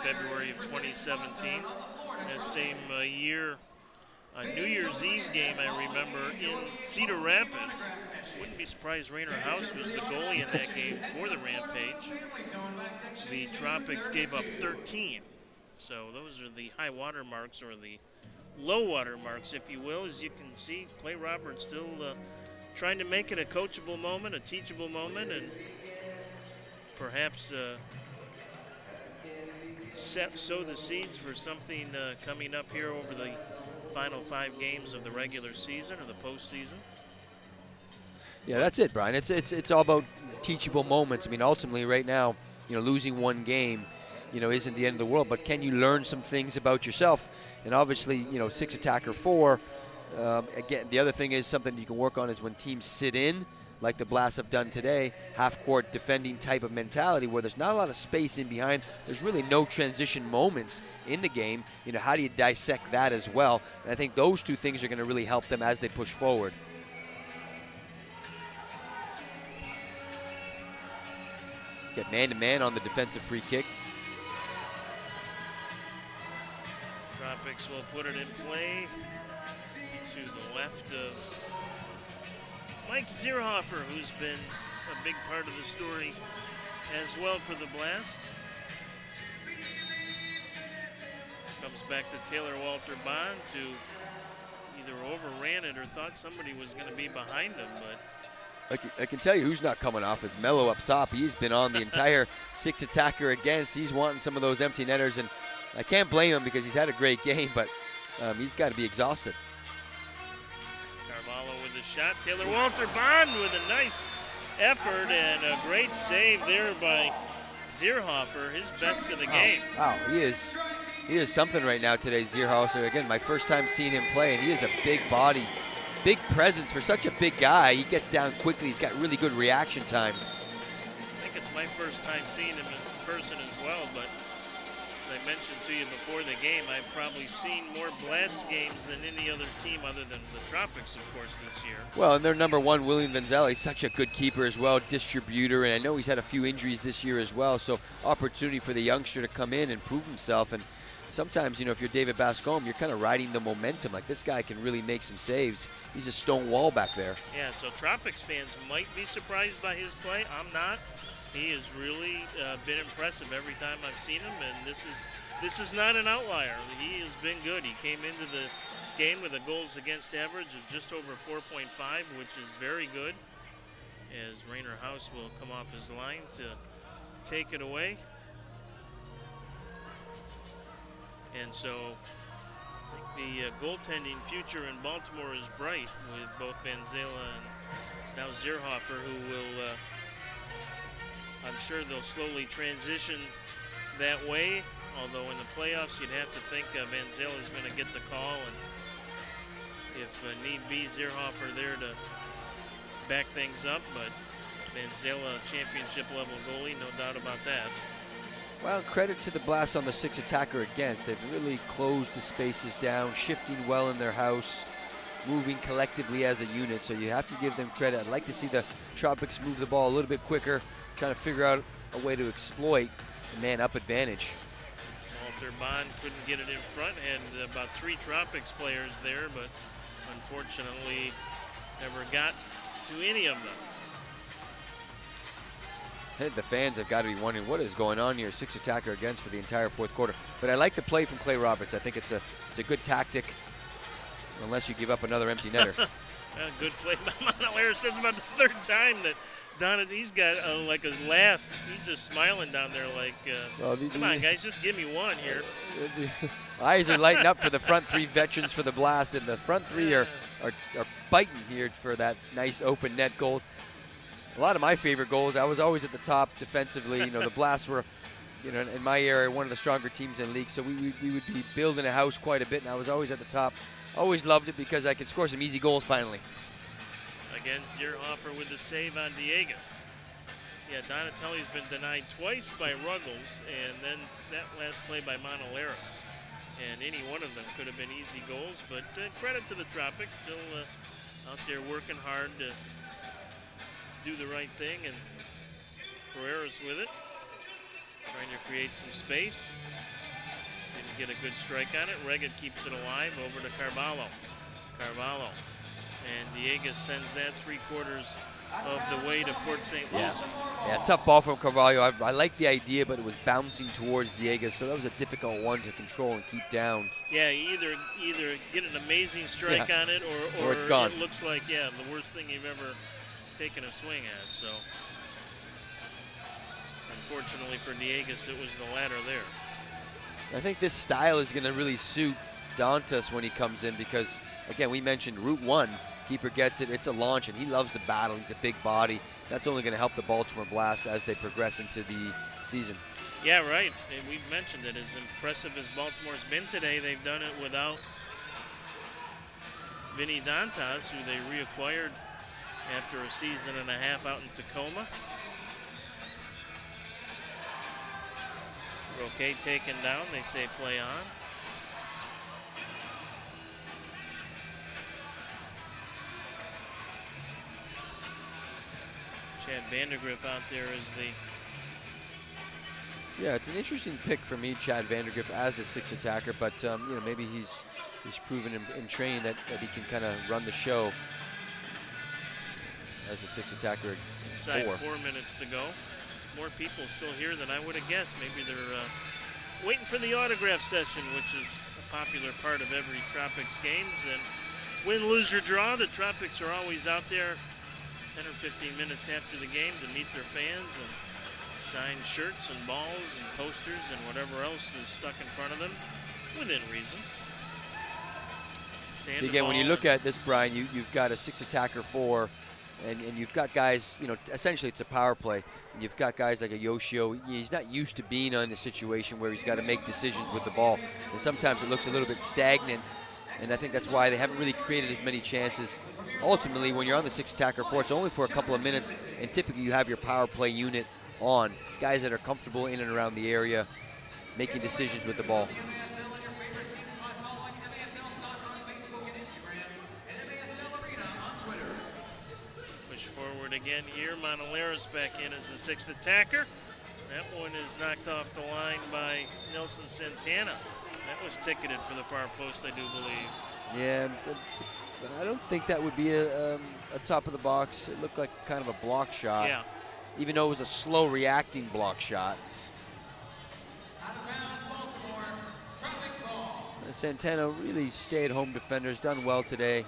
February of 2017. That same year, a New Year's Eve game, I remember, in Cedar Rapids. Wouldn't be surprised Rainer House was the goalie in that game for the Rampage. The Tropics gave up 13. So those are the high water marks, or the low water marks, if you will. As you can see, Clay Roberts still trying to make it a coachable moment, a teachable moment, and perhaps sow the seeds for something coming up here over the final 5 games of the regular season or the postseason. Yeah, that's it, Brian. It's all about teachable moments. I mean, ultimately, right now, you know, losing one game, you know, isn't the end of the world. But can you learn some things about yourself? And obviously, you know, 6 attacker 4. Again, the other thing is something you can work on is when teams sit in, like the Blast have done today, half-court defending type of mentality where there's not a lot of space in behind. There's really no transition moments in the game. You know, how do you dissect that as well? And I think those two things are going to really help them as they push forward. Get man-to-man on the defensive free kick. Tropics will put it in play to the left of Mike Zierhofer, who's been a big part of the story as well for the Blast. Comes back to Taylor Walter Bond, who either overran it or thought somebody was going to be behind him. But I can tell you who's not coming off. It's Mello up top. He's been on the entire 6 attacker against. He's wanting some of those empty netters, and I can't blame him because he's had a great game, but he's got to be exhausted. Carvalho with the shot. Taylor Walter Bond with a nice effort and a great save there by Zierhofer, his best of the game. Wow, he is something right now today, Zierhofer. Again, my first time seeing him play, and he is a big body, big presence for such a big guy. He gets down quickly. He's got really good reaction time. I think it's my first time seeing him in person as well, but as I mentioned to you before the game, I've probably seen more Blast games than any other team other than the Tropics, of course, this year. Well, and their number 1, William Vanzelli, such a good keeper as well, distributor, and I know he's had a few injuries this year as well, so opportunity for the youngster to come in and prove himself. And sometimes, you know, if you're David Bascombe, you're kind of riding the momentum. Like, this guy can really make some saves. He's a stone wall back there. Yeah, so Tropics fans might be surprised by his play. I'm not. He has really been impressive every time I've seen him, and this is not an outlier. He has been good. He came into the game with a goals against average of just over 4.5, which is very good, as Rainer House will come off his line to take it away. And so I think the goaltending future in Baltimore is bright with both Vanzela and now Zierhofer, who will, I'm sure they'll slowly transition that way. Although in the playoffs, you'd have to think Vanzela is going to get the call, and if need be, Zierhofer there to back things up. But Manzella, championship level goalie, no doubt about that. Well, credit to the Blast on the 6 attacker against. They've really closed the spaces down, shifting well in their house, moving collectively as a unit, so you have to give them credit. I'd like to see the Tropics move the ball a little bit quicker, trying to figure out a way to exploit the man-up advantage. Walter Bond couldn't get it in front, had about 3 Tropics players there, but unfortunately never got to any of them. I think the fans have got to be wondering what is going on here. 6 attacker against for the entire 4th quarter. But I like the play from Clay Roberts. I think it's a good tactic, unless you give up another empty netter. Good play by Monalaris. That's about the 3rd time that he's got like a laugh. He's just smiling down there like, come on, guys, just give me one here. Eyes are lighting up for the front 3 veterans for the Blast, and the front 3 are biting here for that nice open net goals. A lot of my favorite goals, I was always at the top defensively. You know, the Blast were, you know, in my area, one of the stronger teams in the league, so we would be building a house quite a bit, and I was always at the top. Always loved it because I could score some easy goals finally. Against your offer with the save on Diegas. Yeah, Donatelli's been denied twice by Ruggles, and then that last play by Monalaris. And any one of them could have been easy goals, but credit to the Tropics, still out there working hard to do the right thing, and Pereira's with it, trying to create some space. Didn't get a good strike on it. Regan keeps it alive over to Carvalho. And Diegas sends that 3/4 of the way to Port St. Lucie. Yeah, tough ball from Carvalho. I like the idea, but it was bouncing towards Diegas, so that was a difficult one to control and keep down. Yeah, either get an amazing strike on it, or it's gone. It looks like, the worst thing you've ever taken a swing at. So, unfortunately for Diegas, it was the latter there. I think this style is going to really suit Dantas when he comes in because, again, we mentioned Route 1. Keeper gets it, it's a launch, and he loves the battle. He's a big body. That's only going to help the Baltimore Blast as they progress into the season. Yeah, right. And we've mentioned it. As impressive as Baltimore's been today, they've done it without Vinny Dantas, who they reacquired after a season and a half out in Tacoma. Roque taken down. They say play on. Chad Vandergriff out there is the... Yeah, it's an interesting pick for me, Chad Vandergriff, as a 6 attacker, but you know, maybe he's proven in training that he can kind of run the show as a 6 attacker. Inside 4 minutes to go. More people still here than I would have guessed. Maybe they're waiting for the autograph session, which is a popular part of every Tropics games. And win, lose, or draw, the Tropics are always out there 10 or 15 minutes after the game to meet their fans and sign shirts and balls and posters and whatever else is stuck in front of them within reason. So again, when you look at this, Brian, you've got a 6 attacker 4, and you've got guys, you know, essentially it's a power play. And you've got guys like a Yoshio. He's not used to being in a situation where he's got to make decisions with the ball. And sometimes it looks a little bit stagnant, and I think that's why they haven't really created as many chances. Ultimately, when you're on the 6 attacker 4, it's only for a couple of minutes, and typically you have your power play unit on. Guys that are comfortable in and around the area, making decisions with the ball. Push forward again here. Monalaris back in as the 6th attacker. That one is knocked off the line by Nelson Santana. That was ticketed for the far post, I do believe. Yeah, I don't think that would be a top of the box. It looked like kind of a block shot. Yeah. Even though it was a slow reacting block shot. And Santana really stay-at-home defenders, done well today.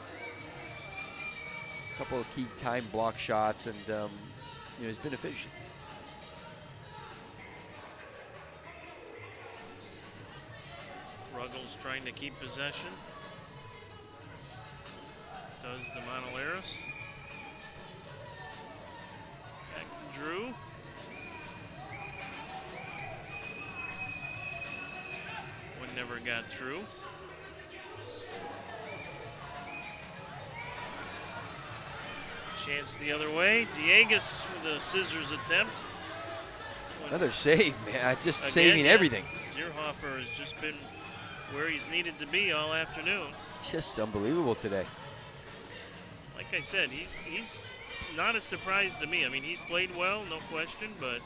A couple of key time block shots, and you know, he's been efficient. Ruggles trying to keep possession. Does the Monalaris. Back to Drew. One never got through. Chance the other way. Diegas with a scissors attempt. Another save, man. Just Again, saving yeah, everything. Zierhofer has just been where he's needed to be all afternoon. Just unbelievable today. Like I said, he's not a surprise to me. I mean, he's played well, no question, but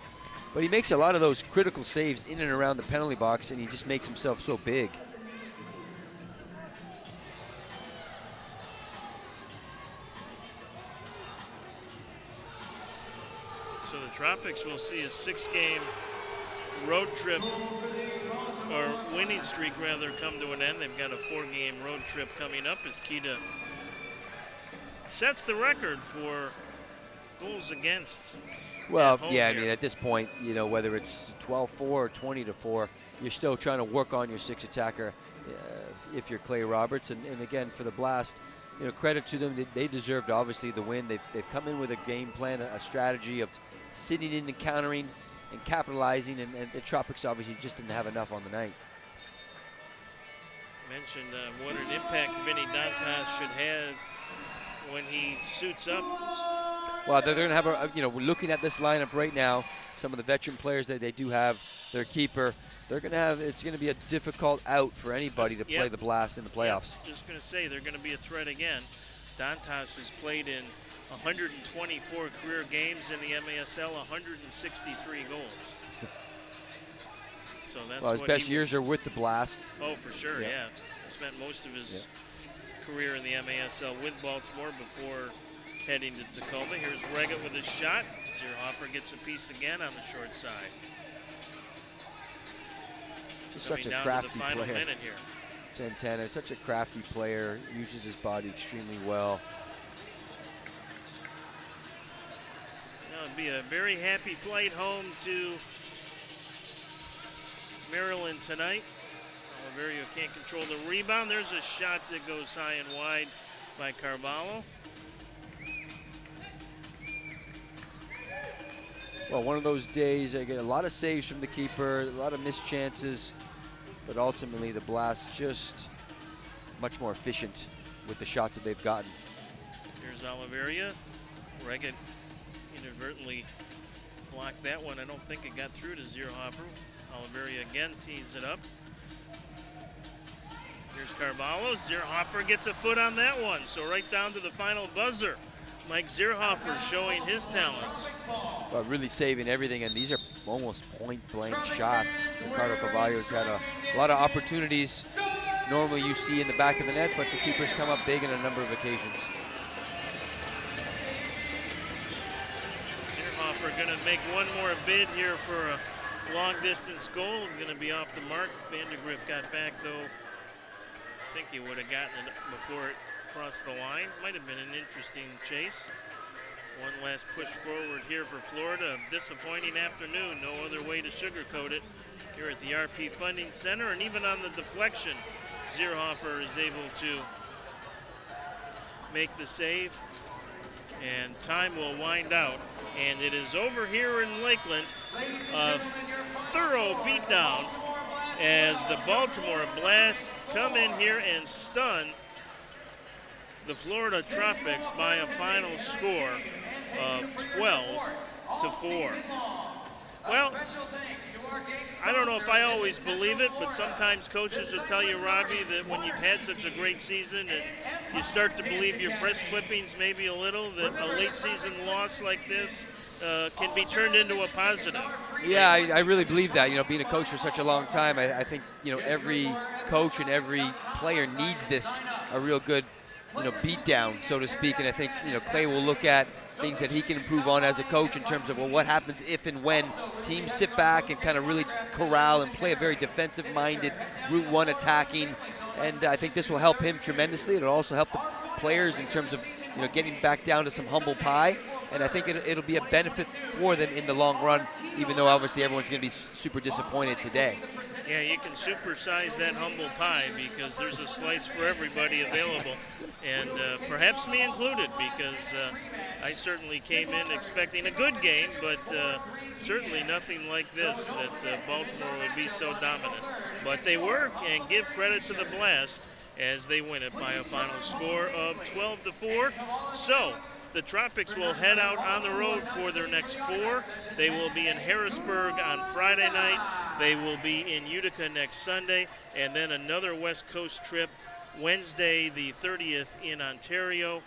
he makes a lot of those critical saves in and around the penalty box, and he just makes himself so big. so the Tropics will see a 6-game road trip, or winning streak rather, come to an end. They've got a 4-game road trip coming up as Kita sets the record for goals against. Well, yeah, I here. mean, at this point, you know, whether it's 12-4 or 20-4, you're still trying to work on your 6 attacker if you're Clay Roberts. And again, for the Blast, you know, credit to them. They deserved, obviously, the win. They've come in with a game plan, a strategy of sitting in and countering and capitalizing, and the Tropics obviously just didn't have enough on the night. Mentioned what an impact Vinny Dantas should have when he suits up. Well, they're going to have you know, we're looking at this lineup right now, some of the veteran players that they do have, their keeper, they're going to have, it's going to be a difficult out for anybody to play the Blast in the playoffs. Just going to say, they're going to be a threat again. Dantas has played in 124 career games in the MASL, 163 goals. So that's Well, his best years are with the Blasts. Oh, for sure, yeah. He spent most of his career in the MASL with Baltimore before heading to Tacoma. Here's Reggett with his shot. Zierhofer gets a piece again on the short side. Just Coming such a down crafty to the final player. minute here. Santana is such a crafty player, uses his body extremely well. Now it'll be a very happy flight home to Maryland tonight. Oliverio can't control the rebound. There's a shot that goes high and wide by Carvalho. Well, one of those days, I get a lot of saves from the keeper, a lot of missed chances, but ultimately the Blast just much more efficient with the shots that they've gotten. Here's Oliveria. Reggett inadvertently blocked that one. I don't think it got through to Zierhofer. Oliveria again tees it up. Here's Carvalho. Zierhofer gets a foot on that one. So right down to the final buzzer. Mike Zierhofer showing his talents. But really saving everything, and these are almost point-blank shots. Ricardo Carvalho's had a lot of opportunities normally you see in the back of the net, but the keepers come up big in a number of occasions. Zierhofer going to make one more bid here for a long-distance goal. Going to be off the mark. Vandergrift got back, though. I think he would have gotten it before it crossed the line. Might have been an interesting chase. One last push forward here for Florida. A disappointing afternoon. No other way to sugarcoat it here at the RP Funding Center. And even on the deflection, Zierhofer is able to make the save. And time will wind out. And it is over here in Lakeland. A thorough beatdown as the Baltimore Blast come in here and stun the Florida Tropics by a final score of 12-4. Well, I don't know if I always believe it, but sometimes coaches will tell you, Robbie, that when you've had such a great season, that you start to believe your press clippings maybe a little, that a late season loss like this can be turned into a positive. Yeah, I really believe that. You know, being a coach for such a long time, I think, you know, every coach and every player needs this, a real good, you know, beat down, so to speak. And I think, you know, Clay will look at things that he can improve on as a coach in terms of, well, what happens if and when teams sit back and kind of really corral and play a very defensive-minded, Route 1 attacking. And I think this will help him tremendously. It'll also help the players in terms of, you know, getting back down to some humble pie. And I think it'll be a benefit for them in the long run, even though obviously everyone's going to be super disappointed today. Yeah, you can supersize that humble pie because there's a slice for everybody available, and perhaps me included, because I certainly came in expecting a good game, but certainly nothing like this, that Baltimore would be so dominant. But they were, and give credit to the Blast as they win it by a final score of 12-4. So The Tropics will head out on the road for their next 4. They will be in Harrisburg on Friday night. They will be in Utica next Sunday, and then another West Coast trip Wednesday the 30th in Ontario,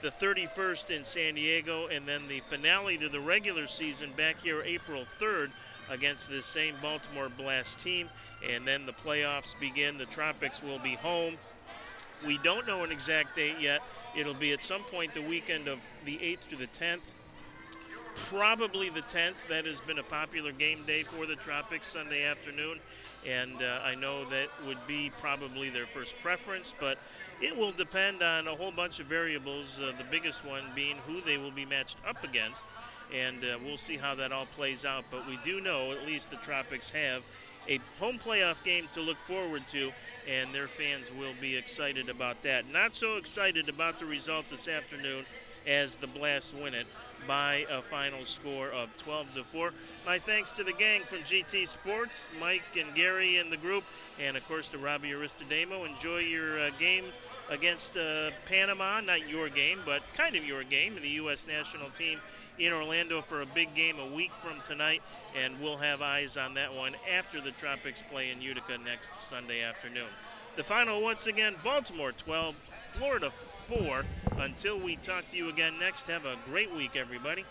the 31st in San Diego, and then the finale to the regular season back here April 3rd against the same Baltimore Blast team, and then the playoffs begin. The Tropics will be home. We don't know an exact date yet. It'll be at some point the weekend of the 8th to the 10th. Probably the 10th. That has been a popular game day for the Tropics, Sunday afternoon, and I know that would be probably their first preference, but it will depend on a whole bunch of variables, the biggest one being who they will be matched up against, and we'll see how that all plays out. But we do know at least the Tropics have a home playoff game to look forward to, and their fans will be excited about that. Not so excited about the result this afternoon as the Blast win it by a final score of 12-4. My thanks to the gang from GT Sports, Mike and Gary and the group, and of course to Robbie Aristodemo. Enjoy your game against Panama, not your game, but kind of your game, the U.S. national team in Orlando for a big game a week from tonight, and we'll have eyes on that one after the Tropics play in Utica next Sunday afternoon. The final, once again, Baltimore 12, Florida 4. Until we talk to you again next, have a great week, everybody.